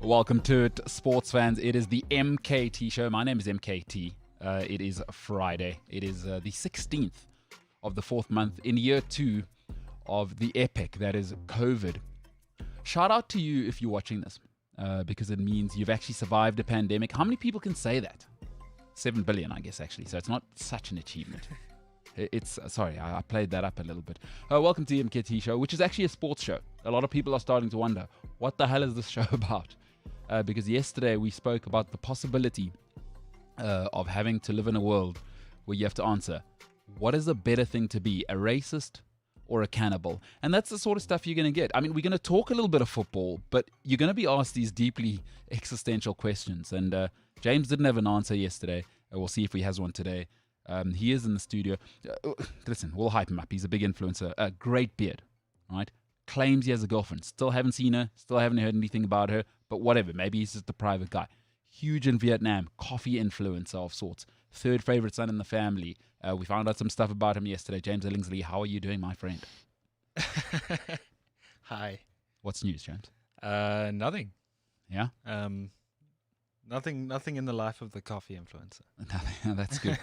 Welcome to it, sports fans. It is the MKT Show. My name is MKT. It is Friday. It is the 16th of the 4th month in year 2 of the epic that is COVID. Shout out to you if you're watching this because it means you've actually survived a pandemic. How many people can say that? 7 billion, I guess, actually. So it's not such an achievement. Sorry, I played that up a little bit. Welcome to the MKT Show, which is actually a sports show. A lot of people are starting to wonder, what the hell is this show about? Because yesterday we spoke about the possibility of having to live in a world where you have to answer, what is a better thing to be, a racist or a cannibal? And that's the sort of stuff you're going to get. I mean, we're going to talk a little bit of football, but you're going to be asked these deeply existential questions. And James didn't have an answer yesterday. We'll see if he has one today. He is in the studio. Listen, we'll hype him up. He's a big influencer. A great beard, right? Claims he has a girlfriend. Still haven't seen her. Still haven't heard anything about her. But whatever. Maybe he's just a private guy. Huge in Vietnam. Coffee influencer of sorts. Third favorite son in the family. We found out some stuff about him yesterday. James Ellingsley, how are you doing, my friend? Hi. What's news, James? Nothing. Yeah? Nothing in the life of the coffee influencer. That's good.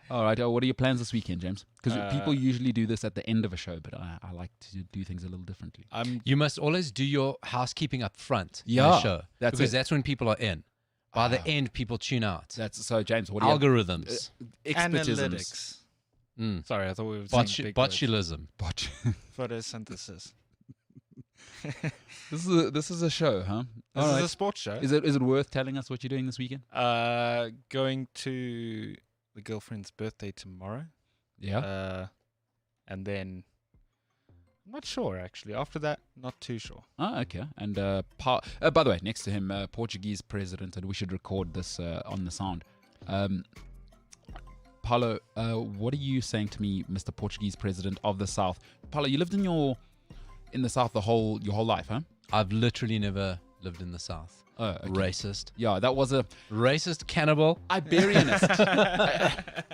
All right. What are your plans this weekend, James? Because people usually do this at the end of a show, but I like to do things a little differently. You must always do your housekeeping up front in Yeah, the show. that's That's when people are in. By the end, people tune out. So, James, what do you Algorithms. Analytics. Sorry, I thought we were saying big words. Botulism. Photosynthesis. This is a show, huh? This is a sports show. Is it worth telling us what you're doing this weekend? Going to the girlfriend's birthday tomorrow. Yeah. And then I'm not sure actually. After that, not too sure. Oh, okay. And by the way, next to him, Portuguese president, and we should record this on the sound. Paulo, what are you saying to me, Mr. Portuguese president of the South? Paulo, you lived in the South your whole life, huh? I've literally never lived in the South. Oh, okay. Racist. Yeah, that was a Racist cannibal. Iberianist.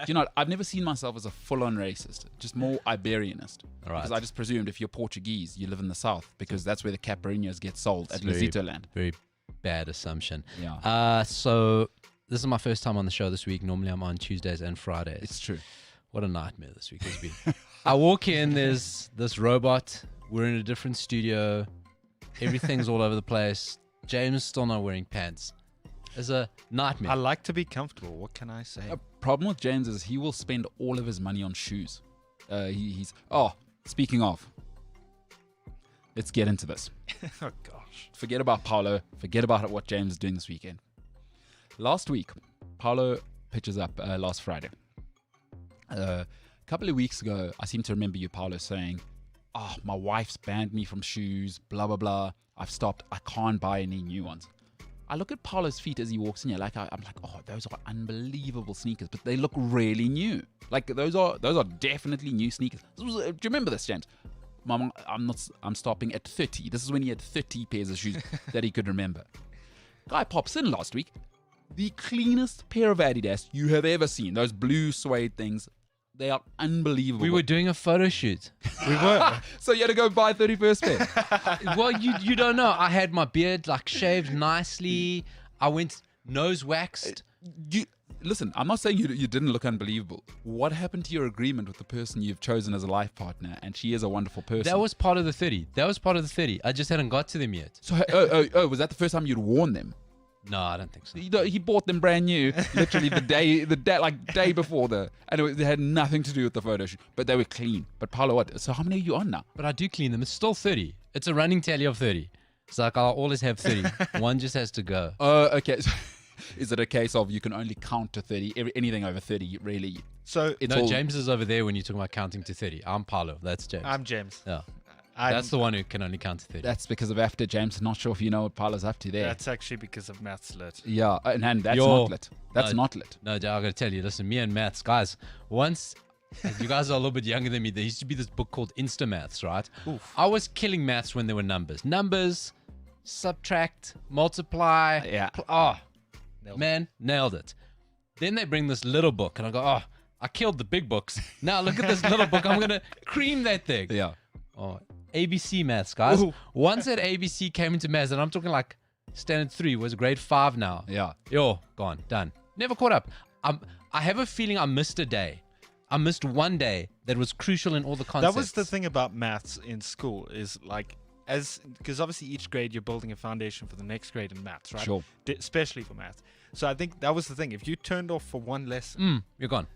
You know, I've never seen myself as a full-on racist, just more Iberianist. Right. Because I just presumed if you're Portuguese, you live in the South, because that's where the Caipirinhas get sold at Lusito Land. Very bad assumption. Yeah. So this is my first time on the show this week. Normally I'm on Tuesdays and Fridays. It's true. What a nightmare this week has been. I walk in, there's this robot. We're in a different studio. Everything's all over the place. James still not wearing pants. It's a nightmare. I like to be comfortable. What can I say? A problem with James is he will spend all of his money on shoes. Speaking of, let's get into this. Oh gosh. Forget about Paulo. Forget about what James is doing this weekend. Last week, Paulo pitches up last Friday. A couple of weeks ago, I seem to remember you, Paulo, saying, my wife's banned me from shoes, blah, blah, blah. I've stopped. I can't buy any new ones. I look at Paulo's feet as he walks in here. I'm like, those are unbelievable sneakers, but they look really new. Like, those are definitely new sneakers. Do you remember this, James? Mom, I'm stopping at 30. This is when he had 30 pairs of shoes that he could remember. Guy pops in last week. The cleanest pair of Adidas you have ever seen. Those blue suede things. They are unbelievable. We were doing a photo shoot. We were. So you had to go buy 31st pair. Well, you don't know. I had my beard like shaved nicely. I went nose waxed. Listen, I'm not saying you didn't look unbelievable. What happened to your agreement with the person you've chosen as a life partner? And she is a wonderful person. That was part of the 30. I just hadn't got to them yet. So, was that the first time you'd worn them? No, I don't think so. He bought them brand new, literally the day before they had nothing to do with the photo shoot, but they were clean. But Paulo, what? So how many are you on now? But I do clean them. It's still 30. It's a running tally of 30. It's like I'll always have 30. One just has to go. Okay. So, is it a case of you can only count to 30? Anything over 30, really? So James is over there when you're talking about counting to 30. I'm Paulo. That's James. I'm James. Yeah. That's the one who can only count to 30. That's because of after James. Not sure if you know what Paulo's up to there. That's actually because of maths lit. Yeah, and that's not lit. That's not lit. No, I gotta tell you, listen, me and maths, guys, once, you guys are a little bit younger than me, there used to be this book called Instamaths, right? Oof. I was killing maths when there were numbers. Numbers, subtract, multiply. Yeah. Nailed it. Then they bring this little book, and I go, I killed the big books. Now look at this little book. I'm gonna cream that thing. Yeah. ABC maths, guys. Ooh. Once that ABC came into maths, and I'm talking like Standard 3 was grade 5 now. Yeah. Yo, gone, done. Never caught up. I have a feeling I missed a day. I missed one day that was crucial in all the concepts. That was the thing about maths in school is like, because obviously each grade you're building a foundation for the next grade in maths, right? Sure. Especially for maths. So I think that was the thing. If you turned off for one lesson, You're gone.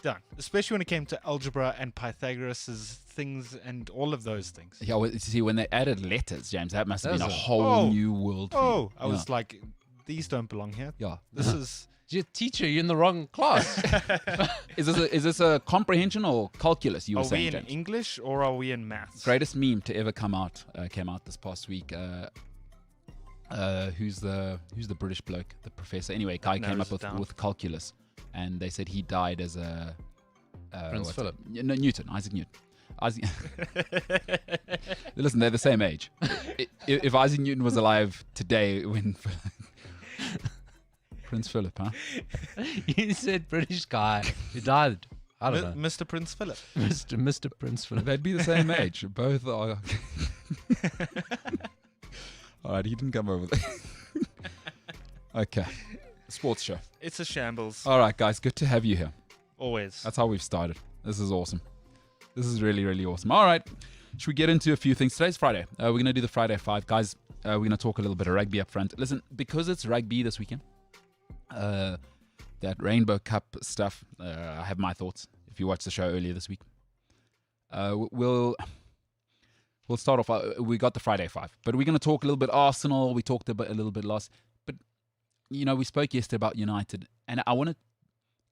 done. Especially when it came to algebra and Pythagoras' things and all of those things. Yeah, well, see, when they added letters, James, that must have been a Those are- whole new world for you. Oh, I was like, these don't belong here. Yeah. This is Your teacher, you're in the wrong class. Is this a comprehension or calculus? You were are we saying, in James? English or are we in maths? Greatest meme to ever came out this past week. Who's the British bloke, the professor? Anyway, guy came Narrows up it down. with calculus, and they said he died as a Prince Philip. No, Isaac Newton. Listen, they're the same age. If Isaac Newton was alive today, when Prince Philip, huh? You said British guy who died. I don't know. Mr. Prince Philip. Mr. Prince Philip. They'd be the same age. Both are. All right, he didn't come over there. Okay, sports show. It's a shambles. All right, guys, good to have you here. Always. That's how we've started. This is awesome. This is really, really awesome. All right. Should we get into a few things? Today's Friday. We're going to do the Friday 5. Guys, we're going to talk a little bit of rugby up front. Listen, because it's rugby this weekend, that Rainbow Cup stuff, I have my thoughts. If you watched the show earlier this week. We'll start off. We got the Friday 5. But we're going to talk a little bit Arsenal. We talked a little bit last. But, you know, we spoke yesterday about United. And I want to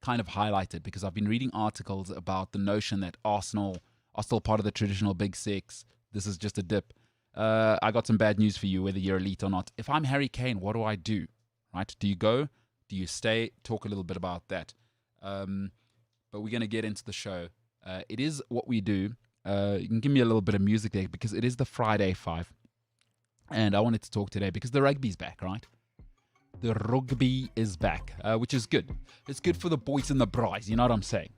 kind of highlight it because I've been reading articles about the notion that Arsenal are still part of the traditional Big Six. This is just a dip. I got some bad news for you, whether you're elite or not. If I'm Harry Kane, what do I do? Right? Do you go? Do you stay? Talk a little bit about that. But we're going to get into the show. It is what we do. You can give me a little bit of music there because it is the Friday 5. And I wanted to talk today because the rugby's back, right? The rugby is back, which is good. It's good for the boys and the bras, you know what I'm saying?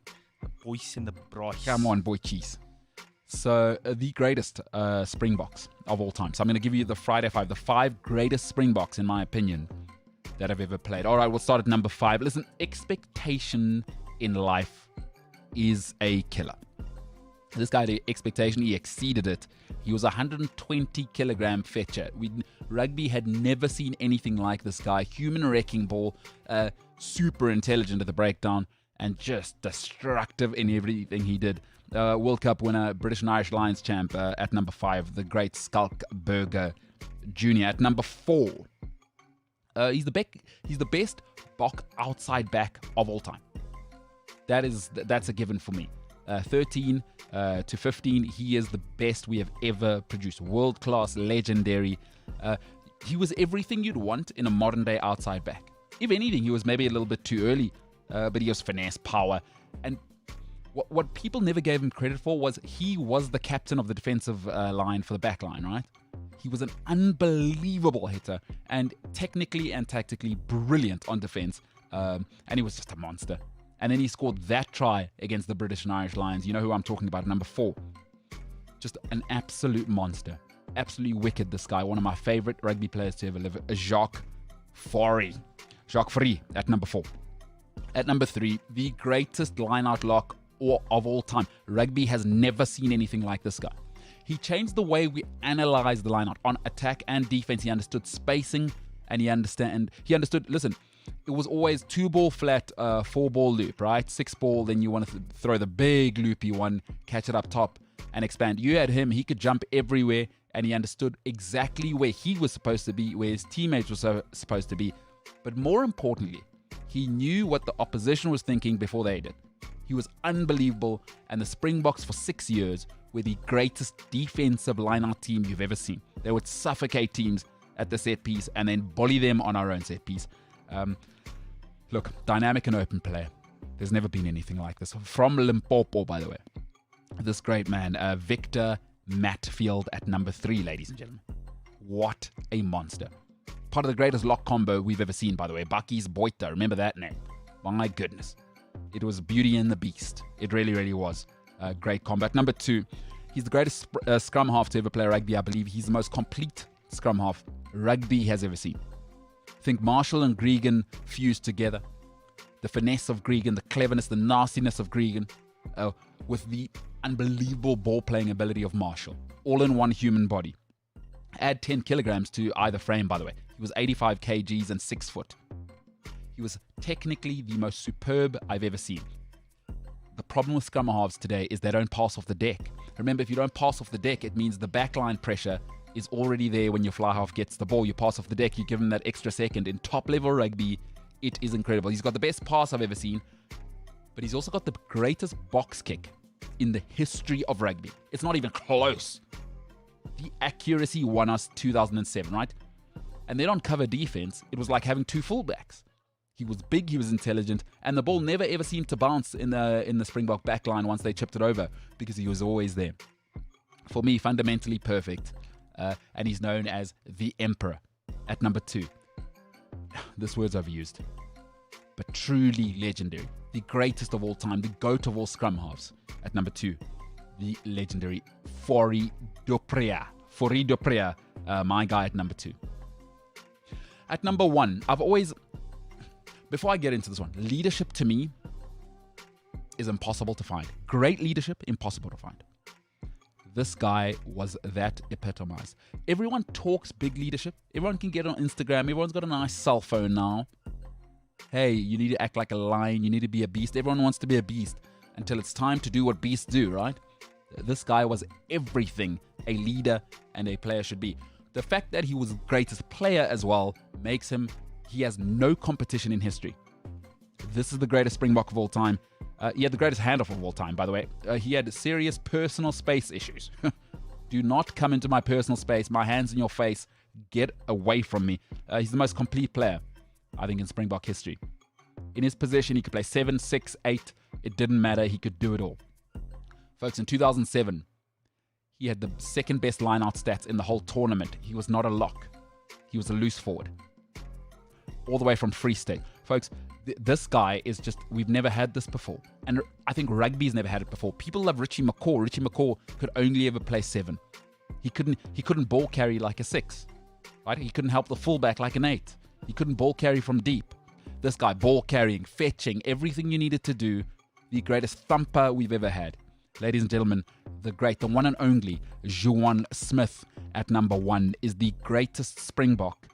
Boys in the brush. Come on, boy cheese. So, the greatest Springboks of all time. So, I'm going to give you the Friday 5, the 5 greatest Springboks, in my opinion, that have ever played. All right, we'll start at number 5. Listen, expectation in life is a killer. This guy, the expectation, he exceeded it. He was a 120 kilogram fetcher. Rugby had never seen anything like this guy. Human wrecking ball, super intelligent at the breakdown, and just destructive in everything he did. World Cup winner, British and Irish Lions champ at number 5, the great Skulk Burger Jr. At number 4, he's the best Bok outside back of all time. That's a given for me. 13 to 15, he is the best we have ever produced. World class, legendary. He was everything you'd want in a modern day outside back. If anything, he was maybe a little bit too early, but he has finesse, power, and what people never gave him credit for was he was the captain of the defensive line for the back line, right? He was an unbelievable hitter and technically and tactically brilliant on defense, and he was just a monster. And then he scored that try against the British and Irish Lions. You know who I'm talking about, number 4. Just an absolute monster. Absolutely wicked, this guy. One of my favorite rugby players to ever live. Jacques Fourie. Jacques Fourie at number 4. At number 3, the greatest line-out lock of all time. Rugby has never seen anything like this guy. He changed the way we analyze the line-out. On attack and defense, he understood spacing, and he understood, listen, it was always 2-ball flat, 4-ball loop, right? 6-ball, then you want to throw the big loopy one, catch it up top, and expand. You had him, he could jump everywhere, and he understood exactly where he was supposed to be, where his teammates were supposed to be. But more importantly, he knew what the opposition was thinking before they did. He was unbelievable, and the Springboks for 6 years were the greatest defensive line-out team you've ever seen. They would suffocate teams at the set piece and then bully them on our own set piece. Look, dynamic and open play. There's never been anything like this. From Limpopo, by the way. This great man, Victor Matfield at number 3, ladies and gentlemen. What a monster. Part of the greatest lock combo we've ever seen, by the way. Bucky's Boita, remember that name? My goodness. It was Beauty and the Beast. It really, really was. Great combat. Number 2, he's the greatest scrum half to ever play rugby. I believe he's the most complete scrum half rugby has ever seen. Think Marshall and Gregan fused together. The finesse of Gregan, the cleverness, the nastiness of Gregan, with the unbelievable ball-playing ability of Marshall, all in one human body. Add 10 kilograms to either frame, by the way. He was 85 kgs and 6 foot. He was technically the most superb I've ever seen. The problem with scrum halves today is they don't pass off the deck. Remember, if you don't pass off the deck, it means the backline pressure is already there when your fly half gets the ball. You pass off the deck, you give him that extra second. In top-level rugby, it is incredible. He's got the best pass I've ever seen, but he's also got the greatest box kick in the history of rugby. It's not even close. The accuracy won us 2007, right? And then on cover defense, it was like having two fullbacks. He was big, he was intelligent, and the ball never ever seemed to bounce in the Springbok backline once they chipped it over because he was always there. For me, fundamentally perfect, and he's known as the Emperor at number 2. This word's overused, but truly legendary. The greatest of all time, the GOAT of all scrum halves at number 2, the legendary Fourie du Preez. Fourie du Preez, my guy at number 2. At number 1, before I get into this one, leadership to me is impossible to find. Great leadership, impossible to find. This guy was that epitomized. Everyone talks big leadership. Everyone can get on Instagram. Everyone's got a nice cell phone now. Hey, you need to act like a lion. You need to be a beast. Everyone wants to be a beast until it's time to do what beasts do, right? This guy was everything a leader and a player should be. The fact that he was the greatest player as well makes him, he has no competition in history. This is the greatest Springbok of all time. He had the greatest handoff of all time, by the way. He had serious personal space issues. Do not come into my personal space. My hand's in your face. Get away from me. He's the most complete player, I think, in Springbok history. In his position, he could play 7, 6, 8. It didn't matter. He could do it all. Folks, in 2007, he had the second best line-out stats in the whole tournament. He was not a lock. He was a loose forward. All the way from Free State. Folks, this guy is just, we've never had this before. And I think rugby's never had it before. People love Richie McCaw. Richie McCaw could only ever play 7. He couldn't ball carry like a 6. Right? He couldn't help the fullback like an 8. He couldn't ball carry from deep. This guy, ball carrying, fetching, everything you needed to do. The greatest thumper we've ever had. Ladies and gentlemen, the great, the one and only Juan Smith at number 1 is the greatest Springbok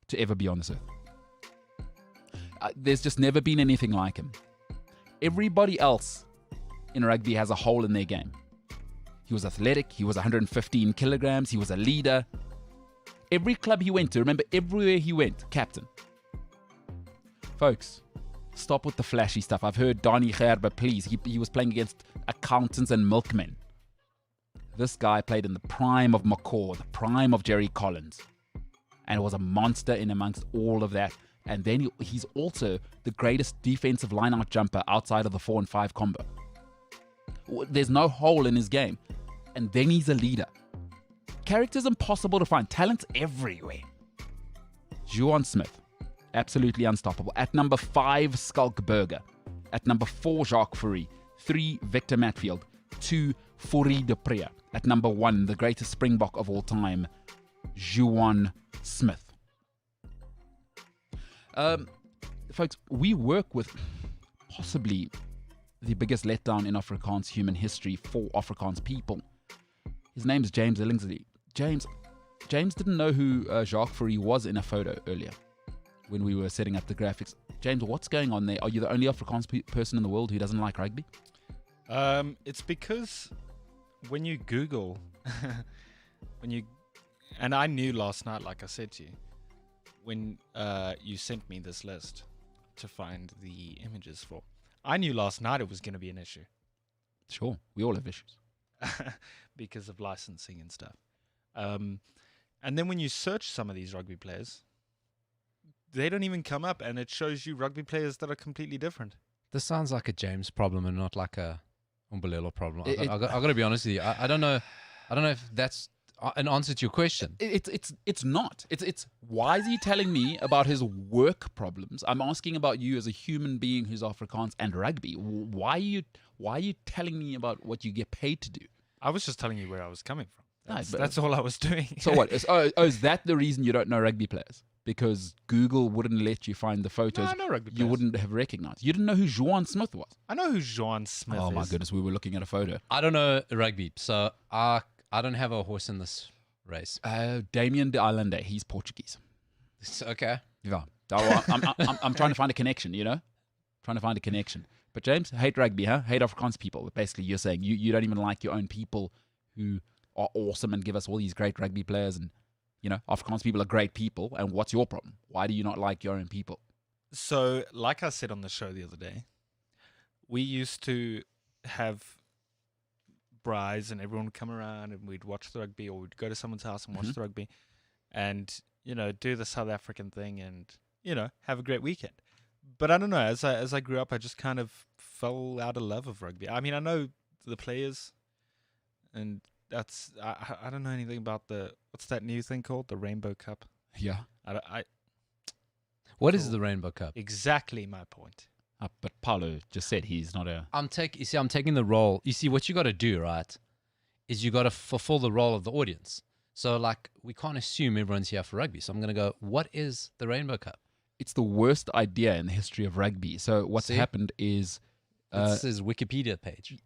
to ever be on this earth. There's just never been anything like him. Everybody else in rugby has a hole in their game. He was athletic. He was 115 kilograms. He was a leader. Every club he went to, remember, everywhere he went, captain. Folks, stop with the flashy stuff. I've heard Donnie Gerber, please. He was playing against accountants and milkmen. This guy played in the prime of McCaw, the prime of Jerry Collins, and was a monster in amongst all of that. And then he's also the greatest defensive line-out jumper outside of the 4 and 5 combo. There's no hole in his game. And then he's a leader. Character's impossible to find. Talent's everywhere. Juan Smith, absolutely unstoppable. At number 5, Skulk Burger. At number 4, Jacques Fourie. 3, Victor Matfield. 2, Fourie du Preez. At number 1, the greatest Springbok of all time, Juan Smith. Folks, we work with possibly the biggest letdown in Afrikaans human history for Afrikaans people. His name is James Ellingsley. James didn't know who Jacques Fourie was in a photo earlier when we were setting up the graphics. James, what's going on there? Are you the only Afrikaans person in the world who doesn't like rugby? It's because when you Google, and I knew last night, like I said to you, when you sent me this list to find the images for, I knew last night it was going to be an issue. Sure, we all have issues. Because of licensing and stuff. And then when you search some of these rugby players, they don't even come up, and it shows you rugby players that are completely different. This sounds like a James problem and not like a Umbelelo problem. I got to be honest with you. I don't know if that's an answer to your question. It's not. It's why is he telling me about his work problems? I'm asking about you as a human being who's Afrikaans and rugby. Why are you telling me about what you get paid to do? I was just telling you where I was coming from. That's all I was doing. So what? Is that the reason you don't know rugby players? because Google wouldn't let you find the No, photos. I know rugby You players. wouldn't have recognized. You didn't know who Juan Smith was. I know who Jean Smith Oh is. my goodness, we were looking at a photo. I don't know rugby, so I don't have a horse in this race. Damien de Allende, he's Portuguese. It's okay. Yeah. I'm trying to find a connection, Trying to find a connection. But James, hate rugby, huh? Hate Afrikaans people. Basically, you're saying you don't even like your own people who are awesome and give us all these great rugby players. And, Afrikaans people are great people. And what's your problem? Why do you not like your own people? So, like I said on the show the other day, we used to have brides and everyone would come around and we'd watch the rugby, or we'd go to someone's house and watch Mhm. the rugby and, do the South African thing and, have a great weekend. But I don't know, as I grew up, I just kind of fell out of love of rugby. I mean, I know the players, and that's I don't know anything about what's that new thing called, the Rainbow Cup. Yeah. What is Cool. the Rainbow Cup? Exactly my point. But Paulo just said he's not a... I'm taking the role. You see, what you got to do, right, is you got to fulfill the role of the audience. So, like, we can't assume everyone's here for rugby. So I'm going to go, what is the Rainbow Cup? It's the worst idea in the history of rugby. So what's See? happened is... This is Wikipedia page.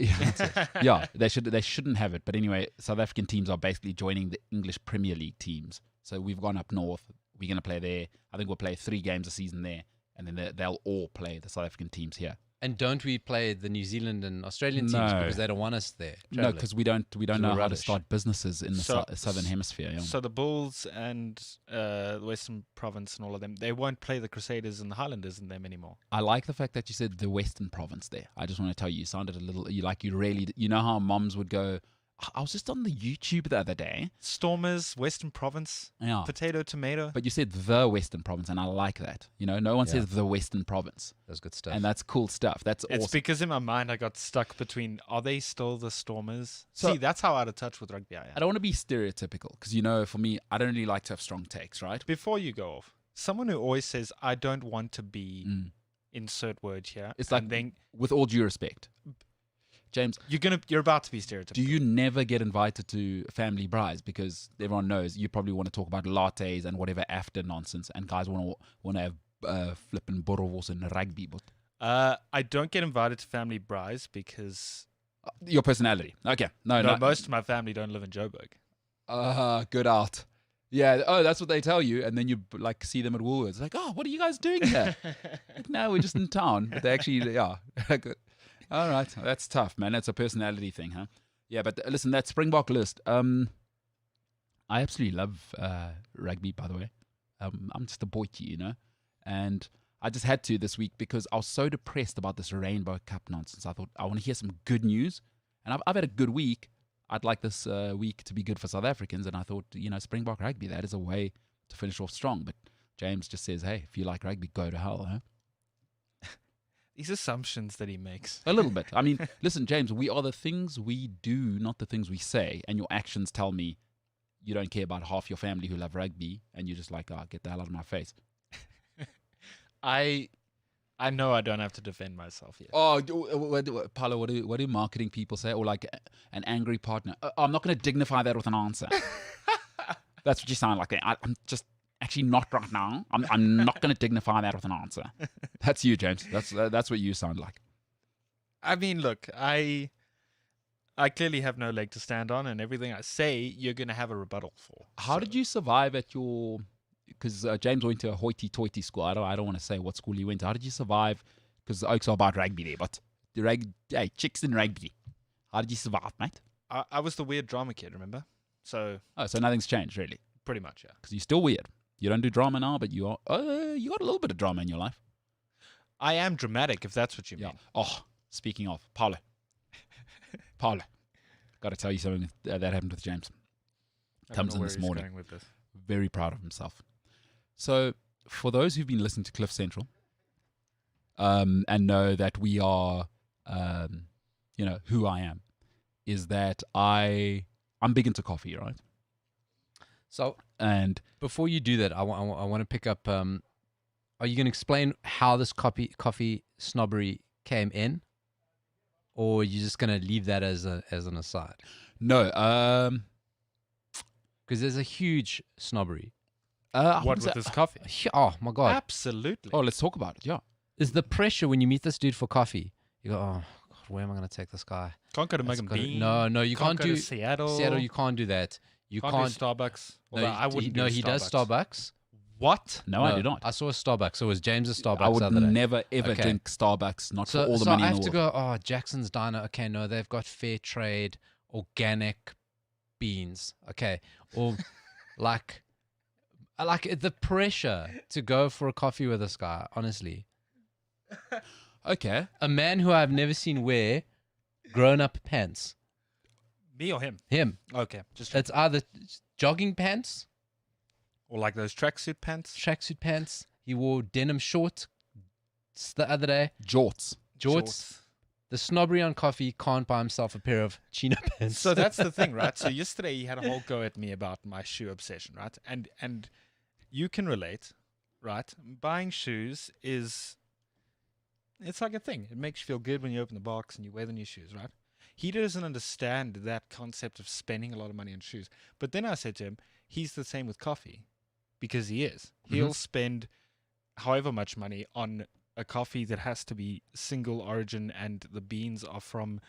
yeah, they shouldn't have it. But anyway, South African teams are basically joining the English Premier League teams. So we've gone up north. We're going to play there. I think we'll play 3 games a season there. And then they'll all play the South African teams here. And don't we play the New Zealand and Australian teams No. because they don't want us there? No, traveling? because we don't we're know how to rubbish. start businesses in the So- Southern Hemisphere. Yeah. So the Bulls and the Western Province and all of them, they won't play the Crusaders and the Highlanders and them anymore. I like the fact that you said the Western Province there. I just want to tell you, you sounded a little, you really, how moms would go, I was just on the YouTube the other day. Stormers, Western Province, Yeah. potato, tomato. But you said the Western Province, and I like that. No one Yeah. says the Western Province. That's good stuff. And that's cool stuff. That's It's awesome. because in my mind I got stuck between, are they still the Stormers? So- See, that's how out of touch with rugby I am. I don't want to be stereotypical because, for me, I don't really like to have strong takes, right? Before you go off, someone who always says, I don't want to be, insert word here. It's like, and then with all due respect, James, you're about to be stereotypical. do you never get invited to family brides because everyone knows you probably want to talk about lattes and whatever after nonsense, and guys want to have flipping borrowals and rugby, but I don't get invited to family brides because your personality. Okay, no. most of my family don't live in Joburg. Good out. Yeah. Oh, that's what they tell you, and then you like see them at Woolworths. Like, oh, what are you guys doing here? Like, no, we're just in town. But they actually, yeah. Good. All right, that's tough, man. That's a personality thing, huh? Yeah, but listen, that Springbok list. I absolutely love rugby, by the way. I'm just a boykie, and I just had to this week because I was so depressed about this Rainbow Cup nonsense. I thought I want to hear some good news, and I've had a good week. I'd like this week to be good for South Africans, and I thought, Springbok rugby, that is a way to finish off strong. But James just says, hey, if you like rugby, go to hell, huh? These assumptions that he makes. A little bit. I mean, listen, James, we are the things we do, not the things we say. And your actions tell me you don't care about half your family who love rugby, and you're just like, oh, get the hell out of my face. I know I don't have to defend myself here. Oh, Paulo, what do marketing people say? Or like an angry partner. I'm not going to dignify that with an answer. That's what you sound like. I'm just actually not right now. I'm not going to dignify that with an answer. That's you, James. That's what you sound like. I mean, look, I clearly have no leg to stand on, and everything I say, you're going to have a rebuttal for. How did you survive at your? Because James went to a hoity-toity school. I don't want to say what school he went to. How did you survive? Because the Oaks are about rugby there, but hey, chicks in rugby. How did you survive, mate? I was the weird drama kid, remember? So So nothing's changed really. pretty much, yeah. Because you're still weird. You don't do drama now, but you are. You got a little bit of drama in your life. I am dramatic, if that's what you Yeah. mean. Oh, speaking of Paulo, got to tell you something that happened with James. I don't Comes know in where this he's morning. going with this. Very proud of himself. So, for those who've been listening to Cliff Central, and know that we are, who I am, is that I'm big into coffee, right? So And before you do that, I want to pick up. Are you going to explain how this coffee snobbery came in, or are you just going to leave that as an aside? no, Because there's a huge snobbery. I What wouldn't with say- this coffee? Oh my god. Absolutely. Oh, let's talk about it. Yeah. Is the pressure when you meet this dude for coffee? You go, oh god, where am I going to take this guy? Can't go to That's Muggen gotta- Bean. no, you can't go to do Seattle. Seattle. You can't do that. You can't can't. do Starbucks. No, Although I wouldn't. no, do he does Starbucks. What? No, I do not. I saw a Starbucks. So it was James's Starbucks I the would other day. never ever Okay. drink Starbucks, not So, for all the so money I in have the to world. go, oh, Jackson's Diner. Okay, no, they've got fair trade, organic beans. Okay. Or like the pressure to go for a coffee with this guy, honestly. Okay. A man who I've never seen wear grown up pants. Me or him? Him. Okay. Just It's either jogging pants, or like those tracksuit pants. tracksuit pants. He wore denim shorts the other day. Jorts. Jorts. The snobbery on coffee can't buy himself a pair of chino pants. So that's the thing, right? So yesterday he had a whole go at me about my shoe obsession, right? And you can relate, right? Buying shoes it's like a thing. It makes you feel good when you open the box and you wear the new shoes, right? He doesn't understand that concept of spending a lot of money on shoes. But then I said to him, he's the same with coffee, because he is. He'll spend however much money on a coffee that has to be single origin and the beans are from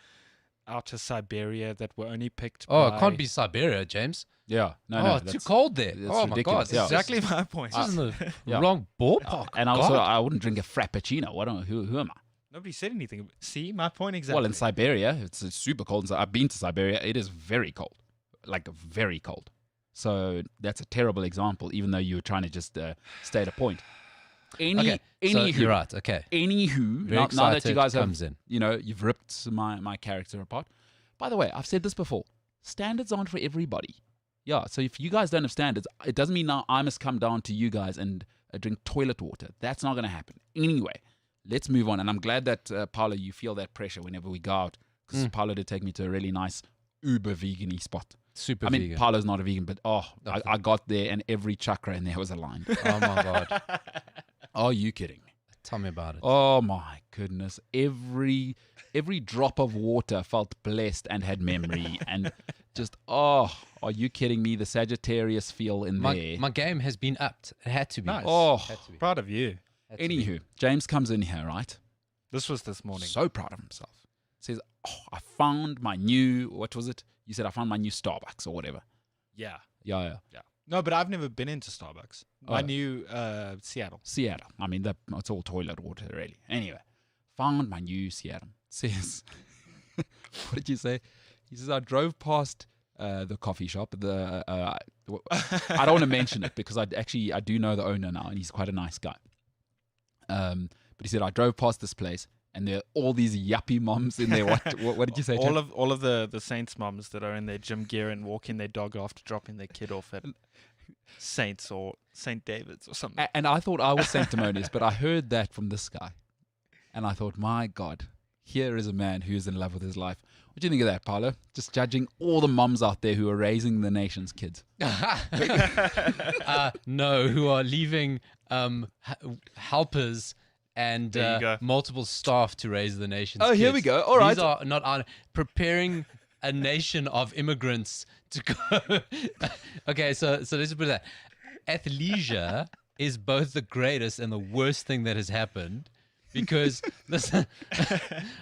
outer Siberia that were only picked oh, by... it can't be Siberia, James. Yeah. No, oh, no. too that's- cold there. that's Oh my ridiculous, god, yeah. Exactly my point. This is in the Yeah. wrong ballpark. And also, God. I wouldn't drink a frappuccino. Who am I? Nobody said anything. See, my point exactly. Well, in Siberia, it's super cold. I've been to Siberia. It is very cold, like very cold. So that's a terrible example, even though you were trying to just state a point. Okay, so Anywho, you're right. Okay, Anywho, very now excited. that you guys have, comes in. you've ripped my character apart. By the way, I've said this before. Standards aren't for everybody. Yeah, so if you guys don't have standards, it doesn't mean now I must come down to you guys and drink toilet water. That's not going to happen. Anyway, let's move on. And I'm glad that, Paolo, you feel that pressure whenever we go out. Because Paolo did take me to a really nice uber vegan-y spot. Super I mean, vegan. Paolo's not a vegan, but I got there and every chakra in there was aligned. Oh my god, Are you kidding me? tell me about it. Oh my goodness. Every drop of water felt blessed and had memory. And just, are you kidding me? The Sagittarius feel in there. My game has been upped. It had to be. Nice. Oh, Had to be. proud of you. Had to be. anywho, James comes in here, right? This was this morning. So proud of himself. Says, I found my new, what was it? You said I found my new Starbucks or whatever. Yeah. Yeah. No, but I've never been into Starbucks. I Oh. knew Seattle. Seattle. I mean, it's all toilet water, really. Anyway, found my new Seattle. Says, what did you say? He says, I drove past the coffee shop. I don't want to mention it because I do know the owner now, and he's quite a nice guy. But he said, I drove past this place, and there are all these yuppie moms in there. What did you say? Chad? All of the Saints moms that are in their gym gear and walking their dog after dropping their kid off at Saints or St. David's or something. And I thought I was sanctimonious, but I heard that from this guy. And I thought, my God, here is a man who is in love with his life. What do you think of that, Paolo? Just judging all the moms out there who are raising the nation's kids. No, who are leaving helpers and There you go. multiple staff to raise the nation's Oh, kids. here we go. All right. These are not preparing a nation of immigrants to go. Okay, so let's put that. Athleisure is both the greatest and the worst thing that has happened. Because listen,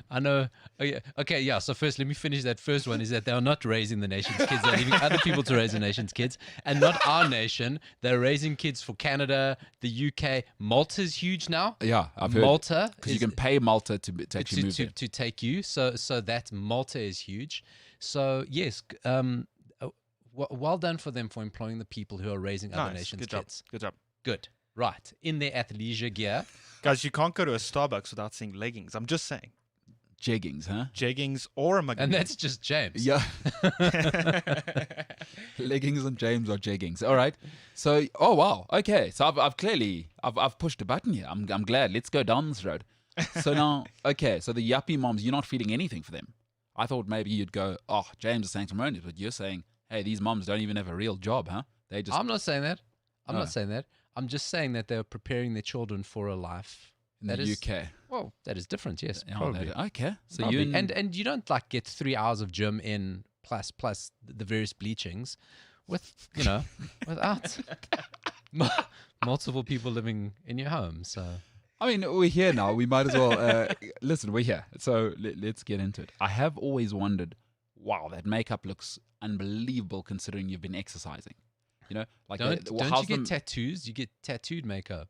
I know. Okay, yeah. So first, let me finish that first one. Is that they are not raising the nation's kids; they're leaving other people to raise the nation's kids, and not our nation. They're raising kids for Canada, the UK. Malta's huge now. Yeah, I've heard. Malta Because you can pay Malta to actually move to, there. to take you. So that Malta is huge. So yes, well done for them for employing the people who are raising other Nice. nations' Good job. kids. Good job. Good. Right. In their athleisure gear. Guys, you can't go to a Starbucks without seeing leggings. I'm just saying. Jeggings, huh? Jeggings or a mug. And that's just James. Yeah. Leggings and James are jeggings. All right. So, oh wow. Okay. So I've clearly pushed a button here. I'm glad. Let's go down this road. So now, okay. So the yuppie moms, you're not feeling anything for them. I thought maybe you'd go, oh, James is sanctimonious, but you're saying, hey, these moms don't even have a real job, huh? They just I'm not saying that. I'm Oh. not saying that. I'm just saying that they're preparing their children for a life. in that the is- UK. Well, that is different, yes. Oh, Probably. okay. So Probably. you and you don't like get 3 hours of gym in plus the various bleachings with without multiple people living in your home. So I mean, we're here now. We might as well listen. We're here, so let's get into it. I have always wondered, wow, that makeup looks unbelievable considering you've been exercising. You know, like don't you get tattoos? You get tattooed makeup.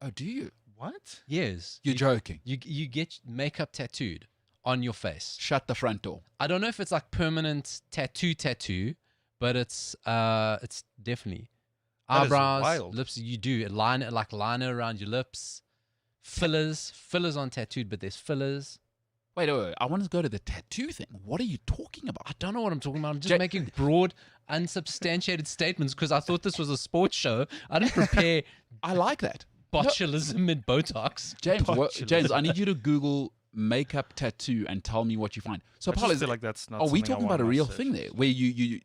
Oh, do you? What? Yes, You're joking. You get makeup tattooed on your face. Shut the front door. I don't know if it's like permanent tattoo, but it's definitely That is eyebrows, wild. lips. You do liner around your lips, fillers on tattooed, but there's fillers. Wait. I want to go to the tattoo thing. What are you talking about? I don't know what I'm talking about. I'm just making broad, unsubstantiated statements because I thought this was a sports show. I didn't prepare I like that. botulism and Botox. James, I need you to Google makeup tattoo and tell me what you find. So, I Paul, just feel like that's not. are we something I talking want about a on my real search. thing there where you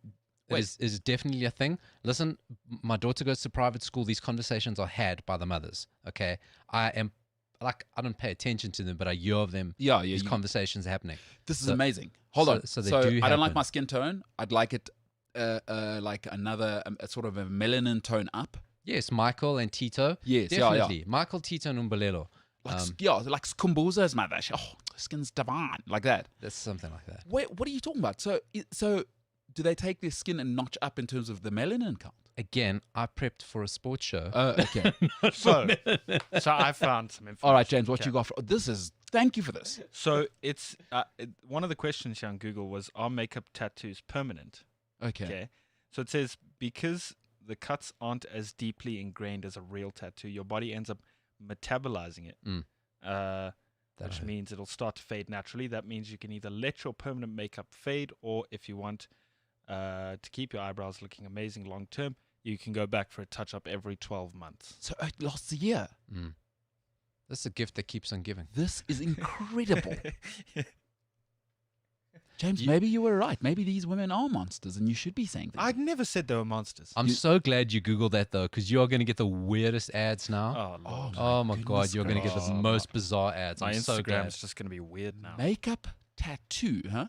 It is definitely a thing. Listen, my daughter goes to private school. These conversations are had by the mothers. Okay, I don't pay attention to them, but I hear of them. Yeah, These conversations are happening. This is So- amazing. Hold on. so they So do I don't like happen. my skin tone. I'd like it like another a sort of a melanin tone up. Yes, Michael and Tito. Yes, yeah, definitely. Michael, Tito, and Umbelelo. Like Kumbuza's mother. Oh, skin's divine, like that. That's something like that. Wait, what are you talking about? So do they take their skin and notch up in terms of the melanin count? Again, I prepped for a sports show. Okay. So I found some information. All right, James, what Okay. you got? Thank you for this. So it's one of the questions here on Google was, are makeup tattoos permanent? Okay. Okay. So it says, because the cuts aren't as deeply ingrained as a real tattoo, your body ends up metabolizing it, which means it'll start to fade naturally. That means you can either let your permanent makeup fade, or if you want to keep your eyebrows looking amazing long term, you can go back for a touch up every 12 months. So it lasts a year. That's a gift that keeps on giving. This is incredible. James, maybe you were right. Maybe these women are monsters and you should be saying that. I never said they were monsters. I'm so glad you Googled that though, because you are going to get the weirdest ads now. Oh, Lord. Oh my goodness God, you're going to get the gracious. most bizarre ads. My I'm so Instagram glad. is just going to be weird now. Makeup tattoo, huh?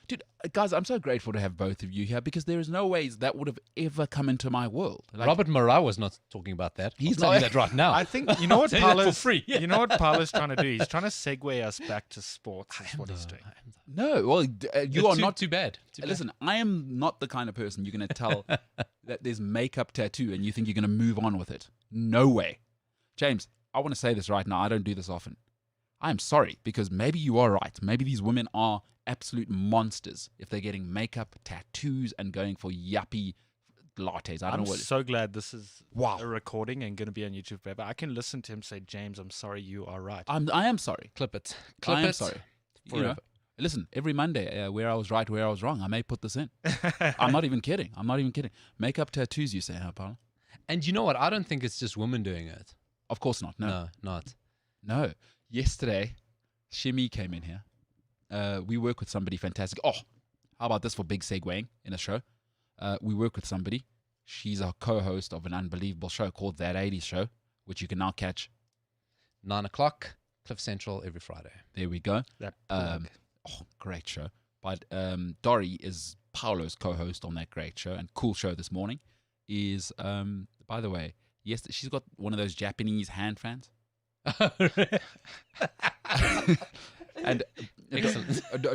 Dude, guys, I'm so grateful to have both of you here because there is no ways that would have ever come into my world. Like, Robert Murrah was not talking about that. He's He's telling you not- that right now. I think, you know what Say that for Paolo's free. You know what Paolo's trying to do? He's trying to segue us back to sports. Is what he's doing. no, well, you are not too bad. Too bad. Listen, I am not the kind of person you're going to tell that there's makeup tattoo and you think you're going to move on with it. No way. James, I want to say this right now. I don't do this often. I am sorry because maybe you are right. Maybe these women are absolute monsters if they're getting makeup, tattoos, and going for yuppie lattes. I don't I'm know what. so glad this is Wow. a recording and going to be on YouTube forever. I can listen to him say, James, I'm sorry, you are right. I am sorry. Clip it. I am it. sorry. You know, Forever. listen, every Monday, where I was right, where I was wrong, I may put this in. I'm not even kidding. Makeup tattoos, you say, huh, Paolo? And you know what? I don't think it's just women doing it. Of course not. No. Not. Yesterday, Shimi came in here. We work with somebody fantastic. Oh, how about this for big segueing in a show? We work with somebody. She's a co-host of an unbelievable show called That 80s Show, which you can now catch. 9 o'clock, Cliff Central every Friday. There we go. That plug. Great show. But Dori is Paolo's co-host on that great show and cool show this morning. Is by the way, yes, she's got one of those Japanese hand fans. And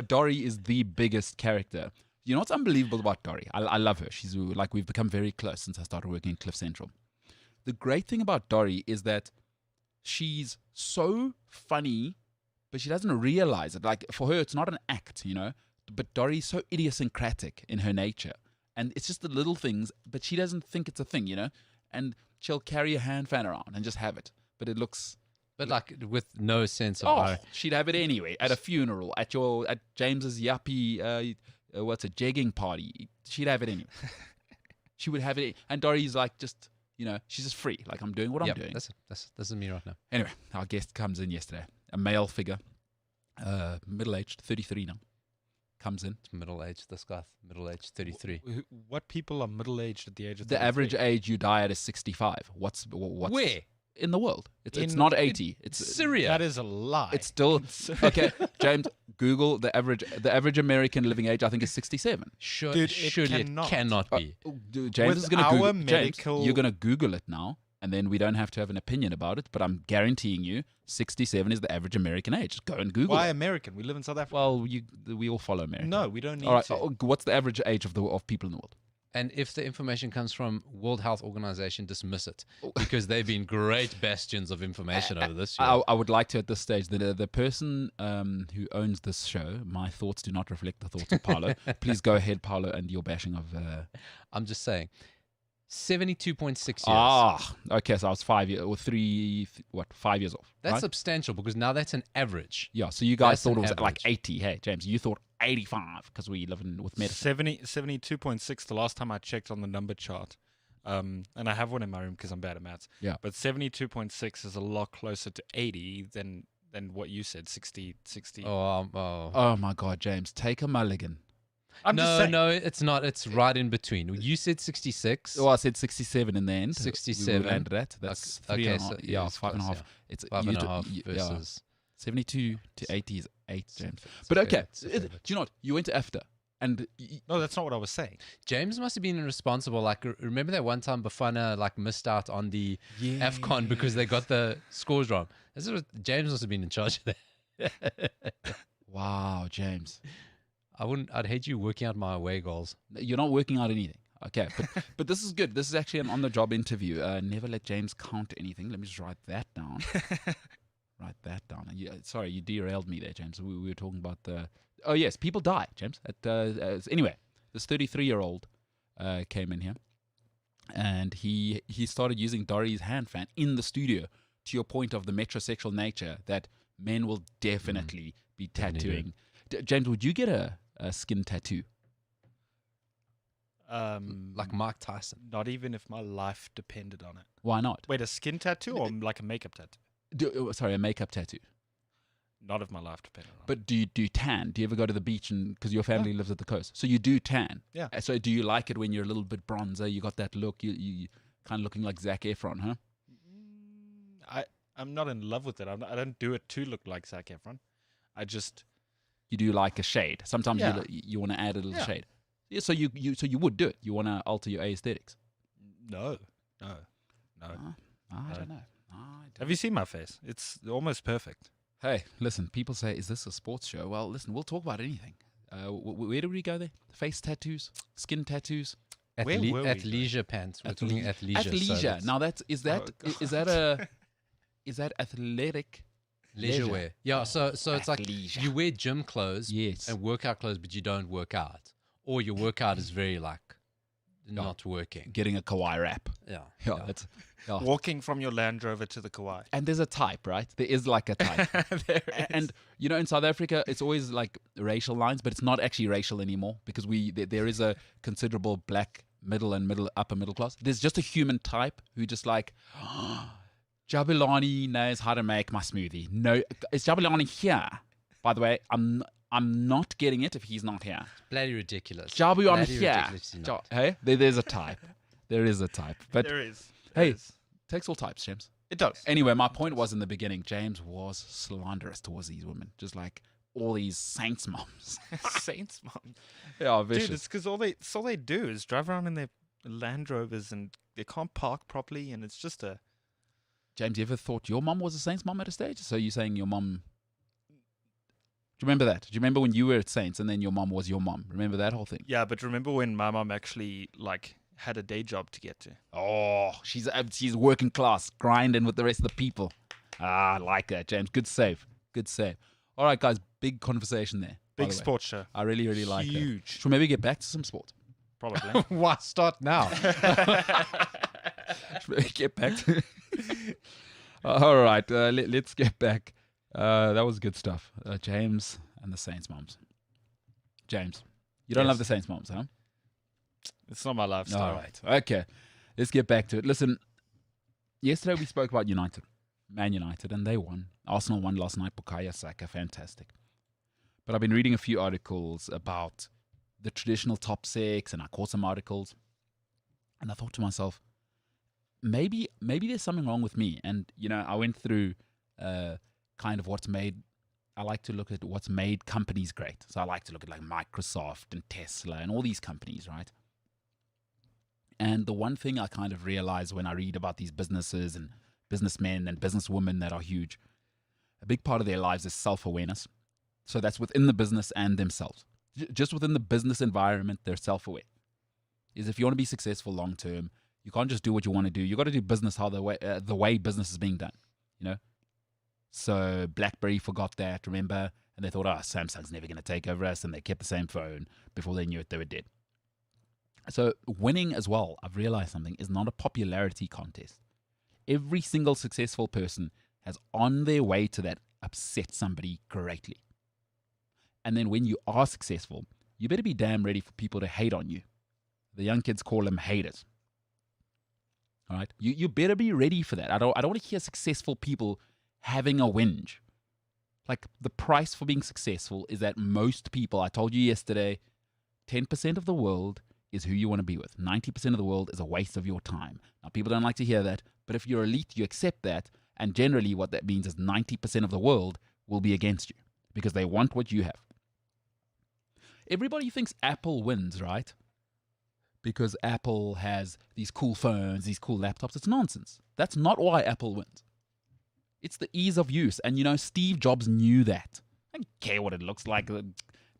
Dori is the biggest character. You know what's unbelievable about Dori? I love her. She's like, we've become very close since I started working in Cliff Central. The great thing about Dori is that she's so funny, but she doesn't realize it. Like, for her, it's not an act, you know? But Dori's so idiosyncratic in her nature. And it's just the little things, but she doesn't think it's a thing, you know? And she'll carry a hand fan around and just have it. But it looks... But like with no sense of Oh, she'd have it anyway. At a funeral, at James's yuppie, jegging party. She'd have it anyway. She would have it. And Dori's like just, you know, she's just free. Like, I'm doing what I'm doing. This is me right now. Anyway, our guest comes in yesterday. A male figure, middle-aged, 33 now, comes in. It's middle-aged, this guy, middle-aged, 33. What people are middle-aged at the age of The 33? average age you die at is 65. What's Where? in the world? It's In- not 80. It's Syria. That is a lie. It's still okay. James, Google the average American living age. I think is 67. Dude, it surely it cannot. cannot be. James With is going to our Google. medical- James, you're going to Google it now, and then we don't have to have an opinion about it. But I'm guaranteeing you, 67 is the average American age. Just go and Google Why it. American? We live in South Africa. Well, we all follow America. No, we don't need All right. to. What's the average age of people in the world? And if the information comes from World Health Organization, dismiss it because they've been great bastions of information over this year. I would like to at this stage the person who owns this show. My thoughts do not reflect the thoughts of Paolo. Please go ahead, Paolo, and your bashing of. I'm just saying, 72.6 years. Okay. So I was 5 years or 5 years off. That's right? substantial because now that's an average. Yeah. So you guys That's thought an it was like average. 80. Hey, James, you thought 85 because we live with medicine. 72.6 the last time I checked on the number chart. And I have one in my room because I'm bad at maths. Yeah. But 72.6 is a lot closer to 80 than what you said, 60. Oh my God, James, take a mulligan. I'm just No, saying. no, it's not. It's right in between. You said 66. Well, I said 67 in the end. 67. We landed at. That's Okay, three and a so half. yeah, Yeah, it's five and a close, half. It's 5.5 yeah, versus. 72 to 80 is 8, James. It's But fair, okay, it's a fair do bit. you know what? You went to AFTA, and No, that's not what I was saying. James must have been responsible. Like, remember that one time Bafana missed out on the AFCON because they got the scores wrong. James must have been in charge of that. wow, James, I'd hate you working out my away goals. you're not working out anything. Okay, but this is good. This is actually an on-the-job interview. Never let James count anything. Let me just write that down. Write that down. Sorry, you derailed me there, James. We were talking about the. Oh yes, people die, James. Anyway, this 33-year-old came in here, and he started using Dory's hand fan in the studio. To your point of the metrosexual nature, that men will definitely be Definitely tattooing. James, would you get a skin tattoo? Like Mike Tyson. Not even if my life depended on it. Why not? Wait, a skin tattoo or like a makeup tattoo? Sorry, a makeup tattoo. Not if my life depended on it. But do you tan? Do you ever go to the beach and because your family lives at the coast, so you do tan? Yeah. So do you like it when you're a little bit bronzer? You got that look. You kind of looking like Zac Efron, huh? I'm not in love with it. I don't do it to look like Zac Efron. I just You do like a shade. Sometimes Yeah. you want to add a little Yeah. shade. Yeah. So you would do it. You want to alter your aesthetics. no. I don't know. Have you seen my face? It's almost perfect. Hey, listen. People say, "Is this a sports show?" Well, listen. We'll talk about anything. Where did we go there? Face tattoos, skin tattoos. Where were we, though? Athleisure pants. We're talking athleisure. Athleisure. So Now is that athletic? leisure leisure. wear. Yeah. So it's like Athleisure. you wear gym clothes Yes. and workout clothes, but you don't work out, or your workout is very not working. Getting a Kawhi wrap. Yeah. Yeah, that's. Yeah. Walking from your Land Rover to the Kauai. And there's a type, right? There is like a type. There And you know, in South Africa, it's always like racial lines, but it's not actually racial anymore because there is a considerable black upper middle class. There's just a human type who just like, Jabulani knows how to make my smoothie. No, is Jabulani here? By the way, I'm not getting it if he's not here. Bloody ridiculous. Jabu, I'm Bloody here. ridiculously not. Hey, there's a type. There is a type. But there is. hey, There is. takes all types, James. It does. Anyway, my point was in the beginning, James was slanderous towards these women, just like all these saints moms. Saints, mom. Yeah, Dude, vicious. it's because all they do is drive around in their Land Rovers and they can't park properly, and it's just a. James, you ever thought your mom was a Saints mom at a stage? So you're saying your mom? Do you remember that? Do you remember when you were at Saints and then your mom was your mom? Remember that whole thing? Yeah, but remember when my mom actually had a day job to get to? Oh, she's working class, grinding with the rest of the people. I like that, James. Good save. Good save. All right, guys, big conversation there. by Big the way. sports show. I really, really like that. Huge. Should we maybe get back to some sport? Probably. Why start now? Should we get back to All right, let's get back. That was good stuff. James and the Saints moms. James, you don't Yes. love the Saints moms, huh? It's not my lifestyle. All right. Okay. Let's get back to it. Listen, yesterday we spoke about United, Man United, and they won. Arsenal won last night. Bukayo Saka, fantastic. But I've been reading a few articles about the traditional top six, and I caught some articles, and I thought to myself, maybe there's something wrong with me. And, you know, I went through kind of what's made I like to look at what's made companies great. So I like to look at like Microsoft and Tesla and all these companies, right? And the one thing I kind of realize when I read about these businesses and businessmen and businesswomen that are huge, a big part of their lives is self-awareness. So that's within the business and themselves. Just within the business environment, they're self-aware. Is if you want to be successful long term, you can't just do what you want to do. You got to do business how the way business is being done. You know. So BlackBerry forgot that, remember, and they thought, oh, Samsung's never going to take over us, and they kept the same phone. Before they knew it, they were dead. So winning as well, I've realized something, is not a popularity contest. Every single successful person has on their way to that upset somebody greatly. And then when you are successful, you better be damn ready for people to hate on you. The young kids call them haters. All right? You better be ready for that. I don't want to hear successful people having a whinge. Like, the price for being successful is that most people, I told you yesterday, 10% of the world is who you want to be with. 90% of the world is a waste of your time. Now, people don't like to hear that, but if you're elite, you accept that. And generally what that means is 90% of the world will be against you because they want what you have. Everybody thinks Apple wins, right? Because Apple has these cool phones, these cool laptops. It's nonsense. That's not why Apple wins. It's the ease of use. And, Steve Jobs knew that. I don't care what it looks like.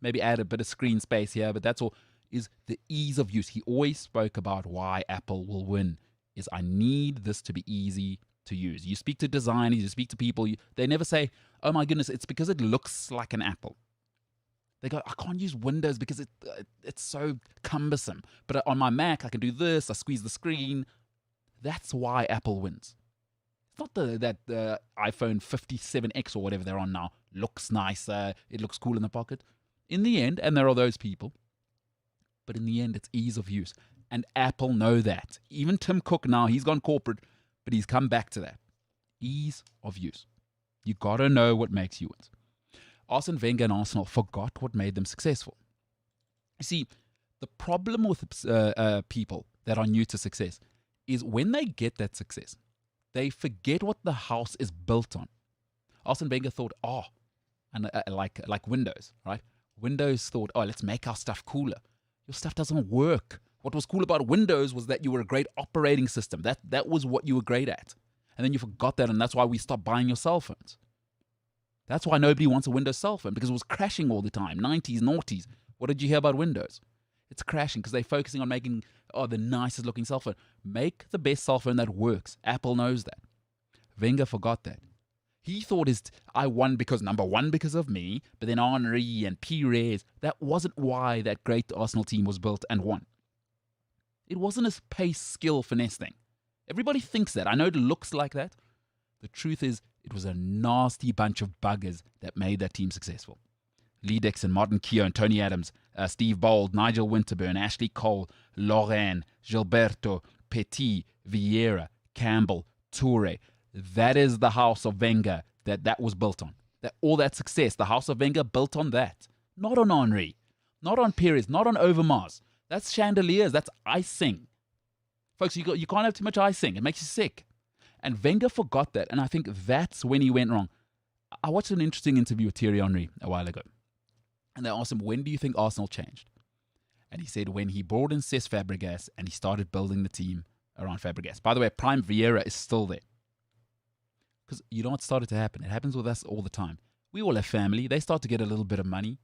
Maybe add a bit of screen space here, but that's all. Is the ease of use. He always spoke about why Apple will win. Is I need this to be easy to use. You speak to designers, you speak to people. They never say, oh my goodness, it's because it looks like an Apple. They go, I can't use Windows because it's so cumbersome. But on my Mac, I can do this. I squeeze the screen. That's why Apple wins. It's not that the iPhone 57X or whatever they're on now looks nicer. It looks cool in the pocket. In the end, and there are those people, but in the end, it's ease of use. And Apple know that. Even Tim Cook now, he's gone corporate, but he's come back to that. Ease of use. You got to know what makes you win. Arsene Wenger and Arsenal forgot what made them successful. You see, the problem with people that are new to success is when they get that success, they forget what the house is built on. Arsene Wenger thought, like Windows, right? Windows thought, let's make our stuff cooler. Your stuff doesn't work. What was cool about Windows was that you were a great operating system. That was what you were great at. And then you forgot that, and that's why we stopped buying your cell phones. That's why nobody wants a Windows cell phone, because it was crashing all the time. 90s, noughties. What did you hear about Windows? It's crashing because they're focusing on making the nicest looking cell phone. Make the best cell phone that works. Apple knows that. Wenger forgot that. He thought I won because, number one, because of me, but then Henry and Pires. That wasn't why that great Arsenal team was built and won. It wasn't a pace, skill, finesse thing. Everybody thinks that. I know it looks like that. The truth is, it was a nasty bunch of buggers that made that team successful. Lee Dixon, Martin Keown, Tony Adams, Steve Bold, Nigel Winterburn, Ashley Cole, Lorraine, Gilberto, Petit, Vieira, Campbell, Toure. That is the house of Wenger that was built on. All that success, the house of Wenger built on that. Not on Henry, not on Pires, not on Overmars. That's chandeliers, that's icing. Folks, you can't have too much icing. It makes you sick. And Wenger forgot that, and I think that's when he went wrong. I watched an interesting interview with Thierry Henry a while ago, and they asked him, when do you think Arsenal changed? And he said when he brought in Cesc Fabregas and he started building the team around Fabregas. By the way, Prime Vieira is still there. Because you know what started to happen? It happens with us all the time. We all have family. They start to get a little bit of money,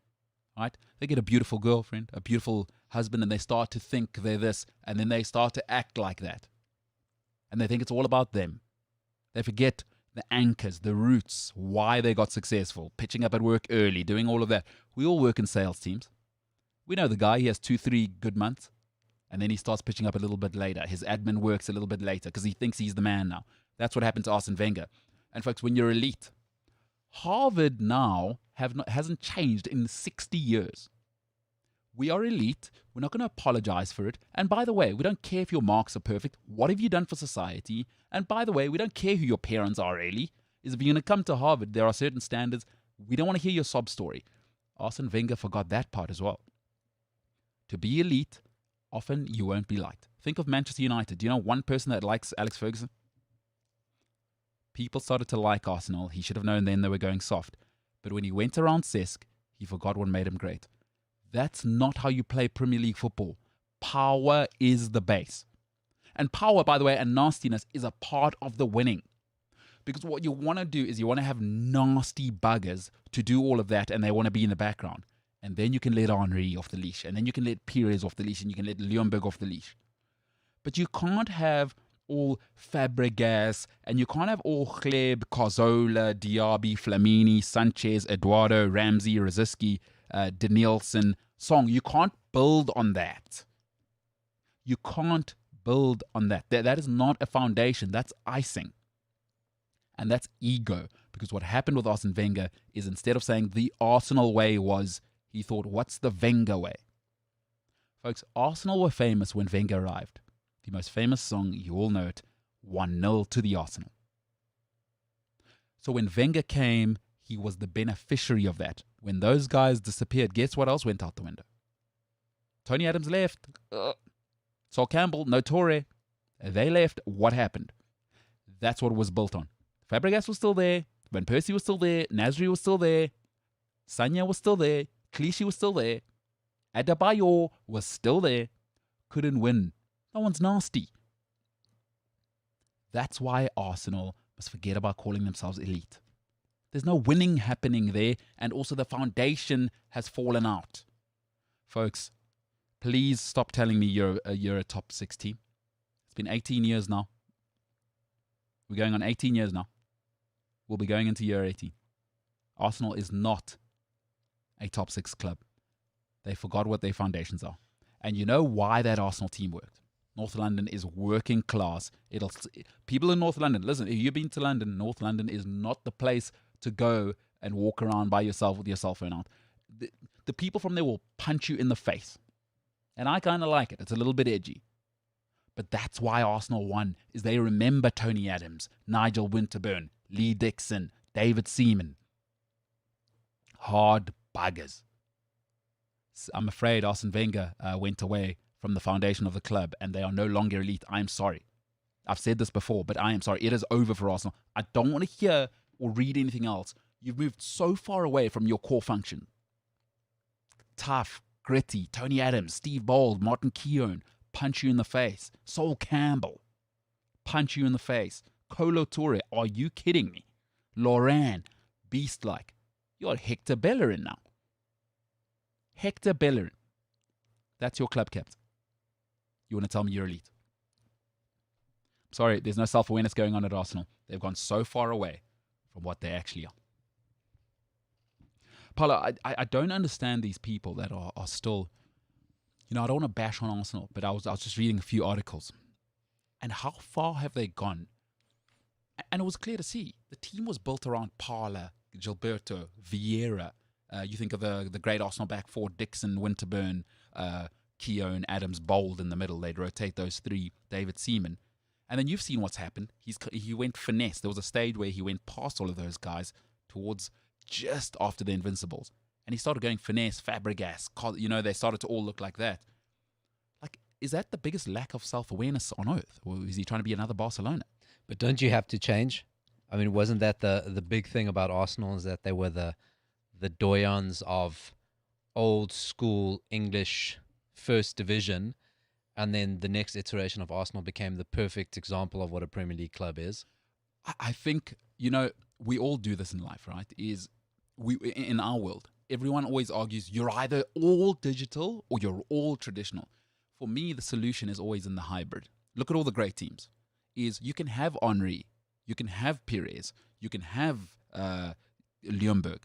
right? They get a beautiful girlfriend, a beautiful husband, and they start to think they're this, and then they start to act like that. And they think it's all about them. They forget the anchors, the roots, why they got successful, pitching up at work early, doing all of that. We all work in sales teams. We know the guy, he has 2-3 good months, and then he starts pitching up a little bit later. His admin works a little bit later because he thinks he's the man now. That's what happened to Arsene Wenger. And folks, when you're elite, Harvard now hasn't changed in 60 years. We are elite. We're not going to apologize for it. And by the way, we don't care if your marks are perfect. What have you done for society? And by the way, we don't care who your parents are really. Is if you're going to come to Harvard, there are certain standards. We don't want to hear your sob story. Arsene Wenger forgot that part as well. To be elite, often you won't be liked. Think of Manchester United. Do you know one person that likes Alex Ferguson? People started to like Arsenal. He should have known then they were going soft. But when he went around Cesc, he forgot what made him great. That's not how you play Premier League football. Power is the base. And power, by the way, and nastiness is a part of the winning. Because what you want to do is you want to have nasty buggers to do all of that, and they want to be in the background. And then you can let Henry off the leash, and then you can let Pires off the leash, and you can let Leonberg off the leash. But you can't have all Fabregas, and you can't have all Gleb, Cazorla, Diaby, Flamini, Sanchez, Eduardo, Ramsey, Rosicky, Danielson, Song. You can't build on that. You can't build on that. That is not a foundation. That's icing. And that's ego. Because what happened with Arsene Wenger is instead of saying the Arsenal way was, he thought, what's the Wenger way? Folks, Arsenal were famous when Wenger arrived. The most famous song, you all know it, 1-0 to the Arsenal. So when Wenger came, he was the beneficiary of that. When those guys disappeared, guess what else went out the window? Tony Adams left. Sol Campbell, no Torre. They left. What happened? That's what it was built on. Fabregas was still there. Van Persie was still there. Nasri was still there. Sanya was still there. Clichy was still there. Adebayor was still there. Couldn't win. No one's nasty. That's why Arsenal must forget about calling themselves elite. There's no winning happening there, and also the foundation has fallen out. Folks, please stop telling me you're a top 6 team. It's been 18 years now. We're going on 18 years now. We'll be going into year 18. Arsenal is not a top 6 club. They forgot what their foundations are. And you know why that Arsenal team worked. North London is working class. People in North London, listen, if you've been to London, North London is not the place to go and walk around by yourself with your cell phone out. The people from there will punch you in the face. And I kind of like it. It's a little bit edgy. But that's why Arsenal won, is they remember Tony Adams, Nigel Winterburn, Lee Dixon, David Seaman. Hard buggers. I'm afraid Arsene Wenger went away from the foundation of the club, and they are no longer elite. I'm sorry. I've said this before, but I am sorry. It is over for Arsenal. I don't want to hear or read anything else. You've moved so far away from your core function. Tough, gritty, Tony Adams, Steve Bold, Martin Keown, punch you in the face. Sol Campbell, punch you in the face. Kolo Toure, are you kidding me? Loran, beast-like. You're Hector Bellerin now. Hector Bellerin. That's your club captain. You want to tell me you're elite? Sorry, there's no self-awareness going on at Arsenal. They've gone so far away from what they actually are. Paulo, I don't understand these people that are still, I don't want to bash on Arsenal, but I was just reading a few articles. And how far have they gone? And it was clear to see. The team was built around Parla, Gilberto, Vieira. You think of the great Arsenal back four, Dixon, Winterburn, Keown, Adams, Bold in the middle. They'd rotate those three, David Seaman. And then you've seen what's happened. He went finesse. There was a stage where he went past all of those guys towards just after the Invincibles. And he started going finesse, Fabregas. They started to all look like that. Like, is that the biggest lack of self-awareness on earth? Or is he trying to be another Barcelona? But don't you have to change? I mean, wasn't that the big thing about Arsenal, is that they were the doyens of old school English first division, and then the next iteration of Arsenal became the perfect example of what a Premier League club is? I think, we all do this in life, right? In our world, everyone always argues you're either all digital or you're all traditional. For me, the solution is always in the hybrid. Look at all the great teams. You can have Henry, you can have Pires, you can have Leonberg,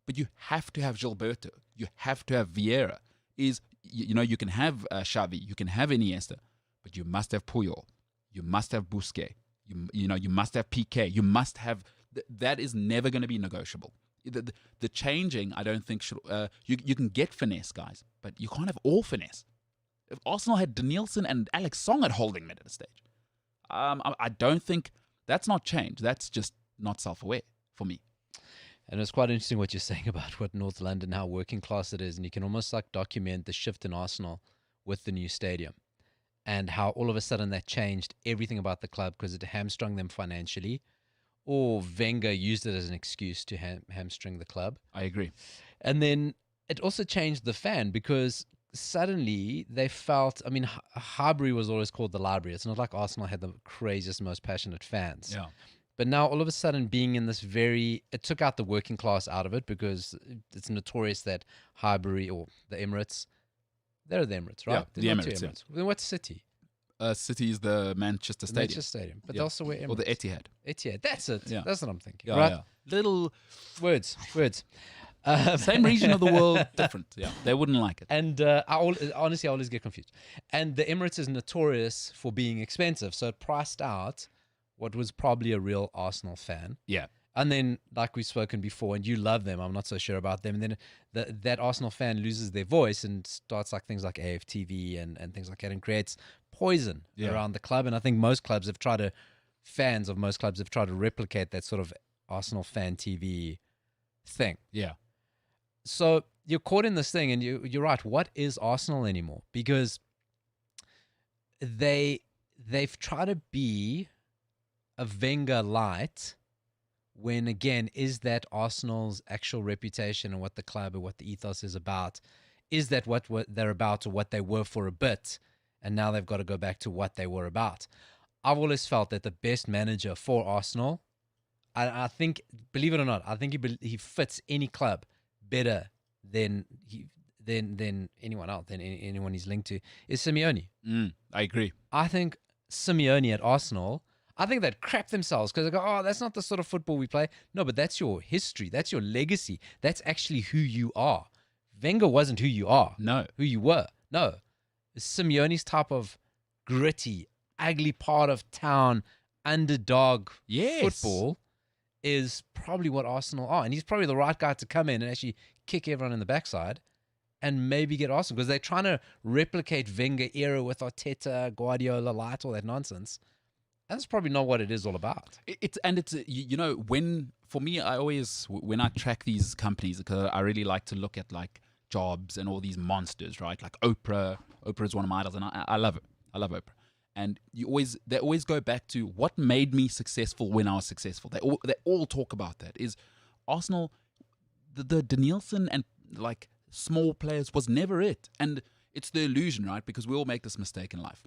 but you have to have Gilberto, you have to have Vieira. You can have Xavi, you can have Iniesta, but you must have Puyol, you must have Busquets, you must have Piqué, you must have. That is never going to be negotiable. The changing, I don't think should. You can get finesse, guys, but you can't have all finesse. If Arsenal had Danielson and Alex Song at holding mid at a stage, I don't think that's not change. That's just not self-aware for me. And it's quite interesting what you're saying about what North London, how working class it is. And you can almost document the shift in Arsenal with the new stadium and how all of a sudden that changed everything about the club, because it hamstrung them financially. or Wenger used it as an excuse to hamstring the club. I agree. And then it also changed the fan because suddenly they felt, I mean, Highbury was always called the library. It's not like Arsenal had the craziest, most passionate fans. Yeah. But now all of a sudden being in this it took out the working class out of it because it's notorious that Highbury or the Emirates, they're the Emirates, right? Yeah, They're the not two Emirates, yeah. Then what's City? City is the Manchester Stadium. Manchester Stadium. But Yeah. they also wear Emirates. Or the Etihad. Etihad. That's it. Yeah. That's what I'm thinking. Yeah, right? yeah. Little Words. same region of the world, different. Yeah, they wouldn't like it. And honestly, I always get confused. And the Emirates is notorious for being expensive, so it priced out what was probably a real Arsenal fan. Yeah. And then, like we've spoken before, and you love them, I'm not so sure about them. And then that Arsenal fan loses their voice and starts like things like AFTV and things like that, and creates poison around the club. And I think fans of most clubs have tried to replicate that sort of Arsenal fan TV thing. Yeah. So you're caught in this thing, and you're right. What is Arsenal anymore? Because they've tried to be a Wenger light. When again, is that Arsenal's actual reputation and what the club or what the ethos is about? Is that what they're about or what they were for a bit, and now they've got to go back to what they were about? I've always felt that the best manager for Arsenal, I think, believe it or not, I think he fits any club better than anyone else, than anyone he's linked to, is Simeone. I agree. I think Simeone at Arsenal, I think they'd crap themselves because they go, oh, that's not the sort of football we play. No, but that's your history. That's your legacy. That's actually who you are. Wenger wasn't who you are. No. Who you were. No. Simeone's type of gritty, ugly part of town, underdog football is probably what Arsenal are. And he's probably the right guy to come in and actually kick everyone in the backside and maybe get Arsenal, because they're trying to replicate Wenger era with Arteta, Guardiola, light, all that nonsense. That's probably not what it is all about. It's for me, I always, when I track these companies, because I really like to look at like Jobs and all these monsters, right? Like Oprah is one of my idols, and I love it. I love Oprah. And they always go back to what made me successful when I was successful. They all talk about that. Is Arsenal, the Danielson and like small players was never it. And it's the illusion, right? Because we all make this mistake in life.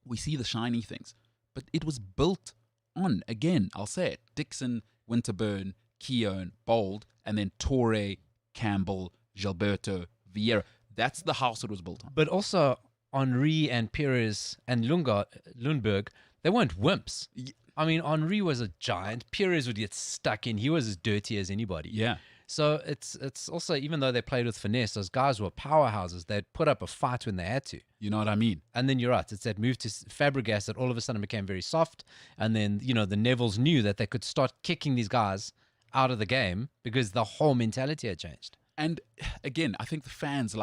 We see the shiny things, but it was built on, again, I'll say it, Dixon, Winterburn, Keown, Bold, and then Torre, Campbell, Gilberto, Vieira. That's the house it was built on. But also Henri and Pires and Lundberg, they weren't wimps. I mean, Henri was a giant. Pires would get stuck in. He was as dirty as anybody. Yeah. So it's also, even though they played with finesse, those guys were powerhouses. They'd put up a fight when they had to. You know what I mean? And then you're right. It's that move to Fabregas that all of a sudden became very soft. And then, the Nevilles knew that they could start kicking these guys out of the game because the whole mentality had changed. And again, I think the fans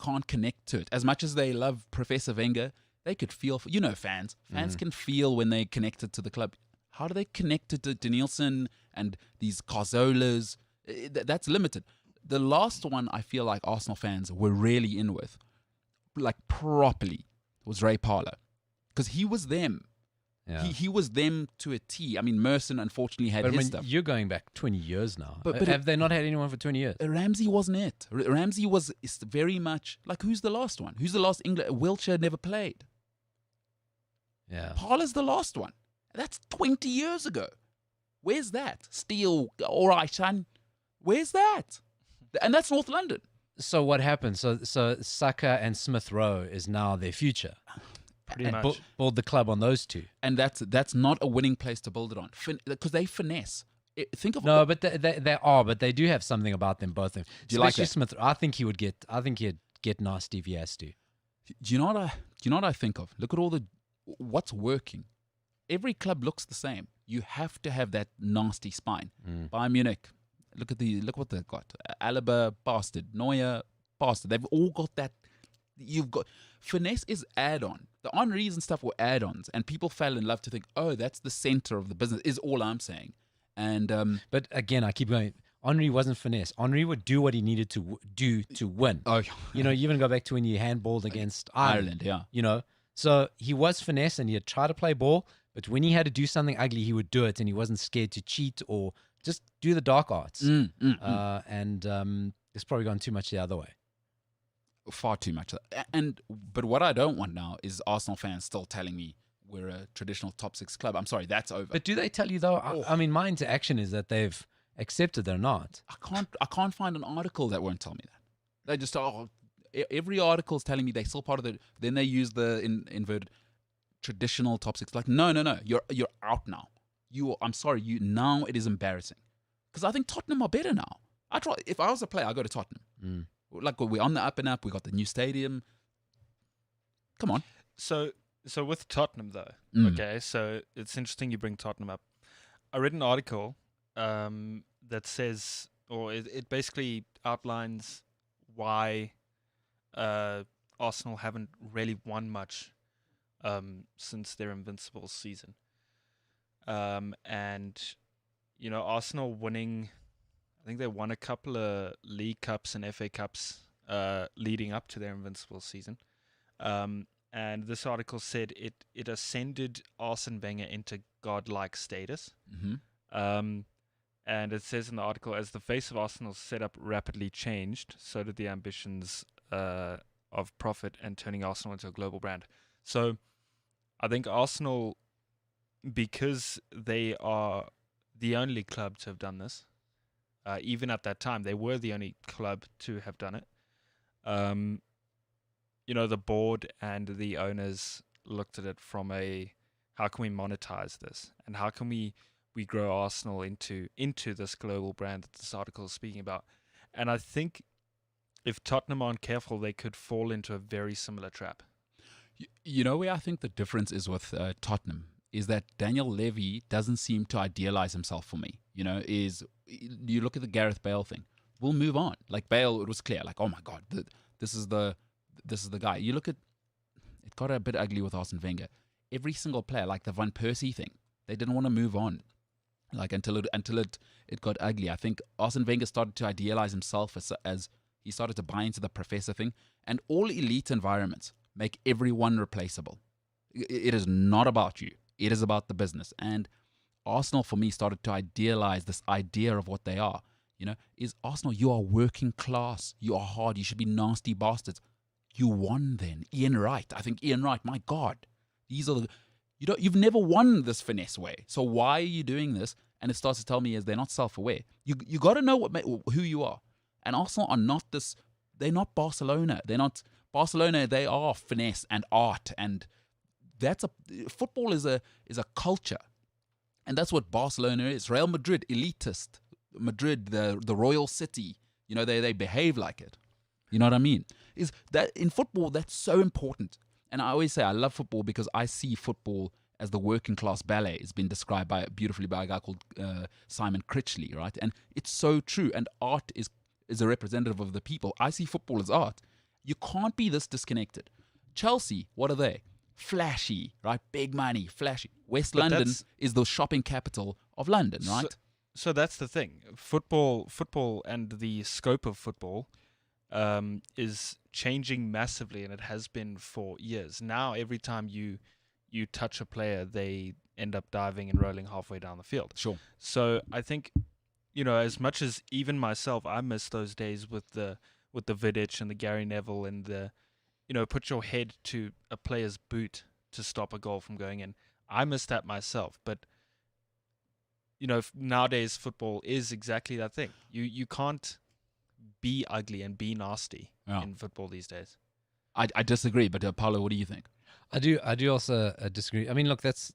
can't connect to it. As much as they love Professor Wenger, they could feel, fans. Fans can feel when they connected to the club. How do they connect to Danielson and these Carzolas? That's limited. The last one I feel like Arsenal fans were really in with, like properly, was Ray Parlour. Because he was them. Yeah. He was them to a T. I mean, Merson unfortunately had his stuff. You're going back 20 years now. But have they not had anyone for 20 years? Ramsey wasn't it. Ramsey is very much like, who's the last one? Who's the last England? Wiltshire never played. Yeah. Parlour's the last one. That's 20 years ago. Where's that? Steele, all right, son. Where's that? And that's North London. So what happened? So Saka and Smith Rowe is now their future. Pretty much. Build the club on those two. And that's not a winning place to build it on, because they finesse. Think of but they are, but they do have something about them, both of them. Do you like Especially that? Smith. I think he'd get nasty if he has to. Do you know what I think of? Look at what's working. Every club looks the same. You have to have that nasty spine. Bayern Munich, look what they've got. Alaba, bastard. Neuer, bastard. They've all got that. You've got finesse is add-on. The Henrys and stuff were add-ons, and people fell in love to think, oh, that's the center of the business. Is all I'm saying. And but again, I keep going. Henry wasn't finesse. Henry would do what he needed to do to win. Oh, you even go back to when he handballed against Ireland. Yeah. So he was finesse and he'd try to play ball, But when he had to do something ugly, he would do it, and he wasn't scared to cheat or just do the dark arts. And it's probably gone too much the other way. Far too much. But what I don't want now is Arsenal fans still telling me we're a traditional top 6 club. I'm sorry, that's over. But do they tell you though? I mean, my interaction is that they've accepted they're not. I can't find an article that won't tell me that. They just every article is telling me they're still part of the. Then they use the inverted traditional top 6. Like no, you're out now. I'm sorry, now it is embarrassing because I think Tottenham are better now. If I was a player, I go to Tottenham. Like we're on the up and up. We got the new stadium. Come on. So with Tottenham though, okay. So it's interesting you bring Tottenham up. I read an article that says, or it basically outlines why Arsenal haven't really won much since their invincible season. And Arsenal winning. I think they won a couple of League Cups and FA Cups leading up to their invincible season. And this article said it ascended Arsene Wenger into godlike status. And it says in the article, as the face of Arsenal's setup rapidly changed, so did the ambitions of profit and turning Arsenal into a global brand. So I think Arsenal, because they are the only club to have done this, even at that time, they were the only club to have done it. The board and the owners looked at it from how can we monetize this, and how can we grow Arsenal into this global brand that this article is speaking about. And I think if Tottenham aren't careful, they could fall into a very similar trap. You know where I think the difference is with Tottenham is that Daniel Levy doesn't seem to idealize himself for me. You look at the Gareth Bale thing. We'll move on. Like Bale, it was clear. Like, oh my God, this is the guy. You look at it, got a bit ugly with Arsene Wenger. Every single player, like the Van Persie thing, they didn't want to move on. Like until it got ugly. I think Arsene Wenger started to idealize himself as he started to buy into the professor thing. And all elite environments make everyone replaceable. It is not about you. It is about the business. And Arsenal, for me, started to idealize this idea of what they are. Is Arsenal, you are working class. You are hard. You should be nasty bastards. You won then. Ian Wright. I think Ian Wright, my God. These are you've never won this finesse way. So why are you doing this? And it starts to tell me is they're not self-aware. You got to know who you are. And Arsenal are not this. They're not Barcelona. They're not Barcelona. They are finesse and art, and football is a culture, and that's what Barcelona is. Real Madrid, elitist. Madrid, the royal city. They behave like it. You know what I mean? Is that in football that's so important. And I always say I love football because I see football as the working class ballet. It's been described beautifully by a guy called Simon Critchley, right? And it's so true. And art is a representative of the people. I see football as art. You can't be this disconnected. Chelsea, what are they? Flashy, right? Big money, flashy. West London is the shopping capital of London, right? So that's the thing. Football and the scope of football is changing massively, and it has been for years. Now, every time you touch a player, they end up diving and rolling halfway down the field. Sure. So I think, as much as even myself, I miss those days with the Vidic and the Gary Neville and the, put your head to a player's boot to stop a goal from going in. I miss that myself, but nowadays football is exactly that thing. You can't be ugly and be nasty in football these days. I disagree, but Paulo, what do you think? I do also disagree. I mean, look, that's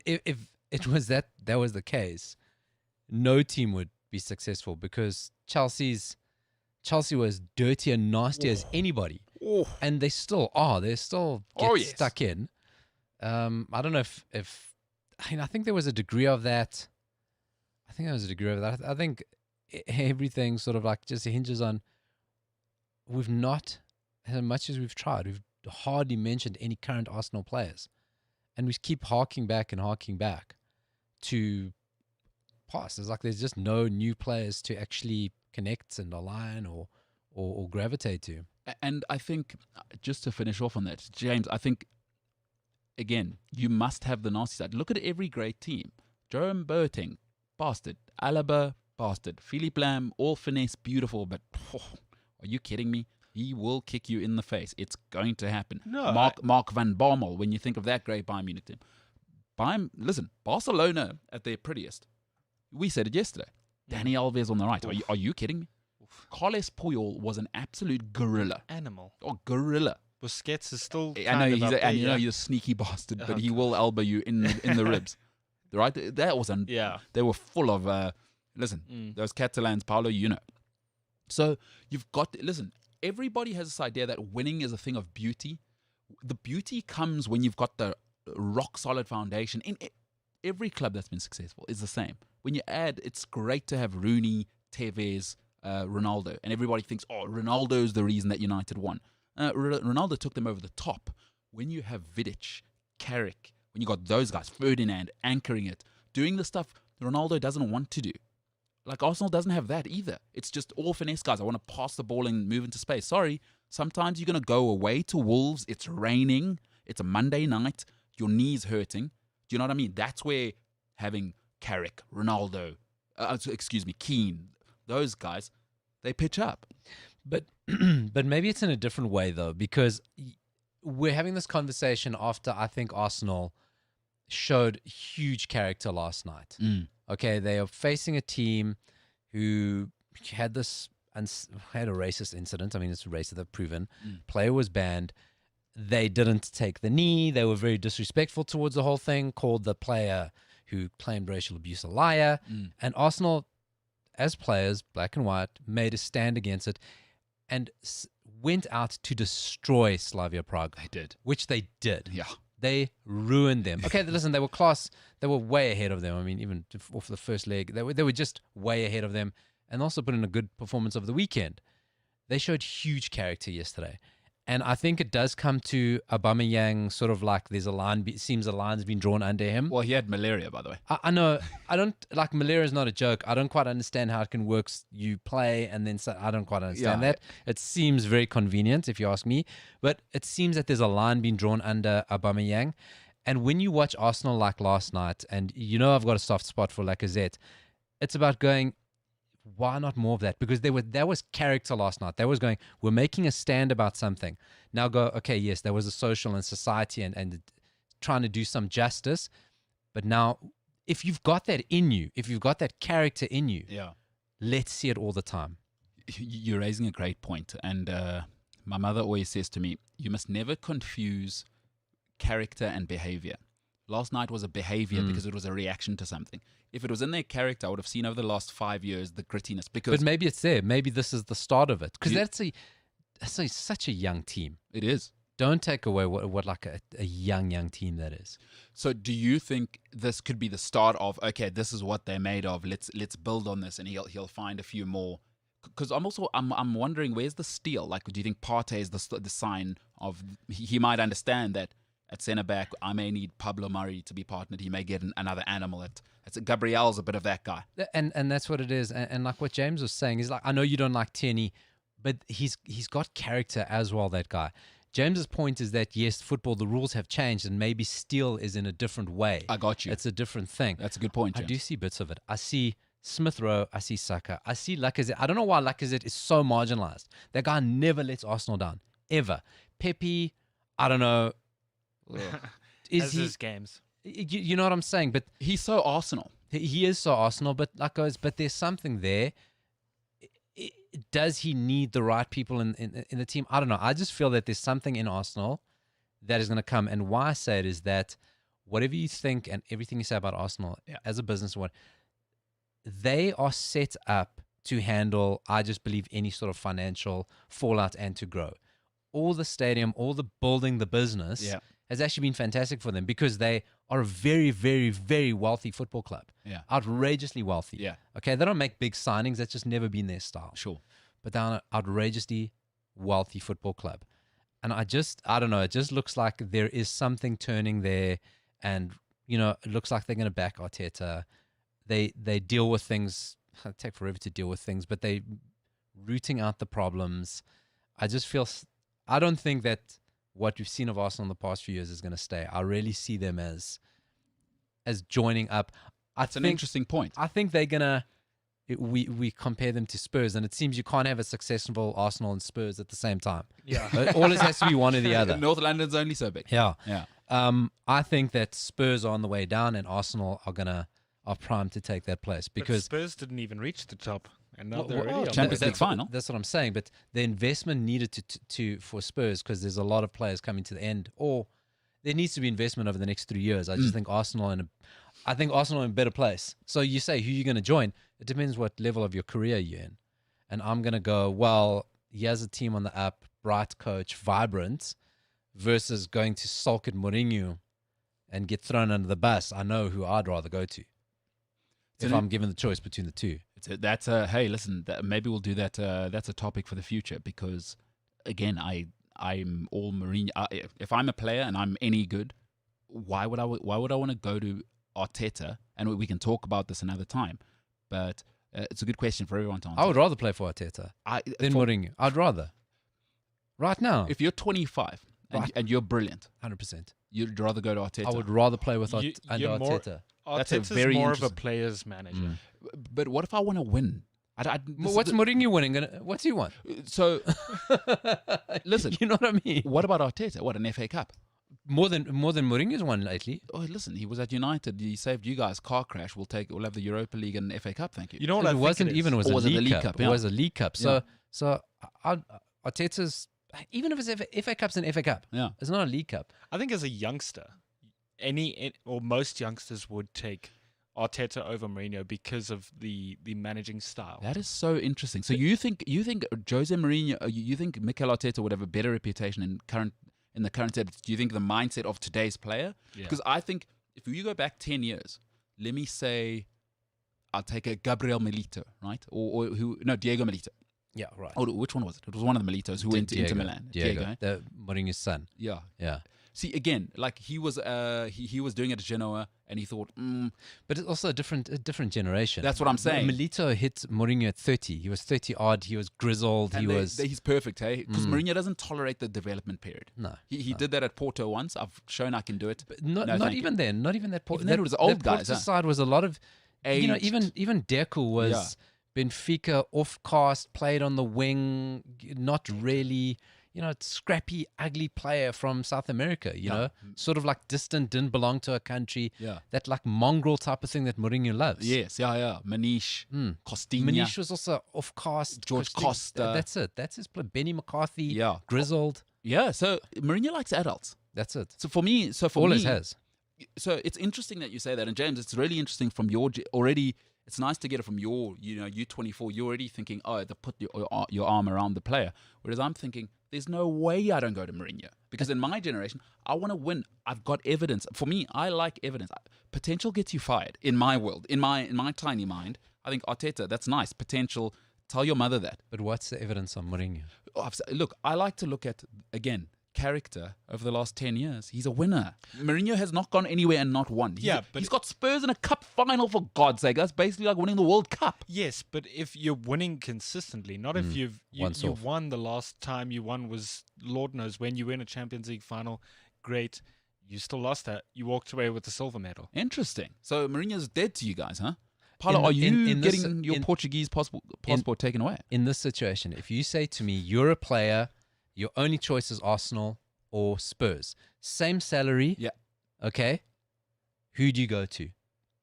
if it was that was the case, no team would be successful because Chelsea was dirty and nasty as anybody, and they still are. They still get stuck in. I don't know if I think there was a degree of that. I think everything sort of like just hinges on we've not, as much as we've tried, we've hardly mentioned any current Arsenal players. And we keep harking back to past. It's like there's just no new players to actually connect and align or gravitate to. And I think, just to finish off on that, James, I think again, you must have the nasty side. Look at every great team. Jerome Boateng, bastard. Alaba, bastard. Philippe Lam, all finesse, beautiful, but are you kidding me? He will kick you in the face. It's going to happen. No, Mark van Bommel, when you think of that great Bayern Munich team. Listen, Barcelona at their prettiest. We said it yesterday. Dani Alves on the right. Are you kidding me? Carles Puyol was an absolute gorilla. Animal. Oh, gorilla. Busquets is still. I know he's he's a sneaky bastard, but he will elbow you in the ribs. Right? That was They were full of. Those Catalans, Paulo, you know. So you've got everybody has this idea that winning is a thing of beauty. The beauty comes when you've got the rock solid foundation. In every club that's been successful is the same. When you add, it's great to have Rooney, Tevez, Ronaldo, and everybody thinks, Ronaldo's the reason that United won. Ronaldo took them over the top. When you have Vidic, Carrick, when you got those guys, Ferdinand anchoring it, doing the stuff Ronaldo doesn't want to do. Like Arsenal doesn't have that either. It's just all finesse guys. I want to pass the ball and move into space. Sorry, sometimes you're going to go away to Wolves. It's raining. It's a Monday night. Your knee's hurting. Do you know what I mean? That's where having Carrick, Ronaldo, Keane, those guys, they pitch up. But maybe it's in a different way, though, because we're having this conversation after I think Arsenal showed huge character last night. Okay, they are facing a team who had a racist incident. I mean, it's racist, they've proven. Player was banned. They didn't take the knee. They were very disrespectful towards the whole thing, called the player who claimed racial abuse a liar. And Arsenal, as players, black and white, made a stand against it and went out to destroy Slavia Prague. They did. Which they did. Yeah. They ruined them. Okay, listen, they were class. They were way ahead of them. I mean, even off the first leg, they were just way ahead of them, and also put in a good performance over the weekend. They showed huge character yesterday. And I think it does come to Aubameyang, sort of like there's a line, seems a line's been drawn under him. Well, he had malaria, by the way. I know. I don't, like, malaria is not a joke. I don't quite understand how it can work. You play and then I don't quite understand that. It seems very convenient, if you ask me. But it seems that there's a line being drawn under Aubameyang. And when you watch Arsenal like last night, and you know I've got a soft spot for Lacazette, it's about going, why not more of that? Because that was character last night. That was going, we're making a stand about something. Now go, okay, yes, there was a social and society and trying to do some justice. But now, if you've got that in you, if you've got that character in you, let's see it all the time. You're raising a great point. And my mother always says to me, you must never confuse character and behavior. Last night was a behavior because it was a reaction to something. If it was in their character, I would have seen over the last 5 years the grittiness. But maybe it's there. Maybe this is the start of it. Because that's such a young team. It is. Don't take away what like a young team that is. So do you think this could be the start of, okay, this is what they're made of. Let's build on this, and he'll find a few more. Because I'm wondering, where's the steal? Like, do you think Partey is the sign of he might understand that at centre back I may need Pablo Murray to be partnered. He may get another animal. Gabriel's a bit of that guy. And that's what it is. And like what James was saying, he's like, I know you don't like Tierney, but he's got character as well, that guy. James's point is that, yes, football, the rules have changed, and maybe steal is in a different way. I got you. It's a different thing. That's a good point, James. I do see bits of it. I see Smith Rowe, I see Saka, I see Lacazette. I don't know why Lacazette is so marginalized. That guy never lets Arsenal down, ever. Pepe, I don't know. Is his games. You know what I'm saying? But he's so Arsenal. He is so Arsenal, but but there's something there. Does he need the right people in the team? I don't know. I just feel that there's something in Arsenal that is going to come. And why I say it is that whatever you think and everything you say about Arsenal as a business, they are set up to handle, I just believe, any sort of financial fallout and to grow. All the stadium, all the building, the business has actually been fantastic for them because they are a very, very, very wealthy football club. Yeah. Outrageously wealthy. Yeah. Okay, they don't make big signings. That's just never been their style. Sure. But they're an outrageously wealthy football club. And I don't know, it just looks like there is something turning there. And, it looks like they're going to back Arteta. They deal with things. It take forever to deal with things, but they rooting out the problems. I just feel, I don't think that what we've seen of Arsenal in the past few years is going to stay. I really see them as joining up. That's an interesting point. I think they're gonna. We compare them to Spurs, and it seems you can't have a successful Arsenal and Spurs at the same time. Yeah. It always has to be one or the other. North London's only so big. Yeah. Yeah. I think that Spurs are on the way down, and Arsenal are primed to take that place because Spurs didn't even reach the top, and now Well, they're already on the Champions way League down. final. That's what I'm saying. But the investment needed to for Spurs, because there's a lot of players coming to the end, or there needs to be investment over the next 3 years. I just think Arsenal in a better place. So you say who you're going to join. It depends what level of your career you're in. And I'm going to go, well, he has a team on the up, bright coach, vibrant, versus going to sulk at Mourinho and get thrown under the bus. I know who I'd rather go to if I'm given the choice between the two. Hey, listen, maybe we'll do that. That's a topic for the future because, again, I'm all Mourinho. If I'm a player and I'm any good, why would I want to go to Arteta? And we can talk about this another time. But it's a good question for everyone to answer. I would rather play for Arteta than Mourinho. I'd rather. Right now. If you're 25 and you're brilliant, 100%. you'd rather go to Arteta. I would rather play with You- under you're more- Arteta. That's a Arteta's very more of a interesting- player's manager. But what if I want to win? What's Mourinho winning? What's he want? So, listen. You know what I mean? What about Arteta? What, an FA Cup? More than Mourinho's won lately. Oh, listen, he was at United. He saved you guys. Car crash. We'll have the Europa League and FA Cup. Thank you. You know what I It think wasn't it even. It is? was Or a was it the League Cup. yeah. It was a League Cup. Yeah. So Arteta's, even if it's FA Cup's an FA Cup, Yeah. it's not a League Cup. I think as a youngster, or most youngsters would take Arteta over Mourinho because of the managing style. That is so interesting. So you think Jose Mourinho, you think Mikel Arteta would have a better reputation in the current state? Do you think the mindset of today's player? Yeah. Because I think if you go back 10 years, let me say, I'll take a Gabriel Milito, right? Or Diego Milito. Yeah, right. Or which one was it? It was one of the Militos who went to Inter Milan. Diego, eh? the Mourinho's son. Yeah. Yeah. See, again, like he was doing it at Genoa, and he thought, But it's also a different generation. that's what I'm saying. Milito hit Mourinho at 30. He was 30 odd. He was grizzled. And he's perfect, hey? Because Mourinho doesn't tolerate the development period. No. He did that at Porto once. I've shown I can do it. But not thank even you. then. Not even that. Even then it was old that guys, Porto huh? side was a lot of, Aged. even Deco was Benfica off-cast, played on the wing, not really, scrappy, ugly player from South America, you know, sort of like distant, didn't belong to a country. Yeah. That like mongrel type of thing that Mourinho loves. Yes, yeah. Manish, Costinha. Manish was also off-cast. George Costa. That's it. That's his play. Benny McCarthy. Yeah. Grizzled. Yeah, so Mourinho likes adults. That's it. So for me, Always has. So it's interesting that you say that. And James, it's really interesting from your already. It's nice to get it from your, you 24. You're already thinking, oh, they put your arm around the player. Whereas I'm thinking, there's no way I don't go to Mourinho. Because in my generation, I want to win. I've got evidence. For me, I like evidence. Potential gets you fired in my world. In my tiny mind, I think Arteta, that's nice. Potential. Tell your mother that. But what's the evidence on Mourinho? Look, I like to look at, again, character over the last 10 years. He's a winner. Mourinho has not gone anywhere and not won. But he's got Spurs in a cup final, for God's sake. That's basically like winning the World Cup. Yes, but if you're winning consistently, not if you won the last time you won was Lord knows when. You win a Champions League final, great. You still lost that. You walked away with the silver medal. Interesting. So Mourinho's dead to you guys, huh? Paulo, are you getting your Portuguese passport taken away? In this situation, if you say to me, you're a player, your only choice is Arsenal or Spurs, same salary, okay, who do you go to?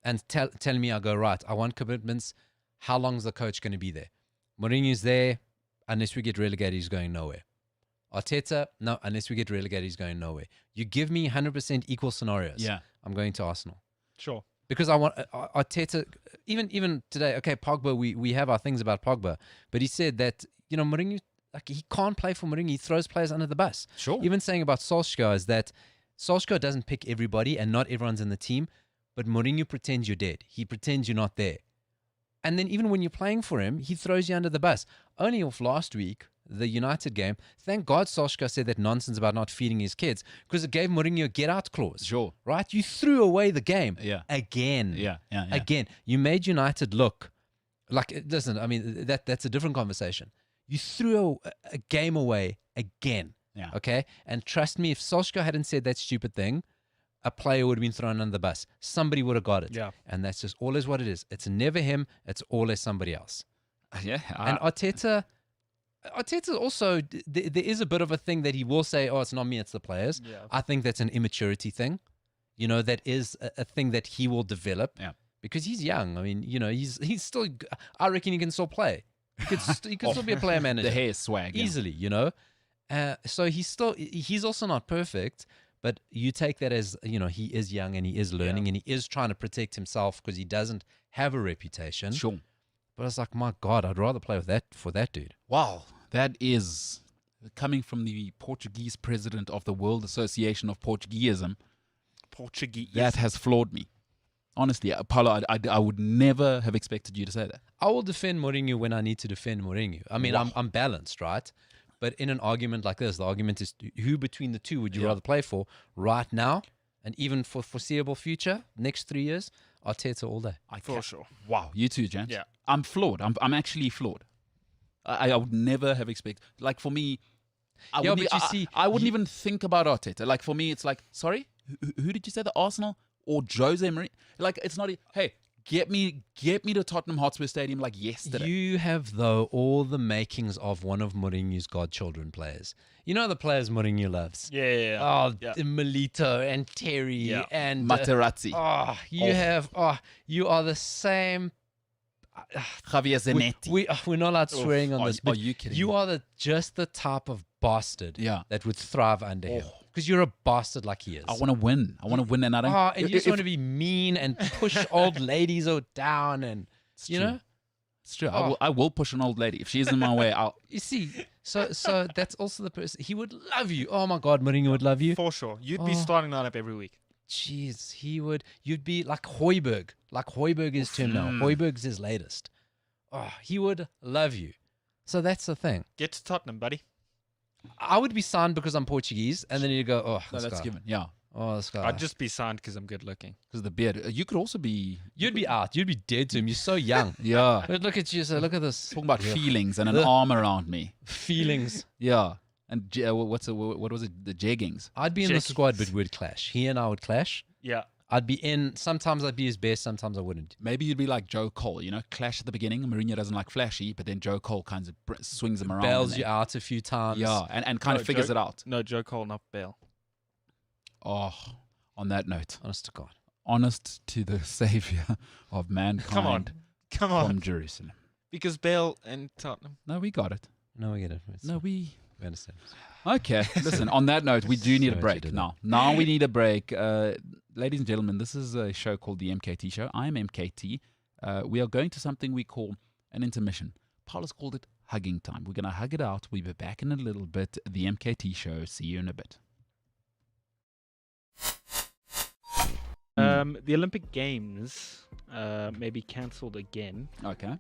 And telling me, I go, right, I want commitments. How long is the coach going to be there? Mourinho's there. Unless we get relegated, he's going nowhere. Arteta, no, unless we get relegated, he's going nowhere. You give me 100% equal scenarios. Yeah. I'm going to Arsenal. Sure. Because I want Arteta, even today, okay, Pogba, we have our things about Pogba, but he said that, Mourinho, like, he can't play for Mourinho. He throws players under the bus. Sure. Even saying about Solskjaer is that Solskjaer doesn't pick everybody and not everyone's in the team, but Mourinho pretends you're dead. He pretends you're not there. And then even when you're playing for him, he throws you under the bus. Only off last week, the United game, thank God Solskjaer said that nonsense about not feeding his kids because it gave Mourinho a get-out clause. Sure. Right? You threw away the game. Yeah. Again. Yeah. Again. You made United look like, listen, I mean, that's a different conversation. You threw a game away again. Yeah. Okay? And trust me, if Solskjaer hadn't said that stupid thing, a player would have been thrown under the bus. Somebody would have got it. Yeah. And that's just always what it is. It's never him. It's always somebody else. Yeah. And Arteta also, there is a bit of a thing that he will say, oh, it's not me, it's the players. Yeah. I think that's an immaturity thing. You know, that is a thing that he will develop. Yeah. Because he's young. I mean, you know, he's still, I reckon he can still play. He could, he could still be a player manager. The hair swag. Yeah. Easily, you know. So he's also not perfect, but you take that as, you know, he is young and he is learning and he is trying to protect himself because he doesn't have a reputation. Sure. But it's like, my God, I'd rather play with that dude. Wow. That is coming from the Portuguese president of the World Association of Portugueseism. Portuguese. That has floored me. Honestly, Paulo, I would never have expected you to say that. I will defend Mourinho when I need to defend Mourinho. I mean, I'm balanced, right? But in an argument like this, the argument is who between the two would you rather play for right now and even for foreseeable future, next 3 years? Arteta all day. For sure. Wow, you too, James. Yeah. I'm flawed. I'm actually flawed. I would never have expected. Like for me, I wouldn't even think about Arteta. Like for me, it's like, sorry, who did you say, the Arsenal or Jose Mourinho? Like it's not. Hey, get me to Tottenham Hotspur Stadium like yesterday. You have, though, all the makings of one of Mourinho's godchildren players. You know the players Mourinho loves. Yeah. Oh, Milito and Terry and Materazzi. You are the same. Javier Zanetti. We're not allowed swearing on this. Are But you kidding? you are just the type of bastard that would thrive under him. Because you're a bastard like he is. I want to win. And I don't. And you just want to be mean and push old ladies down and, you know? It's true. I will push an old lady. If she's in my way, I'll... You see, so that's also the person. He would love you. Oh, my God, Mourinho would love you. For sure. You'd be starting lineup every week. Jeez, he would. You'd be like Højbjerg. Like Højbjerg is to him now. Højbjerg's his latest. Oh, he would love you. So that's the thing. Get to Tottenham, buddy. I would be signed because I'm Portuguese, and then you go, oh, No, that's guy. given. Yeah. Oh, this guy. I'd just be signed because I'm good looking. Because of the beard. You could also be... You'd be out. You'd be dead to him. You're so young. Yeah. But look at you. So look at this. Talking about feelings and an arm around me. Feelings. Yeah. And what was it? The jeggings. I'd be in the squad, but we'd clash. He and I would clash. Yeah. I'd be in. Sometimes I'd be his best. Sometimes I wouldn't. Maybe you'd be like Joe Cole, you know, clash at the beginning. Mourinho doesn't like flashy, but then Joe Cole kind of swings him around. Bails you out a few times. Yeah, and kind of figures it out. No, Joe Cole, not Bale. Oh, on that note. Honest to God. Honest to the savior of mankind. Come on. From Jerusalem. Because Bale and Tottenham. No, we got it. No, we get it. We understand. Okay, listen, on that note, we do need a Sorry to break do now. Now we need a break. Ladies and gentlemen, this is a show called the MKT Show. I am MKT. We are going to something we call an intermission. Paula's called it hugging time. We're going to hug it out. We'll be back in a little bit. The MKT Show. See you in a bit. The Olympic Games may be cancelled again. Okay.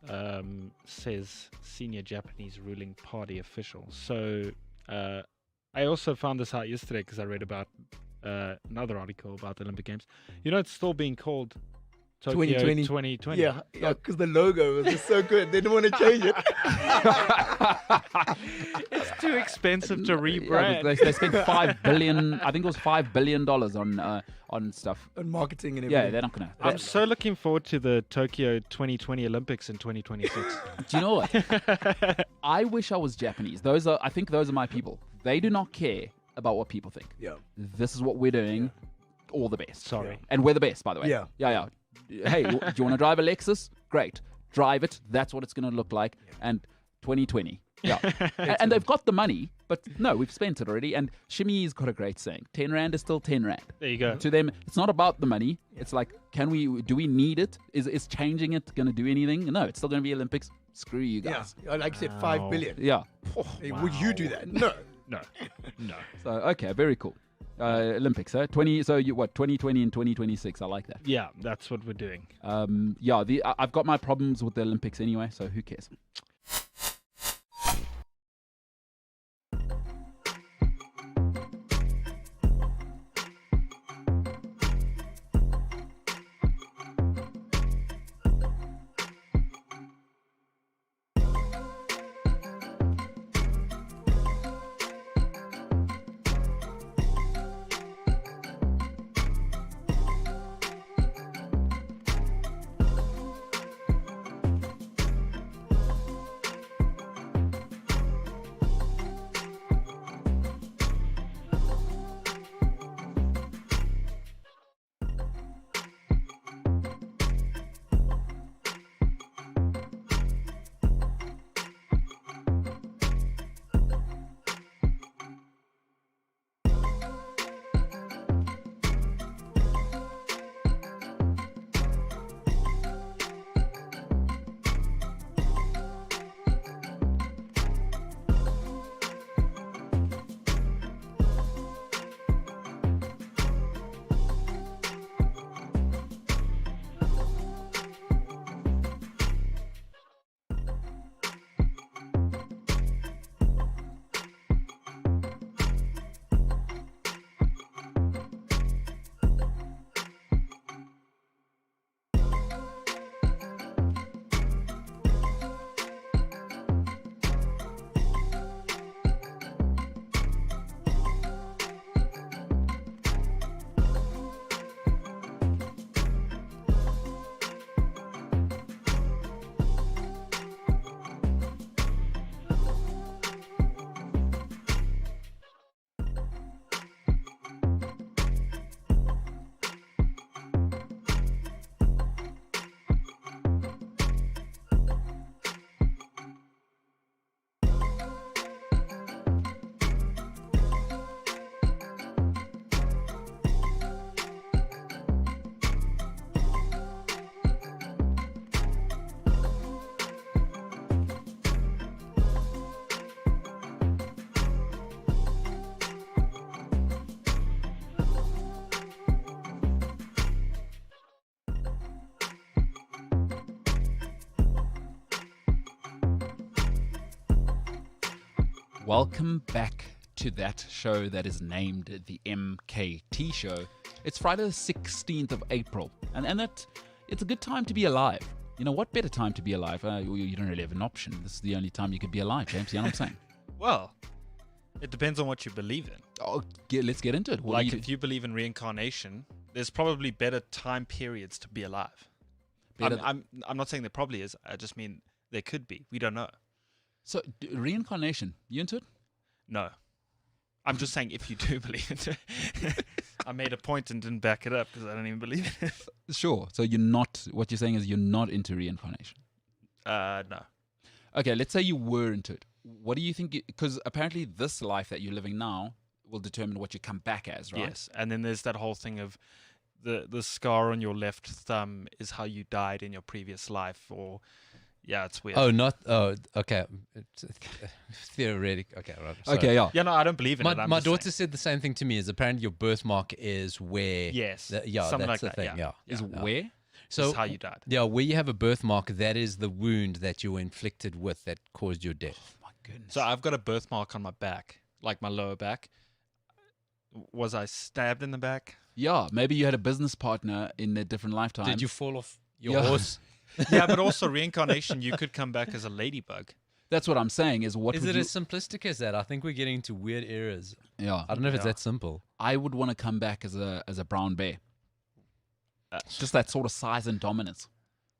Says senior Japanese ruling party official. So I also found this out yesterday because I read about another article about the Olympic Games. You know, it's still being called Tokyo 2020. Yeah, because the logo was just so good. They didn't want to change it. It's too expensive to rebrand. They spent $5 billion. I think it was $5 billion on stuff. On marketing and everything. Yeah, they're not gonna. I'm so looking forward to the Tokyo 2020 Olympics in 2026. Do you know what? I wish I was Japanese. I think those are my people. They do not care about what people think. Yeah. This is what we're doing. All the best. Sorry. And we're the best, by the way. Yeah. Yeah. Hey, do you want to drive a Lexus? Great. Drive it. That's what it's going to look like. And 2020. Yeah. and they've got the money, but no, we've spent it already. And Shimi's got a great saying. 10 Rand is still 10 Rand. There you go. To them, it's not about the money. It's like, do we need it? Is changing it going to do anything? No, it's still going to be Olympics. Screw you guys. Yeah, like you said, 5 billion. Yeah. Hey, would you do that? No. No. So, okay, very cool. Olympics, 2020 and 2026. I like that. Yeah, that's what we're doing. I've got my problems with the Olympics anyway, so who cares? Welcome back to that show that is named the MKT Show. It's Friday the 16th of April, and that it's a good time to be alive. You know, what better time to be alive? You don't really have an option. This is the only time you could be alive, James. You know what I'm saying? Well, it depends on what you believe in. Oh, let's get into it. What Like, do you if you believe in reincarnation, there's probably better time periods to be alive. Better I'm not saying there probably is. I just mean there could be. We don't know. So, reincarnation, you into it? No. I'm just saying if you do believe it. I made a point and didn't back it up because I don't even believe it. Sure. So you're not, what you're saying is you're not into reincarnation. No. Okay, let's say you were into it. What do you think? Because apparently this life that you're living now will determine what you come back as, right? Yes. And then there's that whole thing of the scar on your left thumb is how you died in your previous life, or yeah, it's weird. Okay. Theoretic. Okay, right. Sorry. Okay, yeah. Yeah, no, I don't believe in it. My daughter said the same thing to me. Is apparently your birthmark is where. Yes. that's Something like the that. thing. Yeah. Is Yeah. where? So how you died. Yeah, where you have a birthmark, that is the wound that you were inflicted with that caused your death. My goodness. So I've got a birthmark on my back, like my lower back. Was I stabbed in the back? Yeah, maybe you had a business partner in a different lifetime. Did you fall off your Yeah. horse? Yeah, but also reincarnation, you could come back as a ladybug. That's what I'm saying. Is what Is would it you? as simplistic as that? I think we're getting into weird areas. Yeah, I don't know if it's Yeah. that simple. I would want to come back as a brown bear. Just that sort of size and dominance.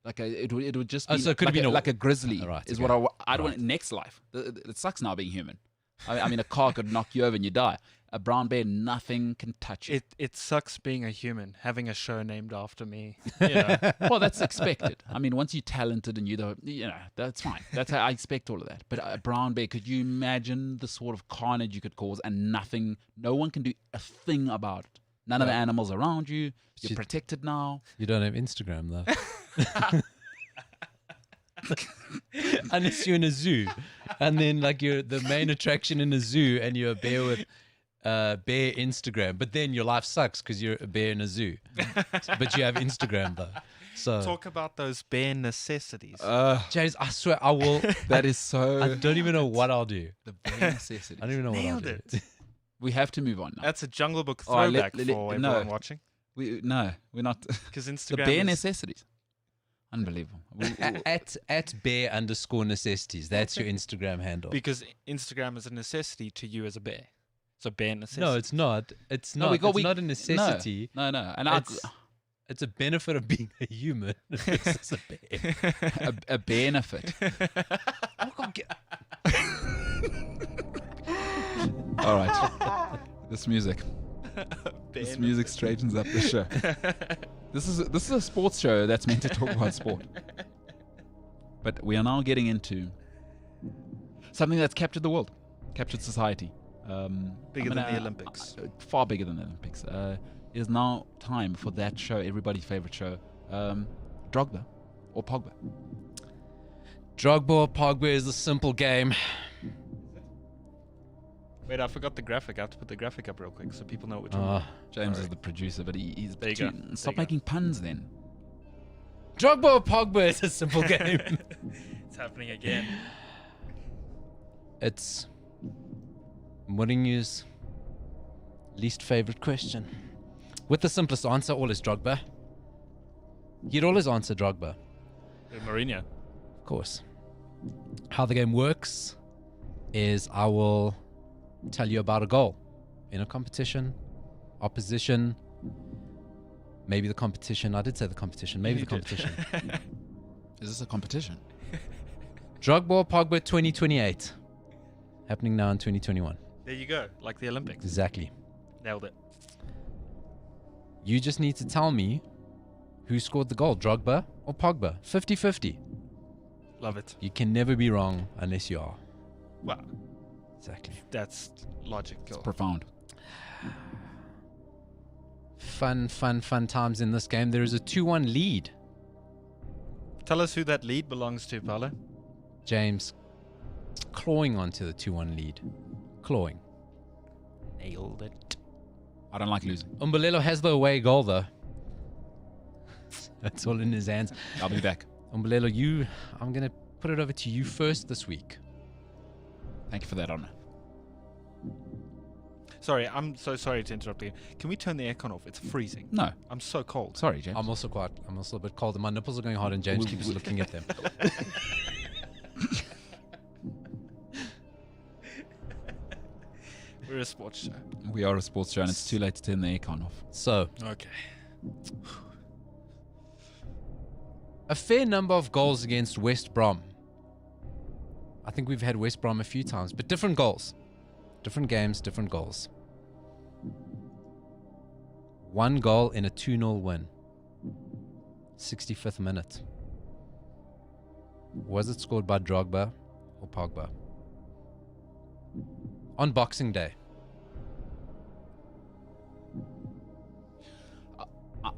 Like it would just be So it could like, have been like a grizzly. Right, is okay. what I'd want next life. It sucks now being human. I mean, a car could knock you over and you die. A brown bear, nothing can touch you. It sucks being a human, having a show named after me. You know. Well, that's expected. I mean, once you're talented and that's fine. That's how I expect all of that. But a brown bear, could you imagine the sort of carnage you could cause and no one can do a thing about it? None of the animals around you. You're Shit. protected now. You don't have Instagram though. Unless you're in a zoo, and then like you're the main attraction in a zoo, and you're a bear with bear Instagram. But then your life sucks because you're a bear in a zoo. But you have Instagram though. So Talk about those bare necessities. James, I swear I will. That is so. I don't even know what I'll do. The bare necessity. I don't even know what I'll Nailed do. it. We have to move on now. That's a Jungle Book Oh, let- throwback let- for no. everyone watching. We're not. Because The Instagram bare is, necessities. Unbelievable. At bear_necessities. That's your Instagram handle. because Instagram is a necessity to you as a bear. So bare necessity. No, it's not. It's No, not. it's Not a necessity. No. And It's a benefit of being a human. It's just a bear. a benefit. All right. This music straightens up the show. This is a sports show that's meant to talk about sport. But we are now getting into something that's captured the world, captured society. Bigger than the Olympics. Far bigger than the Olympics. It is now time for that show, everybody's favorite show, Drogba or Pogba. Drogba or Pogba is a simple game. Wait, I forgot the graphic. I have to put the graphic up real quick so people know what we're talking James Sorry. is the producer, but he's There you go. Stop There you go. making puns then. Drogba or Pogba is a simple game. It's happening again. It's Mourinho's least favorite question. With the simplest answer, always Drogba. You'd always answer Drogba, Mourinho. of course. How the game works is I will tell you about a goal in a competition, opposition, maybe the competition. I did say the competition. Maybe You the did. competition. Is this a competition? Drogba or Pogba 2028. Happening now in 2021. There you go. Like the Olympics. Exactly. Nailed it. You just need to tell me who scored the goal, Drogba or Pogba. 50-50. Love it. You can never be wrong unless you are. Wow. Exactly. That's logical. Profound. Fun times in this game. There is a 2-1 lead. Tell us who that lead belongs to, Paolo. James clawing onto the 2-1 lead. Clawing. Nailed it. I don't like losing. Umbelelo has the away goal though. That's all in his hands. I'll be back. Umbelelo, I'm going to put it over to you first this week. Thank you for that honor. Sorry, I'm so sorry to interrupt you. Can we turn the aircon off? It's freezing. No. I'm so cold. Sorry, James. I'm also a bit cold, and my nipples are going hard, and James keeps looking at them. We're a sports show. We are a sports show, and it's too late to turn the aircon off. So, Okay. a fair number of goals against West Brom. I think we've had West Brom a few times, but different goals. Different games, different goals. 1 goal in a 2-0 win. 65th minute. Was it scored by Drogba or Pogba? On Boxing Day.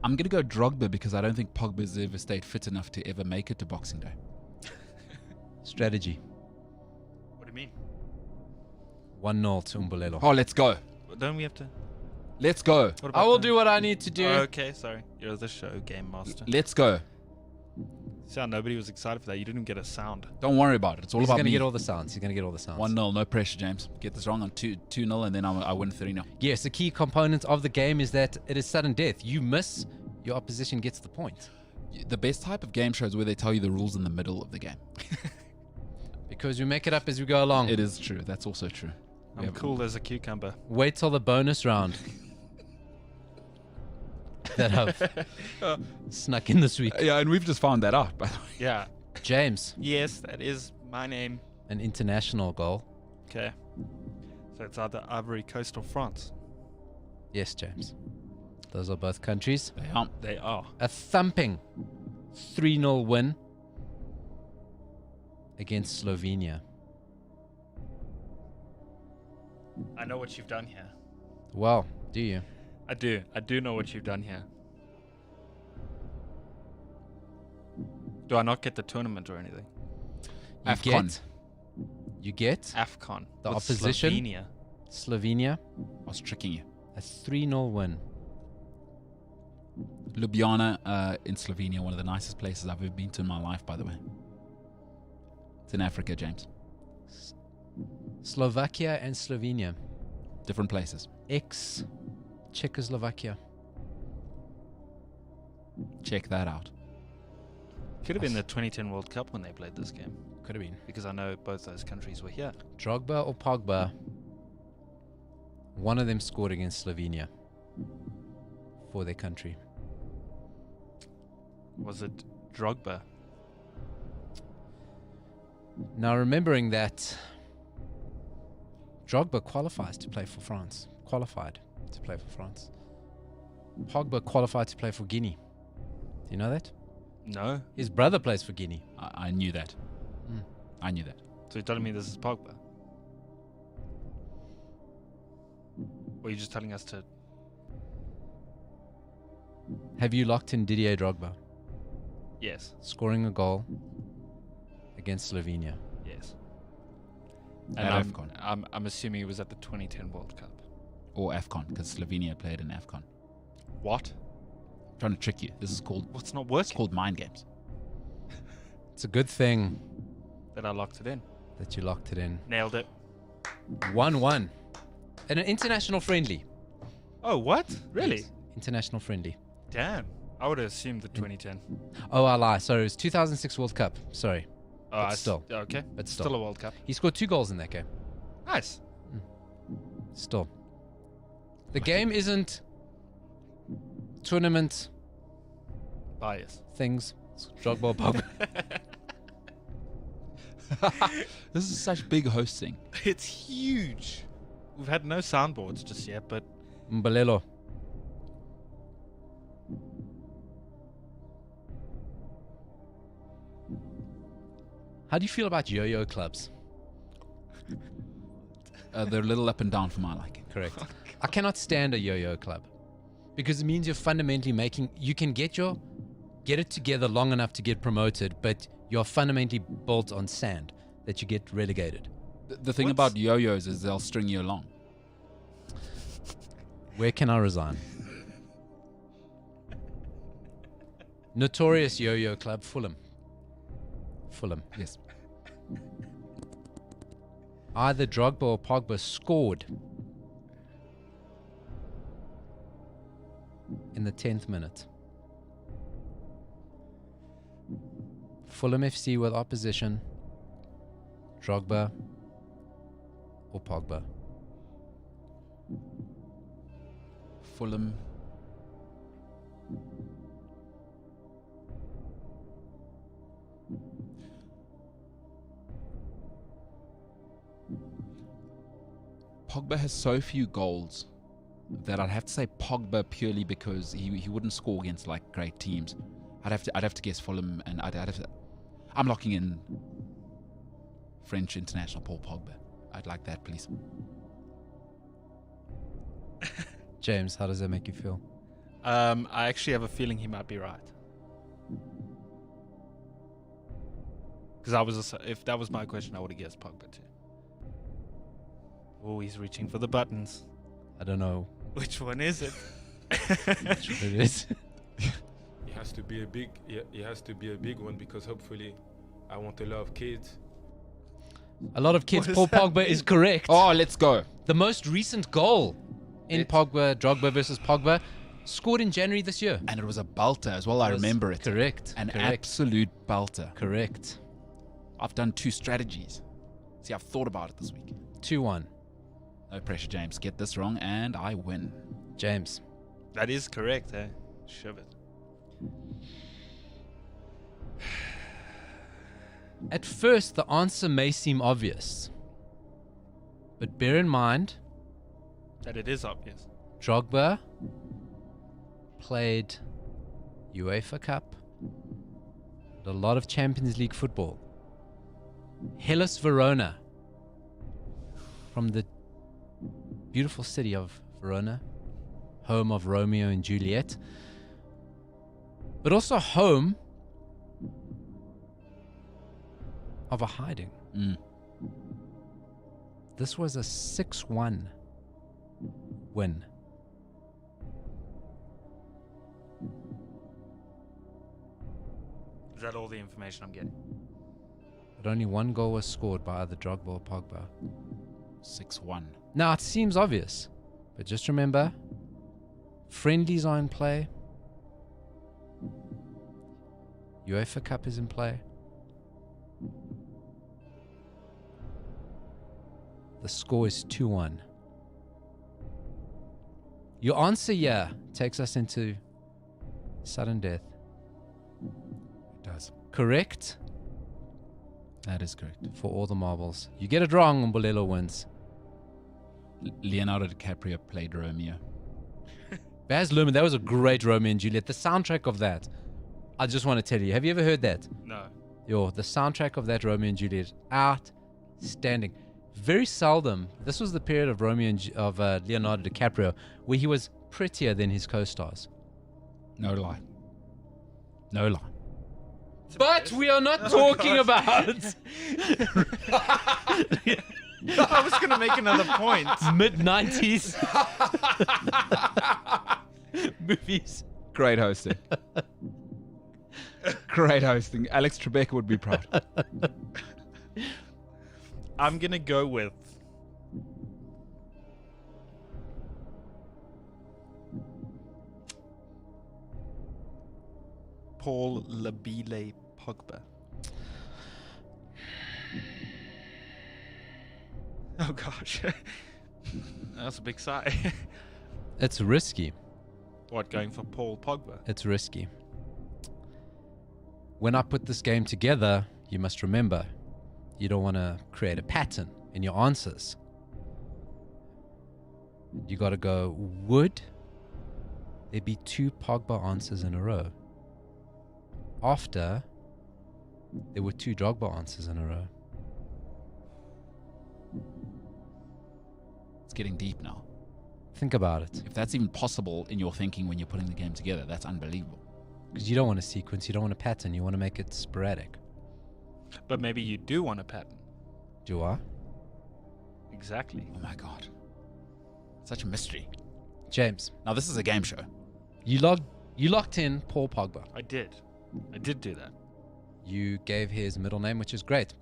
I'm going to go Drogba because I don't think Pogba's ever stayed fit enough to ever make it to Boxing Day. Strategy. What do you mean? 1-0 to Umbulelo. Oh, let's go. Don't we have to? Let's go. What about I will that? do what I need to do. Okay, sorry. You're the show game master. Let's go. See how nobody was excited for that? You didn't get a sound. Don't worry about it. It's all He's about going to me. get all the sounds. He's going to get all the sounds. 1-0, no pressure, James. Get this wrong on 2-0, and then I win 3-0. Yes, the key component of the game is that it is sudden death. You miss, your opposition gets the point. The best type of game show is where they tell you the rules in the middle of the game. Because we make it up as we go along. It is true. That's also true. We I'm have- cool as a cucumber. Wait till the bonus round that I've snuck in this week. Yeah, and we've just found that out, by the way. Yeah. James, Yes, that is my name. an international goal. Okay. So it's either Ivory Coast or France. Yes, James. Those are both countries. They are. A thumping 3-0 win against Slovenia. I know what you've done here. Well, do you? I do. I do know what you've done here. Do I not get the tournament or anything? You AFCON. get AFCON. The with opposition? Slovenia. Slovenia, I was tricking you. a 3-0 win. Ljubljana in Slovenia, one of the nicest places I've ever been to in my life, by the way. It's in Africa, James. Slovakia and Slovenia, Different places. ex-Czechoslovakia. Check that out. Could have been the 2010 World Cup when they played this game. Could have been. Because I know both those countries were here. Drogba or Pogba, one of them scored against Slovenia for their country. Was it Drogba? Now, remembering that Drogba qualifies to play for France. Qualified to play for France. Pogba qualified to play for Guinea. Do you know that? No. His brother plays for Guinea. I knew that. Mm. I knew that. So you're telling me this is Pogba? Or are you just telling us to... Have you locked in Didier Drogba Yes. scoring a goal against Slovenia? Yes. At And AFCON. I'm assuming it was at the 2010 World Cup. Or AFCON, because Slovenia played in AFCON. What? Trying to trick you. This is called What's not it's working? called mind games. It's a good thing That I locked it in. that you locked it in. Nailed it. 1-1. And an international friendly. Oh, what? Really? Yes, international friendly. Damn. I would have assumed the 2010. Oh, I lie. Sorry, it was 2006 World Cup. Sorry. Oh, But I still. Okay. But Still still. a World Cup. He scored 2 goals in that game. Nice. Still. The game isn't tournament Bias. things. It's Drogba, Pogba. This is such big hosting. It's huge. We've had no soundboards just yet, but Mbalelo. How do you feel about yo-yo clubs? They're a little up and down for my liking. Correct. I cannot stand a yo-yo club because it means you're fundamentally you can get it together long enough to get promoted, but you're fundamentally built on sand that you get relegated. The thing What? about yo-yos is they'll string you along. Where can I resign? Notorious yo-yo club, Fulham. Yes. Either Drogba or Pogba scored in the 10th minute. Fulham FC with opposition. Drogba or Pogba? Fulham. Pogba has so few goals that I'd have to say Pogba purely because he wouldn't score against like great teams. I'd have to guess Fulham, and I'd have to. I'm locking in French international Paul Pogba. I'd like that, please. James, how does that make you feel? I actually have a feeling he might be right. Because if that was my question, I would have guessed Pogba too. Oh, he's reaching for the buttons. I don't know Which one is it? which one it is. It has to be a big. It has to be a big one because hopefully, I want a lot of kids. A lot of kids. What does Paul that Pogba mean? is correct. Oh, let's go. The most recent goal in Drogba versus Pogba, scored in January this year. And it was a belter as well. I remember it. Correct. An correct. absolute belter. Correct. I've done 2 strategies. See, I've thought about it this week. 2-1. No pressure, James. Get this wrong, and I win. James. That is correct, eh? Shove it. At first, the answer may seem obvious. But bear in mind, That it is obvious. Drogba played UEFA Cup, and a lot of Champions League football. Hellas Verona, from the beautiful city of Verona, home of Romeo and Juliet, but also home of a hiding. Mm. This was a 6-1 win. Is that all the information I'm getting? But only one goal was scored by either Drogba or Pogba. 6-1. Now, it seems obvious, but just remember, friendlies are in play. UEFA Cup is in play. The score is 2-1. Your answer here takes us into sudden death. It does. Correct That is correct. for all the marbles. You get it wrong, Mbolelo wins. Leonardo DiCaprio played Romeo. Baz Luhrmann, that was a great Romeo and Juliet. The soundtrack of that, I just want to tell you, have you ever heard that? No. The soundtrack of that Romeo and Juliet, outstanding. Very seldom, this was the period of Leonardo DiCaprio, where he was prettier than his co-stars. No lie. No lie. But we are not talking about I was going to make another point. mid-90s movies. Great hosting. Great hosting. Alex Trebek would be proud. I'm going to go with Paul Labile Pogba. Oh gosh. That's a big sigh. It's risky. What, going for Paul Pogba? It's risky. When I put this game together, you must remember, you don't want to create a pattern in your answers. You got to go, would there be 2 Pogba answers in a row? After there were 2 Drogba answers in a row. It's getting deep now. Think about it. If that's even possible in your thinking when you're putting the game together, that's unbelievable. Because you don't want a sequence, you don't want a pattern, you want to make it sporadic. But maybe you do want a pattern. Do I? Exactly. Oh my God. Such a mystery. James, Now, this is a game show. you locked in Paul Pogba. I did do that. You gave his middle name, which is great.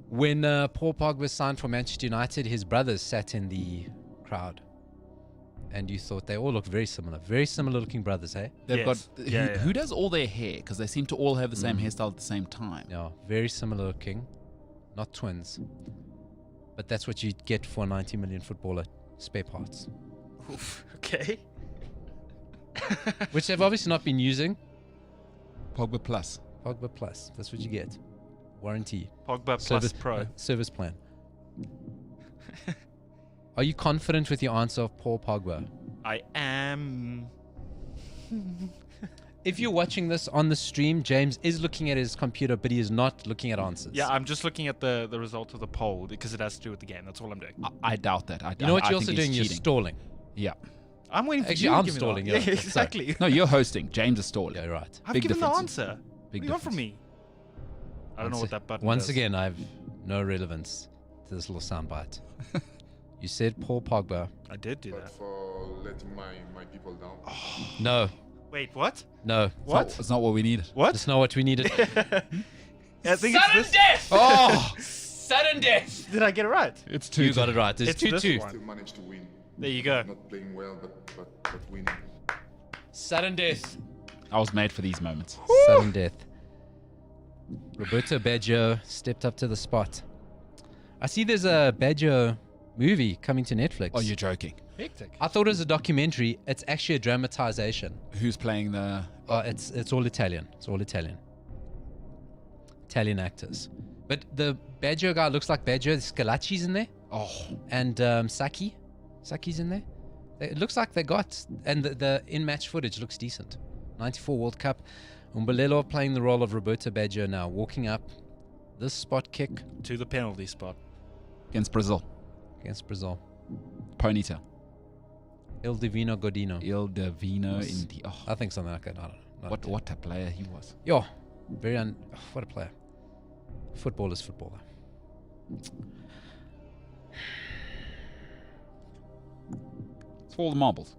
When Paul Pogba signed for Manchester United, his brothers sat in the crowd and you thought they all look very similar looking brothers, hey? They've Yes. got Yeah, who yeah. does all their hair? Because they seem to all have the same hairstyle at the same time. Yeah, very similar looking, not twins. But that's what you get for a 90 million footballer, spare parts, Oof, okay. which they've obviously not been using. Pogba Plus. Pogba Plus, that's what you get. Warranty. Pogba Service Plus Pro. Service plan. Are you confident with your answer of Paul Pogba? I am. If you're watching this on the stream, James is looking at his computer, but he is not looking at answers. Yeah, I'm just looking at the result of the poll because it has to do with the game. That's all I'm doing. I doubt that. You know what I you're think also he's doing? You're cheating. stalling. Yeah. I'm waiting for Actually, you to I'm give me the stalling, answer. yeah. Yeah, exactly. No, you're hosting. James is stalling. Yeah, right. I've Big given difference. the answer. Big What do you want from difference. me? I don't know what that button Once does. again, I have no relevance to this little soundbite. You said Paul Pogba. I did do But that. for letting my people down. No, Wait, what? no. What? It's not what we needed. What? That's not what we needed. I think it's this. death! Oh, Sudden death! Did I get it right? it's You got it right. It's It's this 2-2. one. Still managed to win. There you go. Not playing well, but winning. Sudden death. I was made for these moments. Sudden death. Roberto Baggio stepped up to the spot. I see there's a Baggio movie coming to Netflix. Oh, you're joking. Hectic. I thought it was a documentary. It's actually a dramatization. Who's playing the? It's all Italian. It's all Italian. Italian actors. But the Baggio guy looks like Baggio. Scalacci's in there. Oh, And Saki's in there. It looks like they got, and the in-match footage looks decent. 94 World Cup. Umbelelo playing the role of Roberto Baggio now, walking up this spot kick To the penalty spot. against Brazil. against Brazil. Ponytail. Il Divino Godino. Il Divino Yes. in the. Oh, I think something like that. I don't know. what a player he was. Yo, what a player. Football is footballer. It's for all the marbles.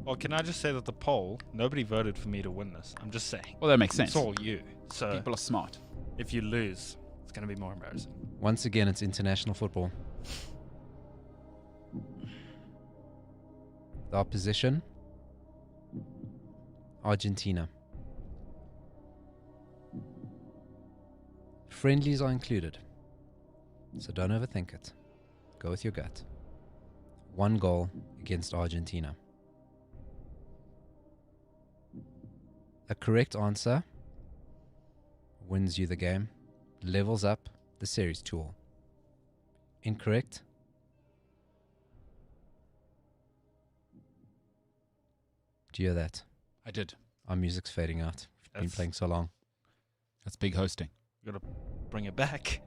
Well, can I just say that the poll, nobody voted for me to win this. I'm just saying. Well, that makes sense. It's all you. So People are smart. if you lose, it's going to be more embarrassing. Once again, it's international football. The opposition, Argentina. Friendlies are included, so don't overthink it. Go with your gut. 1 goal against Argentina. A correct answer wins you the game, levels up the series 2-all. Incorrect. Do you hear that? I did. Our music's fading out. We've been That's- playing so long. That's big hosting. Got to bring it back.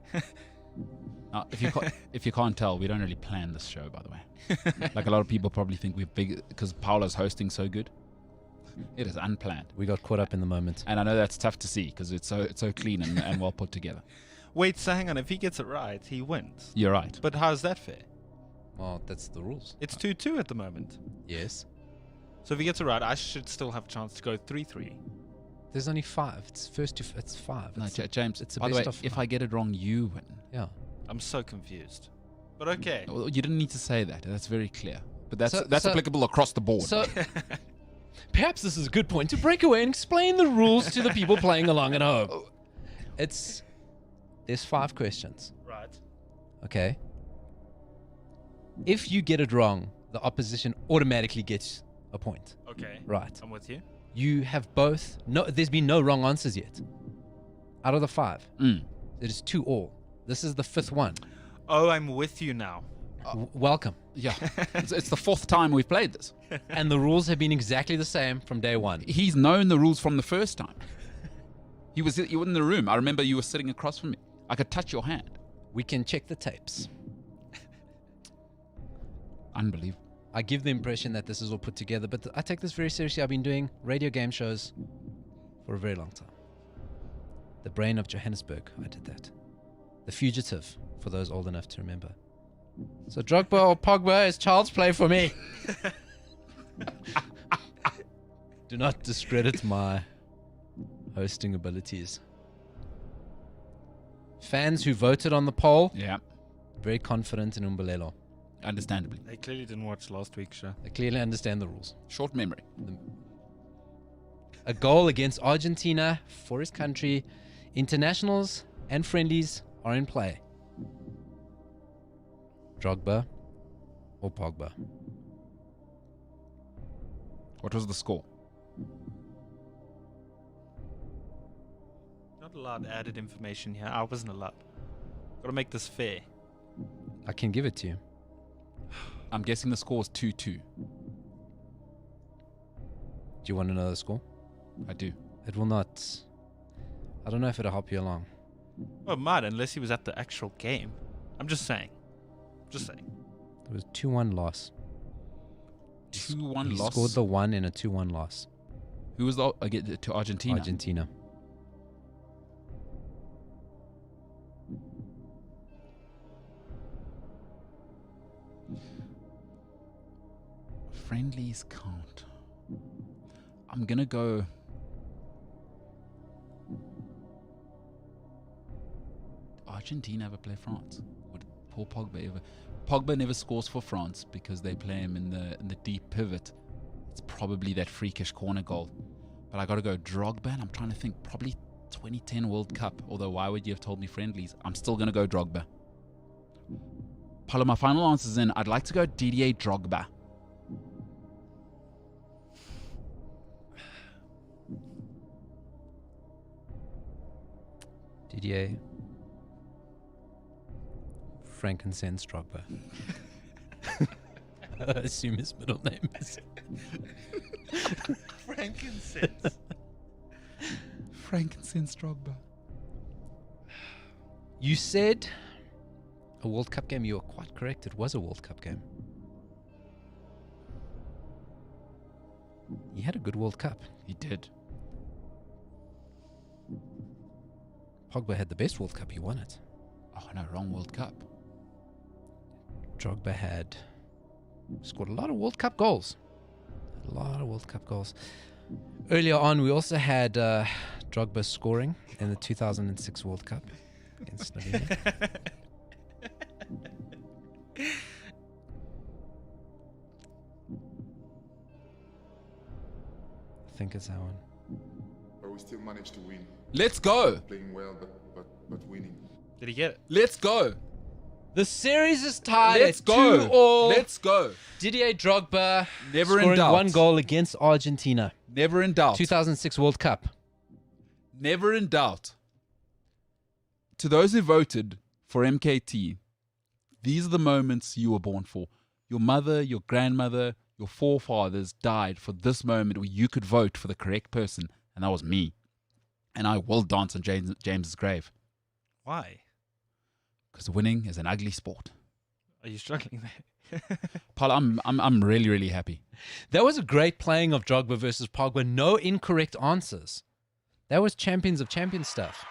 If you can't tell, we don't really plan this show, by the way. Like a lot of people probably think we're big because Paolo's hosting so good. It is unplanned, We got caught up in the moment. and I know that's tough to see because it's so clean and well put together. Wait, so hang on. If he gets it right, he wins. You're right. But how's that fair? Well, that's the rules. It's 2-2 at the moment. Yes. So if he gets it right, I should still have a chance to go 3-3. There's only 5. It's first to it's 5. No, It's- James. it's a by the way, best of if 5. I get it wrong, you win. yeah. I'm so confused. But okay. Well, you didn't need to say that. That's very clear. But that's So- that's so- applicable across the board. So perhaps this is a good point to break away and explain the rules to the people playing along at home. There's 5 questions. Right. Okay. If you get it wrong, the opposition automatically gets a point. Okay. Right. I'm with you. You have both. No, there's been no wrong answers yet. Out of the 5, Mm. it is 2-all. This is the 5th one. Oh, I'm with you now. Welcome. Yeah, it's the 4th time we've played this. And the rules have been exactly the same from day one. He's known the rules from the first time. You were in the room. I remember you were sitting across from me. I could touch your hand. We can check the tapes. Unbelievable. I give the impression that this is all put together, but I take this very seriously. I've been doing radio game shows for a very long time. The Brain of Johannesburg, I did that. The Fugitive, for those old enough to remember. So Drogba or Pogba is child's play for me. Do not discredit my hosting abilities. Fans who voted on the poll, Yeah. very confident in Umbelelo. Understandably. They clearly didn't watch last week's show. They clearly understand the rules. Short memory. A goal against Argentina for his country. Internationals and friendlies are in play. Drogba or Pogba? What was the score? Not allowed added information here. I wasn't allowed. Got to make this fair. I can give it to you. I'm guessing the score is 2-2. Do you want to know the score? I do. It will not. I don't know if it'll help you along. Oh, it might, unless he was at the actual game. I'm just saying. Just saying. It was 2-1 loss. 2-1 He loss. scored the 1 in a 2-1 loss. Who was the to Argentina? Argentina. Friendlies count. I'm gonna go. Argentina ever play France? Would Paul Pogba ever? Pogba never scores for France because they play him in the deep pivot. It's probably that freakish corner goal. But I got to go Drogba, and I'm trying to think probably 2010 World Cup. Although why would you have told me friendlies? I'm still gonna go Drogba. Paulo, my final answer's in. I'd like to go Didier Drogba. Didier Frankincense Drogba. I assume his middle name is Frankincense. Frankincense Drogba. You said a World Cup game. You were quite correct. It was a World Cup game. He had a good World Cup. He did. Pogba had the best World Cup. He won it. Oh no, wrong World Cup. Drogba had scored a lot of World Cup goals. A lot of World Cup goals. Earlier on, we also had Drogba scoring in the 2006 World Cup against Slovenia. I think it's that one. But we still managed to win. Let's go. Playing well, but winning. Did he get it? Let's go. The series is tied Let's at go. 2-2. Let's go. Didier Drogba Never in scoring doubt. one goal against Argentina. Never in doubt. 2006 World Cup. Never in doubt. To those who voted for MKT, these are the moments you were born for. Your mother, your grandmother, your forefathers died for this moment where you could vote for the correct person, and that was me. And I will dance on James's grave. Why? Because winning is an ugly sport. Are you struggling there? Paul, I'm really, really happy. That was a great playing of Drogba versus Pogba. No incorrect answers. That was champions of champions stuff.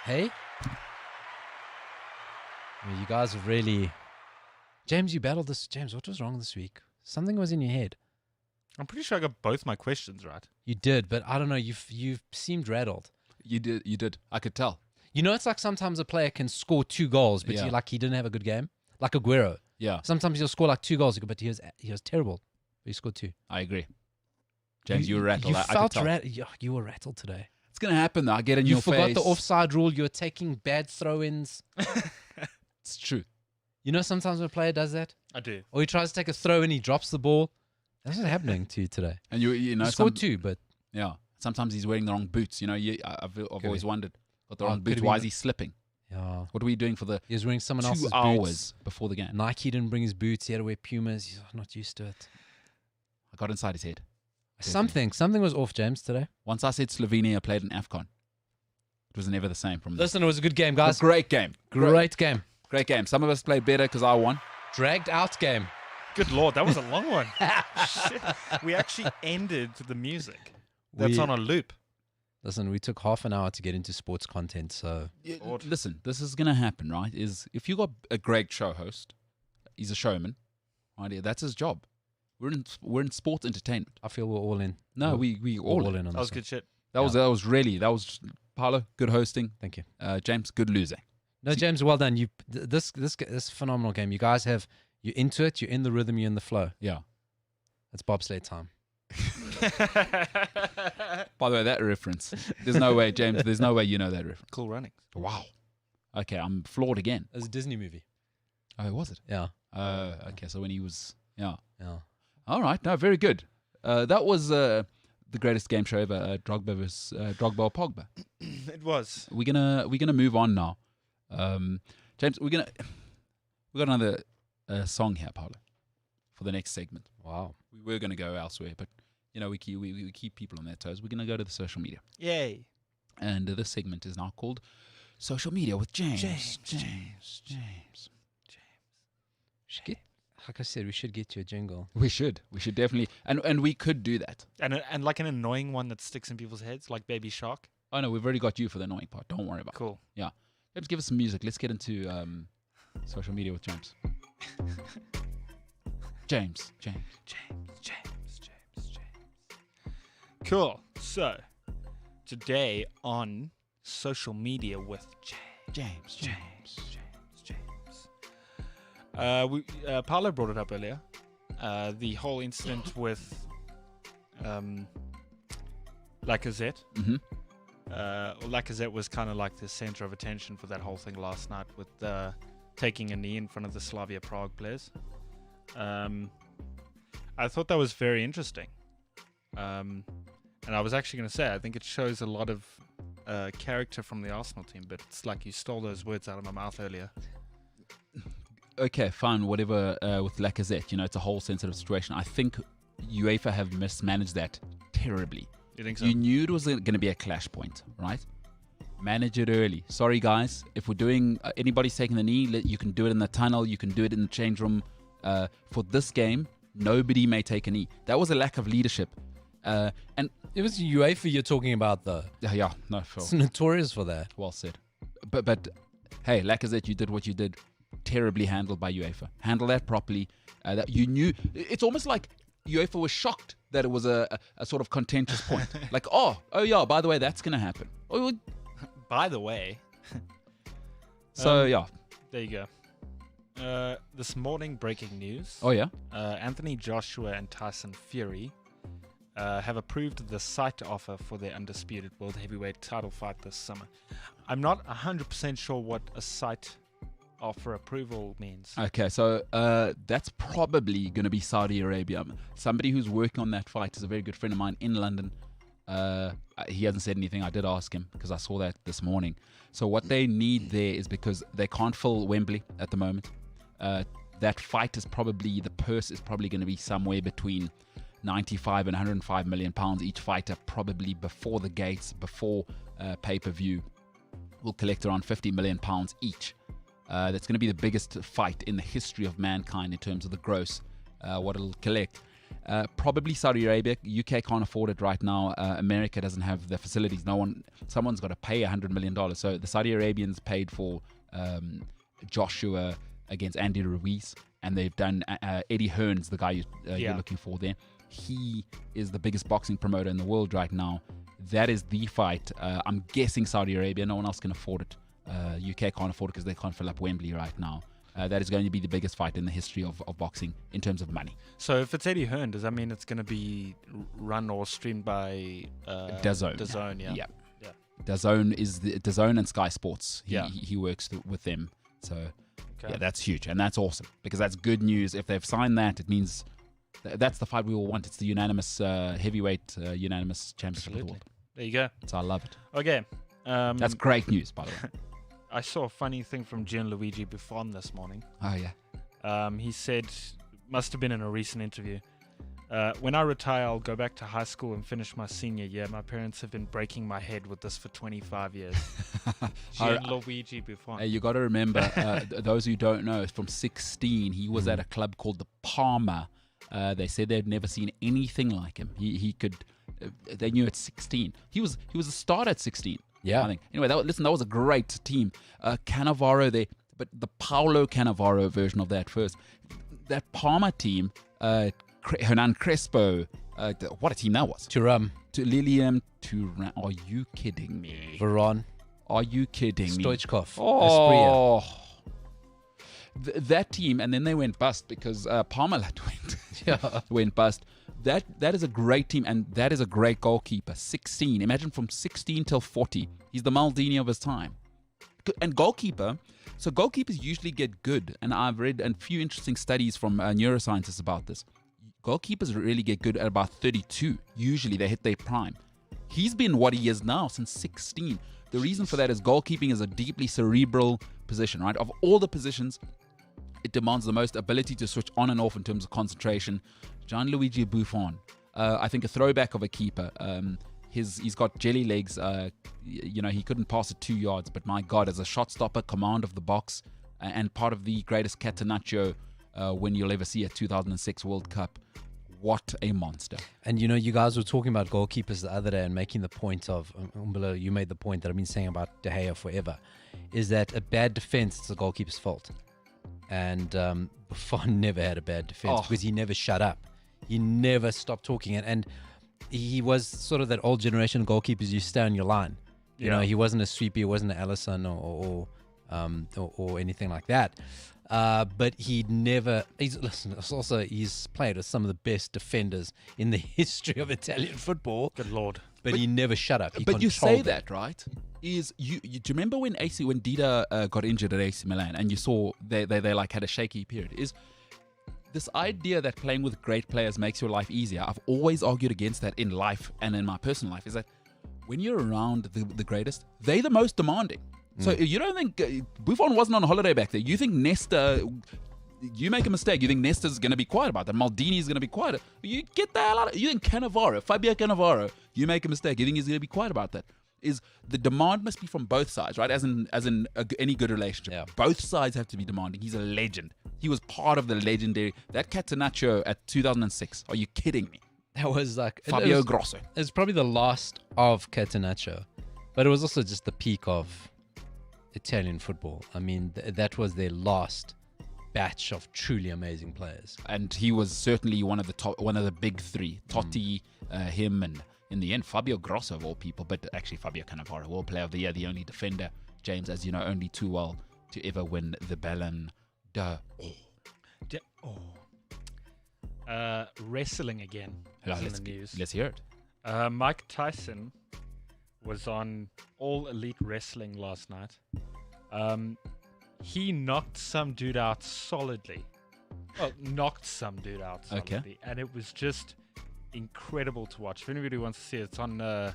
Hey? I mean, you guys have really... James, you battled this. James, what was wrong this week? Something was in your head. I'm pretty sure I got both my questions right. You did, but I don't know. You seemed rattled. You did. I could tell. You know, it's like sometimes a player can score 2 goals, but Yeah. he didn't have a good game. Like Aguero. Yeah, Sometimes he'll score like 2 goals, but he was terrible. But he scored 2. I agree. James, you were rattled. You I could felt tell. you were rattled today. It's going to happen, though. I get in You your forgot face. the offside rule. You were taking bad throw-ins. It's true. You know, sometimes when a player does that, I do. or he tries to take a throw and he drops the ball. That's what's happening to you today. And you know, You scored 2, but yeah. Sometimes he's wearing the wrong boots. You know, I've always wondered. Got the Oh, wrong could boots. have Why been- is he slipping? yeah, What are we doing for the he was wearing someone 2 else's hours boots. before the game? Nike didn't bring his boots. He had to wear Pumas. He's not used to it. I got inside his head. Something was off, James, today. Once I said Slovenia played in AFCON, it was never the same from there. Listen, it was a good game, It was guys. a great game. Great game. Great game. Some of us played better because I won. Dragged out game. Good lord, that was a long one. Shit. We actually ended the music. That's We- on a loop. Listen, we took half an hour to get into sports content, so Lord. Listen, this is going to happen, right? Is if you got a great show host, he's a showman, right? Yeah, that's his job. We're in sports entertainment. I feel we're all in. No, We're we all. in on That was this one. good shit. That was Paolo, good hosting. Thank you. James, good losing. No, James, well done. This phenomenal game. You guys have You're into it. You're in the rhythm. You're in the flow. Yeah. It's bobsleigh time. By the way, that reference. There's no way, James. There's no way you know that reference. Cool Runnings. Wow. Okay, I'm floored again. It's a Disney movie. Oh, was it? Yeah. Okay, so when he was, yeah. Yeah. All right, no, very good. That was the greatest game show ever. Drogba versus Drogba or Pogba. It was. We're gonna move on now. James, we got another song here, Paolo, for the next segment. Wow. We were gonna go elsewhere, but you know we keep people on their toes. We're gonna go to the social media, Yay. and this segment is now called Social Media with James. Like I said, we should get you a jingle. We should definitely, and we could do that. And like an annoying one that sticks in people's heads, like Baby Shark. Oh no, we've already got you for the annoying part. Don't worry about it. Cool. Let's give us some music. Let's get into social media with James. James. Cool. So, today on social media with James. Paolo brought it up earlier. The whole incident with Lacazette. Mm-hmm. Lacazette was kind of like the center of attention for that whole thing last night with taking a knee in front of the Slavia Prague players. I thought that was very interesting. And I was actually going to say, I think it shows a lot of character from the Arsenal team, but it's like you stole those words out of my mouth earlier. Okay, fine, whatever. With Lacazette, it's a whole sensitive situation. I think UEFA have mismanaged that terribly. You think so? You knew it was going to be a clash point, right? Manage it early. Sorry, guys. If we're doing anybody's taking the knee, you can do it in the tunnel. You can do it in the change room. For this game, nobody may take a knee. That was a lack of leadership. And It was UEFA you're talking about, though. yeah, no, sure. It's notorious for that. Well said. But hey, Lacazette, you did what you did. Terribly handled by UEFA. Handle that properly. That you knew. It's almost like UEFA was shocked that it was a sort of contentious point. Like, oh yeah, by the way, that's going to happen. Oh, By the way, so, yeah. there you go. This morning, breaking news. Oh, yeah? Anthony Joshua and Tyson Fury have approved the site offer for their undisputed world heavyweight title fight this summer. I'm not 100% sure what a site offer approval means. Okay, so that's probably going to be Saudi Arabia. Somebody who's working on that fight is a very good friend of mine in London. He hasn't said anything. I did ask him because I saw that this morning. So what they need there is, because they can't fill Wembley at the moment, that fight is probably, the purse is probably going to be somewhere between 95 and 105 million pounds each fighter, probably before the gates, before pay-per-view. Will collect around 50 million pounds each. That's going to be the biggest fight in the history of mankind in terms of the gross, what it'll collect. Probably Saudi Arabia. UK can't afford it right now. America doesn't have the facilities. Someone's got to pay $100 million. So the Saudi Arabians paid for Joshua against Andy Ruiz, and they've done Eddie Hearns, the guy you're looking for there. He is the biggest boxing promoter in the world right now. That is the fight. I'm guessing Saudi Arabia. No one else can afford it. UK can't afford it because they can't fill up Wembley right now. That is going to be the biggest fight in the history of boxing in terms of money. So if it's Eddie Hearn, does that mean it's going to be run or streamed by DAZN? DAZN, yeah. DAZN is DAZN and Sky Sports. Yeah. He works with them. So yeah, that's huge, and that's awesome because that's good news. If they've signed that, it means that's the fight we all want. It's the unanimous heavyweight unanimous championship of the world. There you go. So I love it. Okay. That's great news, by the way. I saw a funny thing from Gianluigi Buffon this morning. Oh yeah. He said, must have been in a recent interview, when I retire, I'll go back to high school and finish my senior year. My parents have been breaking my head with this for 25 years. Gianluigi Buffon. Hey, you got to remember, those who don't know, from 16, he was at a club called the Parma. They said they'd never seen anything like him. He could. They knew at 16. He was a starter at 16. Yeah. I think. Anyway, that was a great team. Cannavaro there, but the Paulo Cannavaro version of that first. That Parma team, Hernan Crespo, what a team that was. Thuram. Lilium Thuram. Are you kidding me? Veron. Are you kidding me? Stoichkov. Oh. that team, and then they went bust because Parmalat went bust. That is a great team, and that is a great goalkeeper. 16. Imagine from 16 till 40. He's the Maldini of his time. And goalkeepers usually get good, and I've read a few interesting studies from neuroscientists about this. Goalkeepers really get good at about 32. Usually they hit their prime. He's been what he is now since 16. The reason for that is goalkeeping is a deeply cerebral position, right? Of all the positions, it demands the most ability to switch on and off in terms of concentration. Gianluigi Buffon, I think a throwback of a keeper. He's got jelly legs. He couldn't pass it 2 yards, but my God, as a shot stopper, command of the box, and part of the greatest catenaccio when you'll ever see a 2006 World Cup. What a monster. And you guys were talking about goalkeepers the other day and making the point of, Umbolo, you made the point that I've been saying about De Gea forever, is that a bad defense is the goalkeeper's fault. And Buffon never had a bad defense because he never shut up. He never stopped talking. And he was sort of that old generation of goalkeepers, you stay on your line. You know, he wasn't a sweepy, he wasn't an Allison or anything like that. But he's played with some of the best defenders in the history of Italian football. Good Lord. But he never shut up. But you say that, right? Do you remember when Dida got injured at AC Milan and you saw they like had a shaky period? Is this idea that playing with great players makes your life easier? I've always argued against that in life and in my personal life. Is that when you're around the greatest, they're the most demanding. So you don't think Buffon wasn't on holiday back there? You think Nesta, you make a mistake, you think Nesta's going to be quiet about that, Maldini's going to be quiet. You get the hell out of it. You think Fabio Cannavaro, you make a mistake, you think he's going to be quiet about that. Is the demand must be from both sides, right? As in any good relationship. Yeah. Both sides have to be demanding. He's a legend. He was part of the legendary, that Catenaccio at 2006. Are you kidding me? That was like Fabio Grosso. It was probably the last of Catenaccio, but it was also just the peak of Italian football. I mean, that was their last batch of truly amazing players. And he was certainly one of the big three. Totti, him, and in the end, Fabio Grosso of all people, but actually Fabio Cannavaro, World Player of the Year, the only defender, James, as you know, only too well to ever win the Ballon d'Or. Wrestling again. Let's hear it. Mike Tyson was on All Elite Wrestling last night. He knocked some dude out solidly. Well, knocked some dude out solidly. Okay. And it was just incredible to watch. If anybody wants to see it, it's on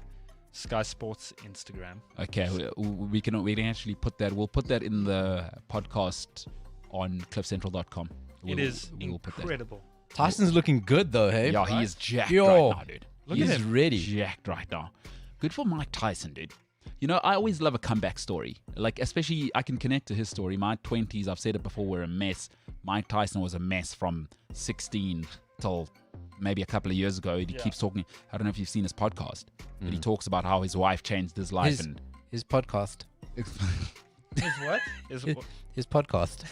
Sky Sports Instagram. Okay, we can actually put that. We'll put that in the podcast on cliffcentral.com. It is incredible. Tyson's looking good though, hey? Yeah, right? He is jacked right now, dude. He's ready. Jacked right now. Good for Mike Tyson, dude. You know, I always love a comeback story. Like, especially, I can connect to his story. My 20s, I've said it before, were a mess. Mike Tyson was a mess from 16 till maybe a couple of years ago. He keeps talking. I don't know if you've seen his podcast, but he talks about how his wife changed his life. His podcast. His what? His podcast.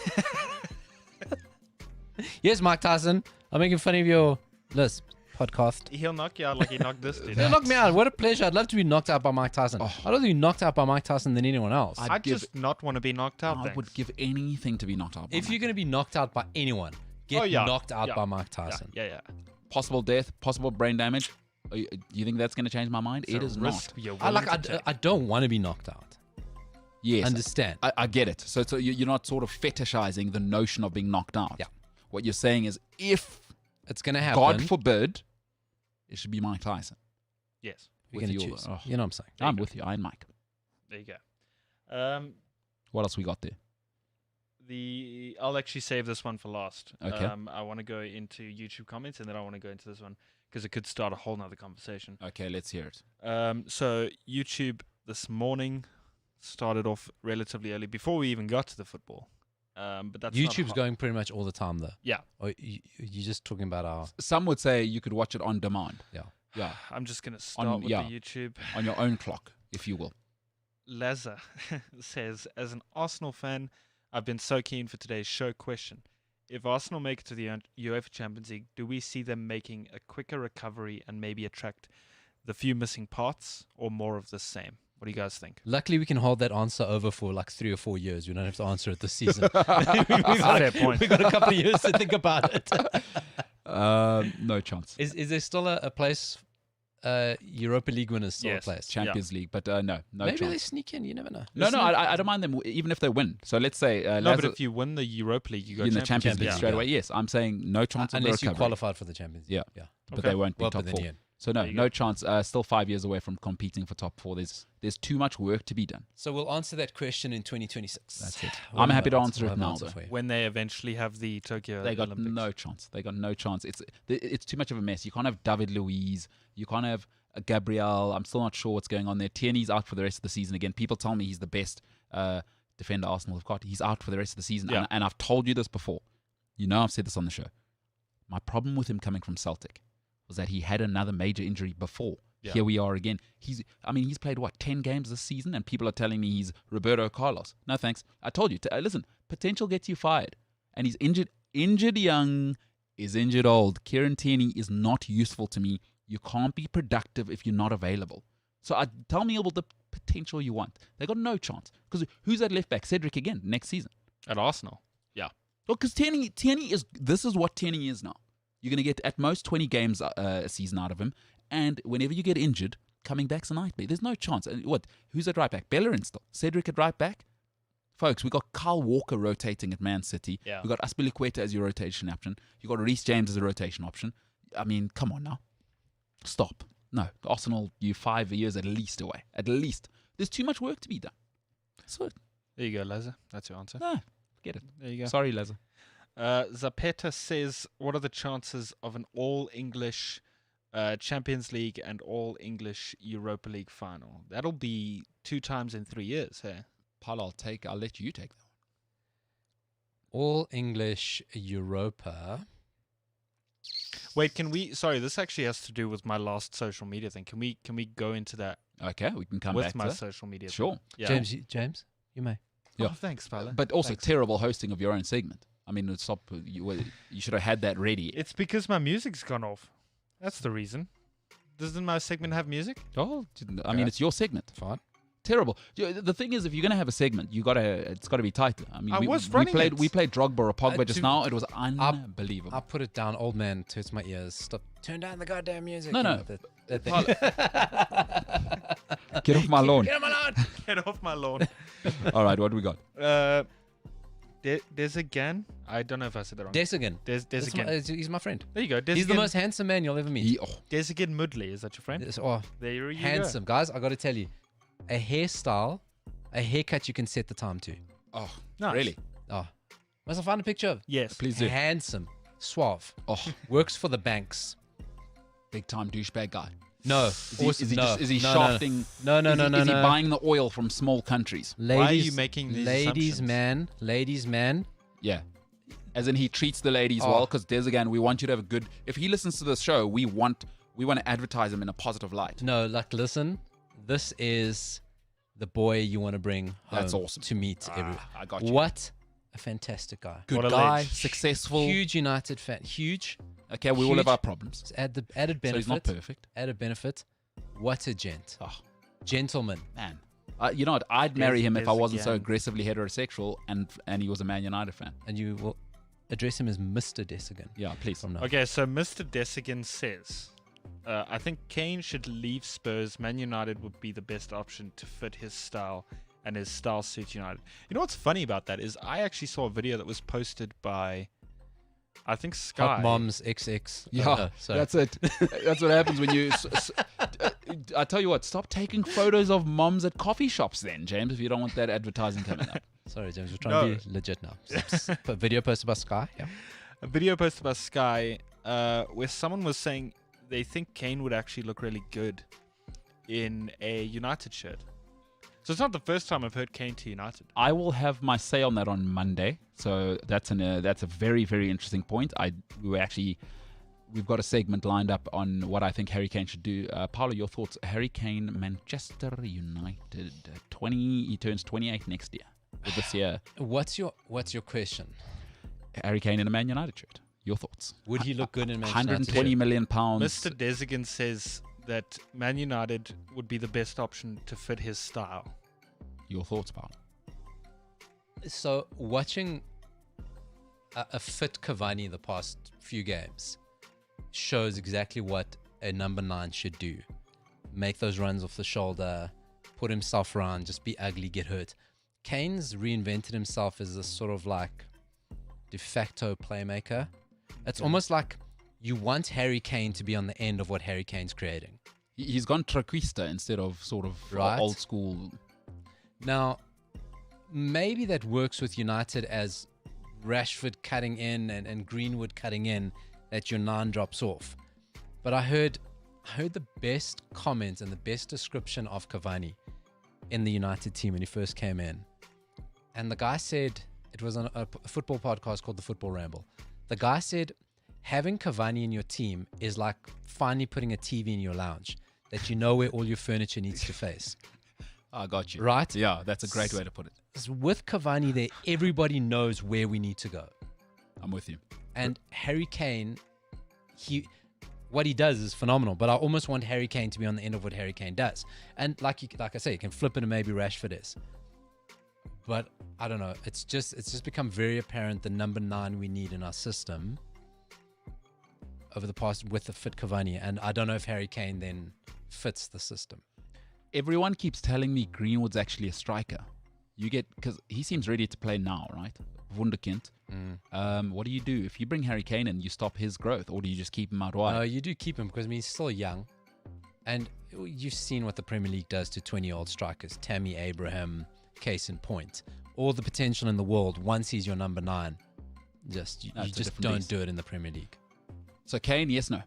Yes, Mike Tyson. I'm making fun of your lisp podcast. He'll knock you out like he knocked this dude. He'll knock me out. What a pleasure. I'd love to be knocked out by Mike Tyson. I'd rather be knocked out by Mike Tyson than anyone else. I'd just not want to be knocked out. I would give anything to be knocked out by If you're going to be knocked out by anyone, get knocked out by Mike Tyson. Yeah. Possible death, possible brain damage. Do you think that's going to change my mind? It is not. I don't want to be knocked out. Yes. Understand. I get it. So you're not sort of fetishizing the notion of being knocked out. Yeah. What you're saying is if it's going to happen, God forbid, it should be Mike Tyson. Yes. We're going to choose. You know what I'm saying? I'm with you. I and Mike. There you go. What else we got there? I'll actually save this one for last. Okay. I want to go into YouTube comments and then I want to go into this one because it could start a whole nother conversation. Okay, let's hear it. So YouTube this morning started off relatively early before we even got to the football. But that's YouTube's going pretty much all the time though. Yeah. Or you're just talking about our... Some would say you could watch it on demand. Yeah. I'm just going to start with the YouTube. On your own clock, if you will. Laza says, as an Arsenal fan, I've been so keen for today's show question. If Arsenal make it to the UEFA Champions League, do we see them making a quicker recovery and maybe attract the few missing parts or more of the same? What do you guys think? Luckily, we can hold that answer over for like 3 or 4 years. We don't have to answer it this season. Fair point. We've got a couple of years to think about it. No chance. Is there still a place? Europa League winners still Yes. a place. Champions League, but no Maybe chance. they sneak in. You never know. No, I don't mind them even if they win. So let's say No, but if you win the Europa League, you go in the Champions League League, straight yeah. away. Yes, I'm saying no chance of Unless you recovery. qualified for the Champions League. Yeah. Yeah. But Okay. they won't be Well, top but then 4. Ian. So no, There you no go. chance. Still 5 years away from competing for top 4. There's too much work to be done. So we'll answer that question in 2026. That's it. We'll I'm have happy an to answer. answer We'll it have an now, answer though. for you. when they eventually have the Tokyo They got Olympics. no chance. They got no chance. It's too much of a mess. You can't have David Luiz. You can't have Gabriel. I'm still not sure what's going on there. Tierney's out for the rest of the season again. People tell me he's the best defender Arsenal have got. He's out for the rest of the season. Yeah. And I've told you this before. You know I've said this on the show. My problem with him coming from Celtic was that he had another major injury before. Yeah. Here we are again. He's played, 10 games this season, and people are telling me he's Roberto Carlos. No, thanks. I told you. Listen, potential gets you fired. And he's injured. Injured young is injured old. Kieran Tierney is not useful to me. You can't be productive if you're not available. So tell me about the potential you want. They got no chance. Because who's at left back? Cedric again next season. At Arsenal. Well, because Tierney this is what Tierney is now. You're going to get at most 20 games a season out of him. And whenever you get injured, coming back's a nightmare. There's no chance. And who's at right back? Bellerin still. Cedric at right back? Folks, we got Kyle Walker rotating at Man City. Yeah. We got Aspilicueta as your rotation option. You got Reece James as a rotation option. I mean, come on now. Stop. No. Arsenal, you 5 years at least away. At least. There's too much work to be done. So, There you go, Laza. That's your answer. no, forget it. There you go. Sorry, Leza. Zapeta says, what are the chances of an all-English Champions League and all-English Europa League final? That'll be 2 times in 3 years, hey? Paul, I'll let you take that one. All English Europa. Wait, sorry, this actually has to do with my last social media thing. Can we go into that Okay, we can come with back my to that. social media Sure. thing? Yeah. James, you may. Yeah. Oh, thanks, Paula. But also Thanks. terrible hosting of your own segment. I mean, you should have had that ready. It's because my music's gone off. That's the reason. Doesn't my segment have music? Oh, I mean, it's your segment. Fine. Terrible. The thing is, if you're gonna have a segment, it's got to be tight. I mean, I we was running played it. we played Drogba or Pogba just to- now. It was unbelievable. I'll put it down. Old man hurts my ears. Stop. Turn down the goddamn music. No, You no. know, that thing. Get off my lawn. Get him alone. Get off my lawn. All right, what do we got? There's again. I don't know if I said that wrong. Desigan. There's That's again. he's my friend. There you go. He's the most handsome man you'll ever meet. Desagain Mudley. Is that your friend? Oh, There you handsome. Guys, I got to tell you, a haircut you can set the time to. Oh, Nice. really? Oh, must I find a picture of? Yes. Please do. Handsome, suave, Oh, works for the banks. big time douchebag guy. No, Is he shafting? No. Is he buying the oil from small countries? Ladies, Why are you making these ladies assumptions? man. Yeah. As in, he treats the ladies Oh. well. Because Desagain, we want you to have a good. If he listens to the show, we want to advertise him in a positive light. No, like listen, this is the boy you want to bring home That's awesome. to meet everyone. I got you. What a fantastic guy. Good What a guy, ledge. successful. Huge United fan. Huge. Okay, we all huge. have our problems. It's added benefit. So he's not perfect. Added benefit. What a gent. Oh, Gentleman. man. You know what? I'd marry him if I wasn't so Desagain. aggressively heterosexual and he was a Man United fan. And you will address him as Mr. Desigan Yeah, please. from now. Okay, so Mr. Desigan says, I think Kane should leave Spurs. Man United would be the best option to fit his style, and his style suits United. You know what's funny about that is I actually saw a video that was posted by, I think, Sky. Hot Moms XX. Yeah, sorry. that's it. That's what happens when you. I tell you what, stop taking photos of moms at coffee shops then, James, if you don't want that advertising coming up. Sorry, James. We're trying to be legit now. But video posted by Sky. Yeah. A video posted by Sky where someone was saying they think Kane would actually look really good in a United shirt. So it's not the first time I've heard Kane to United. I will have my say on that on Monday. So that's a very, very interesting point. We've got a segment lined up on what I think Harry Kane should do. Paolo, your thoughts? Harry Kane, Manchester United, he turns 28 next year. Or this year, What's your question? Harry Kane in a Man United shirt. Your thoughts? Would he look good in Manchester 120 million pounds. Mr. Desigan says that Man United would be the best option to fit his style. Your thoughts, Paul? So watching a fit Cavani the past few games shows exactly what a number 9 should do. Make those runs off the shoulder, put himself around, just be ugly, get hurt. Kane's reinvented himself as a sort of like de facto playmaker. It's almost like you want Harry Kane to be on the end of what Harry Kane's creating. He's gone Traquista instead of sort of Right. old school. Now, maybe that works with United as Rashford cutting in and Greenwood cutting in, that your 9 drops off. But I heard the best comment and the best description of Cavani in the United team when he first came in. And the guy said, it was on a football podcast called The Football Ramble. The guy said, having Cavani in your team is like finally putting a TV in your lounge that you know where all your furniture needs to face. I got you. Right? Yeah, that's a great way to put it. So with Cavani there, everybody knows where we need to go. I'm with you. And Harry Kane, what he does is phenomenal, but I almost want Harry Kane to be on the end of what Harry Kane does. And like I say, you can flip it and maybe Rashford is. But I don't know. It's just become very apparent the number 9 we need in our system over the past with the fit Cavani. And I don't know if Harry Kane then fits the system. Everyone keeps telling me Greenwood's actually a striker. Because he seems ready to play now, right? Wunderkind. What do you do if you bring Harry Kane and you stop his growth, or do you just keep him out wide? No, you do keep him because he's still young, and you've seen what the Premier League does to 20-year-old strikers. Tammy Abraham, case in point. All the potential in the world. Once he's your number 9, you just don't do it in the Premier League. So Kane, yes, no.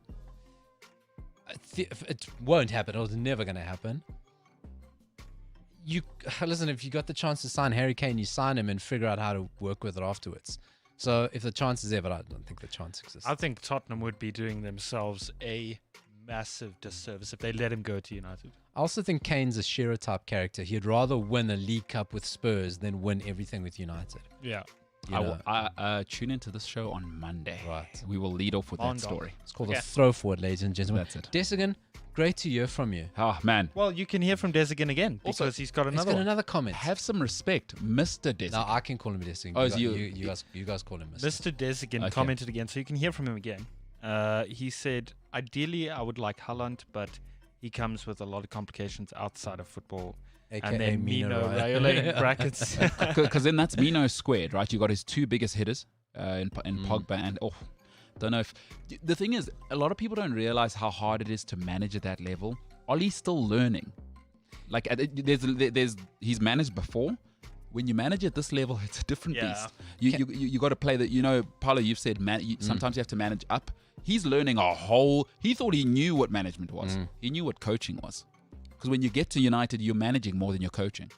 It won't happen. It's never going to happen. Listen, if you got the chance to sign Harry Kane, you sign him and figure out how to work with it afterwards. So if the chance is there, but I don't think the chance exists. I think Tottenham would be doing themselves a massive disservice if they let him go to United. I also think Kane's a Shearer type character. He'd rather win a League Cup with Spurs than win everything with United. Yeah. I tune into this show on Monday. Right. We will lead off with that story. It's called a throw forward, ladies and gentlemen. That's it. Desigan, great to hear from you. Oh, man. Well, you can hear from Desigan again because Also, he's got He's another got one. another comment. Have some respect, Mr. Desigan. No, I can call him Desigan. Oh, you guys call him Mr. Mr. Desigan Okay. commented again, so you can hear from him again. He said, ideally, I would like Haaland, but he comes with a lot of complications outside of football. AKA And then Mino Raiola. Raiola in brackets. Because then that's Mino squared, right? You got his 2 biggest hitters in Pogba and don't know if the thing is, a lot of people don't realize how hard it is to manage at that level. Ollie's still learning. Like he's managed before. When you manage at this level, it's a different Yeah. beast. You got to play that. Paulo, you've said sometimes you have to manage up. He's learning he thought he knew what management was. He knew what coaching was. Because when you get to United, you're managing more than you're coaching.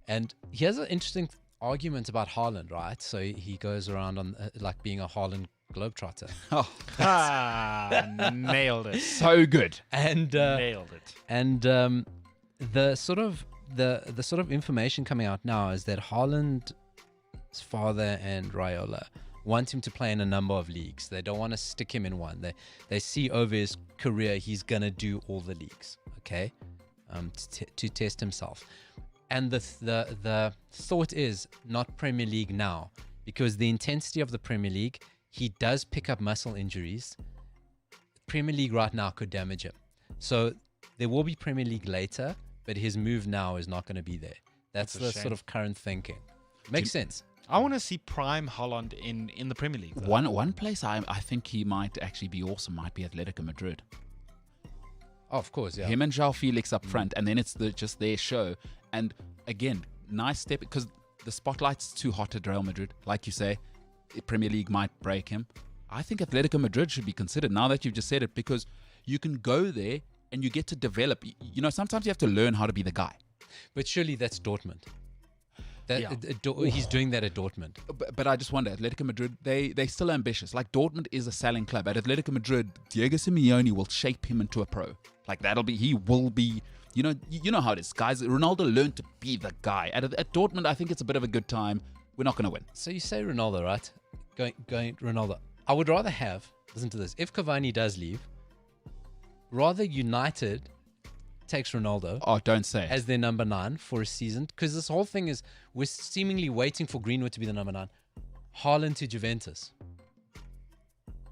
And he has an interesting argument about Haaland, right? So he goes around on like being a Haaland globetrotter. Nailed it. So good. And Nailed it. And the sort of information coming out now is that Haaland's father and Raiola want him to play in a number of leagues. They don't want to stick him in one. They see over his career he's gonna do all the leagues. Okay, to test himself. And the thought is not Premier League now, because the intensity of the Premier League, he does pick up muscle injuries. Premier League right now could damage him. So there will be Premier League later, but his move now is not going to be there. That's That's a the shame. sort of current thinking. Makes sense. I want to see prime Haaland in the Premier League. though. One place I think he might actually be awesome might be Atletico Madrid. Oh, of course, yeah. Him and João Felix up front, and then it's just their show. And again, nice step, because the spotlight's too hot at Real Madrid. Like you say, Premier League might break him. I think Atletico Madrid should be considered now that you've just said it, because you can go there and you get to develop. Sometimes you have to learn how to be the guy. But surely that's Dortmund. Yeah. He's doing that at Dortmund. But I just wonder, Atletico Madrid, they're still ambitious. Like, Dortmund is a selling club. At Atletico Madrid, Diego Simeone will shape him into a pro. Like, he will be, you know how it is. Guys, Ronaldo learned to be the guy. At Dortmund, I think it's a bit of a good time. We're not going to win. So you say Ronaldo, right? Going Ronaldo. I would rather have, listen to this, if Cavani does leave, rather United takes Ronaldo Oh, don't say it. as their number 9 for a season, because this whole thing is we're seemingly waiting for Greenwood to be the number 9. Haaland to Juventus.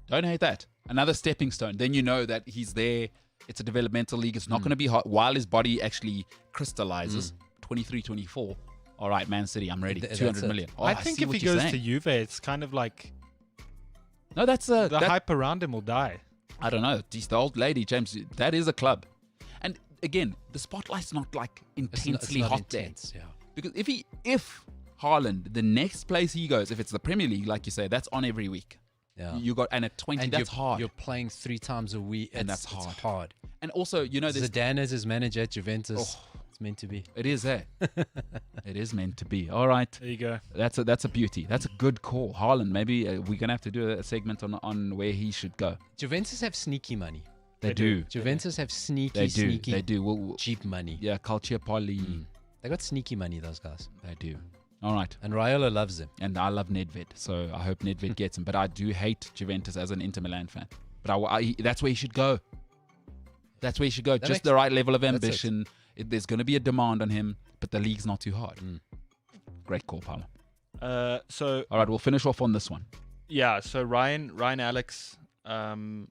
Don't hate that. Another stepping stone. Then you know that he's there. It's a developmental league. It's not going to be hot while his body actually crystallizes. 23, 24. All right, Man City, I'm ready. That's 200 it. million. Oh, I think see if what he you're goes saying. to Juve, it's kind of like No, that's a. the hype around him will die. I don't know. He's the old lady, James. That is a club. And again, the spotlight's not like It's intensely not hot intense, yeah. there. Because if Haaland, the next place he goes, if it's the Premier League, like you say, that's on every week. Yeah. You got, and at 20, And that's you're, hard. You're playing 3 times a week, And it's that's hard. hard. And also, you know, there's Zidane as his manager at Juventus. Oh. It's meant to be. it is there. It is meant to be. All right. There you go. That's a beauty. That's a good call. Haaland, maybe we're going to have to do a segment on where he should go. Juventus have sneaky money. They do. Juventus have sneaky, They do. sneaky, They do. Well, cheap money. yeah, Calciopoli. They got sneaky money, those guys. They do. All right. And Raiola loves them. And I love Nedved, so I hope Nedved gets him. But I do hate Juventus as an Inter Milan fan. But that's where he should go. That's where he should go. That Just makes- the right level of that's it. ambition. There's going to be a demand on him, but the league's not too hard. Great call, Paolo. So All right, we'll finish off on this one. yeah, so Ryan, Alex, and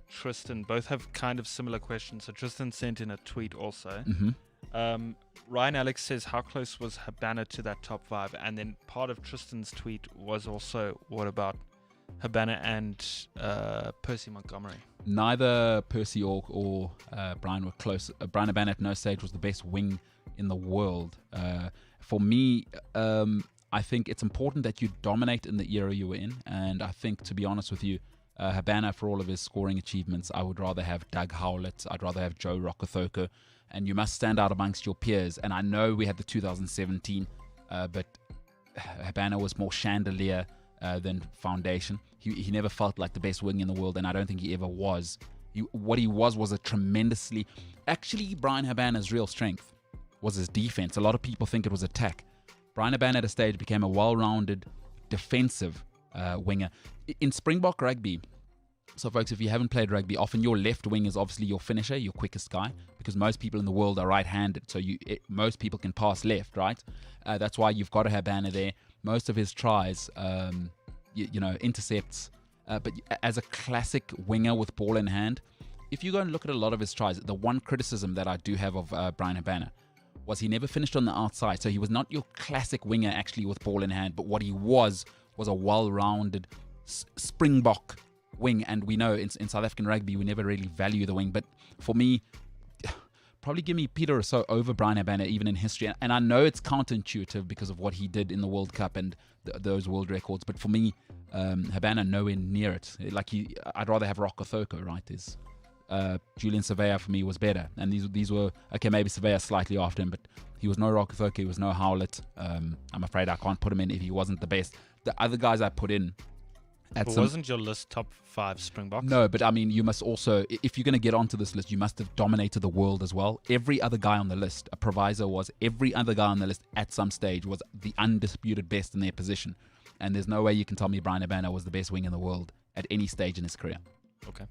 Tristan both have kind of similar questions. So Tristan sent in a tweet also. Mm-hmm. Ryan Alex says, how close was Habana to that top 5? And then part of Tristan's tweet was also, what about Habana and Percy Montgomery? Neither Percy or Brian were close. Brian Habana at no stage was the best wing in the world. For me, I think it's important that you dominate in the era you were in. And I think, to be honest with you, Habana, for all of his scoring achievements, I would rather have Doug Howlett. I'd rather have Joe Rokethoko. And you must stand out amongst your peers. And I know we had the 2017, but Habana was more chandelier than foundation. He never felt like the best wing in the world, and I don't think he ever was. What he was a tremendously... Actually, Brian Habana's real strength was his defense. A lot of people think it was attack. Brian Habana at a stage became a well-rounded defensive winger. In Springbok rugby, so folks, if you haven't played rugby, often your left wing is obviously your finisher, your quickest guy, because most people in the world are right-handed, so most people can pass left, right? That's why you've got to have Banner there. Most of his tries, intercepts, but as a classic winger with ball in hand, if you go and look at a lot of his tries, the one criticism that I do have of Brian Habana was he never finished on the outside, so he was not your classic winger actually with ball in hand, but what he was a well-rounded Springbok wing, and we know in South African rugby we never really value the wing, but for me, probably give me Peter Rousseau over Brian Habana even in history, and I know it's counterintuitive because of what he did in the World Cup and those world records, but for me, Habana nowhere near it. I'd rather have Rokethoko, right? Julian Surveyor for me was better, and these were okay. Maybe Surveyor slightly after him, but he was no Rokethoko, he was no Howlett. I'm afraid I can't put him in if he wasn't the best. The other guys I put in. But wasn't your list top 5 Springboks? No, but I mean, you must also, if you're going to get onto this list, you must have dominated the world as well. Every other guy on the list, a proviso was every other guy on the list at some stage was the undisputed best in their position. And there's no way you can tell me Brian Habana was the best wing in the world at any stage in his career. Okay.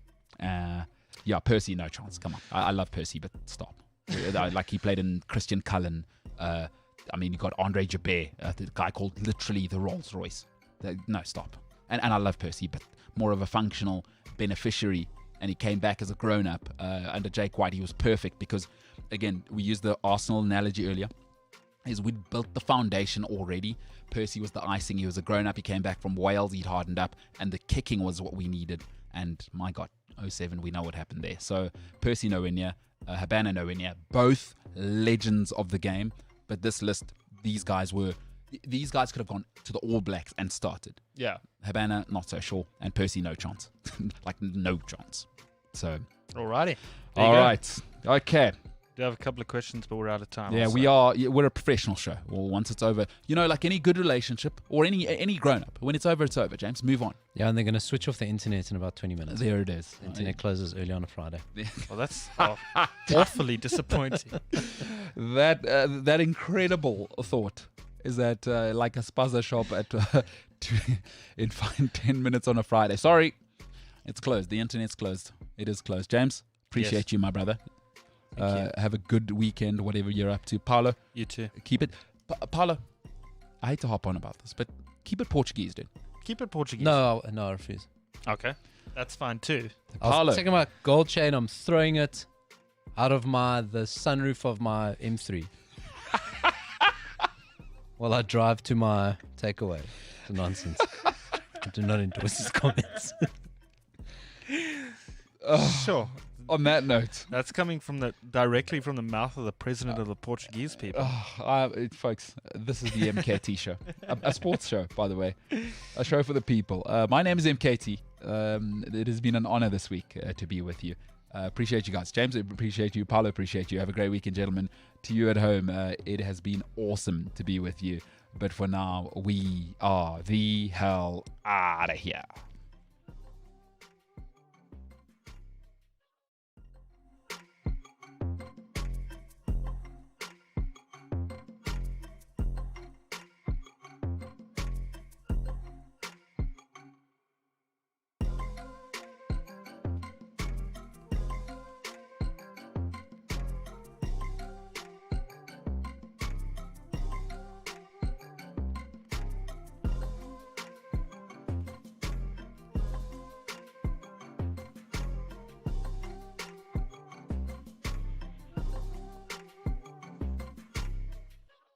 Yeah, Percy, no chance. Come on. I love Percy, but stop. Like he played in Christian Cullen. I mean, you got Andre Jabeur, the guy called literally the Rolls Royce. No, stop. And I love Percy, but more of a functional beneficiary. And he came back as a grown-up. Under Jake White, he was perfect because, again, we used the Arsenal analogy earlier, is we'd built the foundation already. Percy was the icing. He was a grown-up. He came back from Wales. He'd hardened up. And the kicking was what we needed. And, my God, 07, we know what happened there. So, Percy nowhere near. Habana nowhere near. Both legends of the game. But this list, these guys could have gone to the All Blacks and started. Yeah. Habana, not so sure. And Percy, no chance. Like, no chance. So. Alrighty. All right. Okay. Do have a couple of questions, but we're out of time. Yeah, also. we're a professional show. Well, once it's over, like any good relationship or any grown-up, when it's over, James. Move on. Yeah, and they're going to switch off the internet in about 20 minutes. There it is. The internet closes early on a Friday. Well, that's awfully disappointing. That incredible thought is that like a spaza shop at in 10 minutes on a Friday. Sorry, it's closed. The internet's closed. It is closed. James, appreciate you, my brother. Thank Have a good weekend, whatever you're up to. Paulo, You too. keep it. Paulo, I hate to hop on about this, but keep it Portuguese, dude. Keep it Portuguese. No, I refuse. Okay. That's fine too. Paulo. I'm taking my gold chain. I'm throwing it out of the sunroof of my M3 while I drive to my takeaway. It's nonsense. I do not endorse his comments. Sure. On that note, That's coming directly from the mouth of the president of the Portuguese people. folks, this is the MKT show, a sports show, by the way, a show for the people. My name is MKT. It has been an honor this week to be with you. Appreciate you guys. James, appreciate you. Paulo, appreciate you. Have a great weekend, gentlemen. To you at home, it has been awesome to be with you. But for now, we are the hell out of here.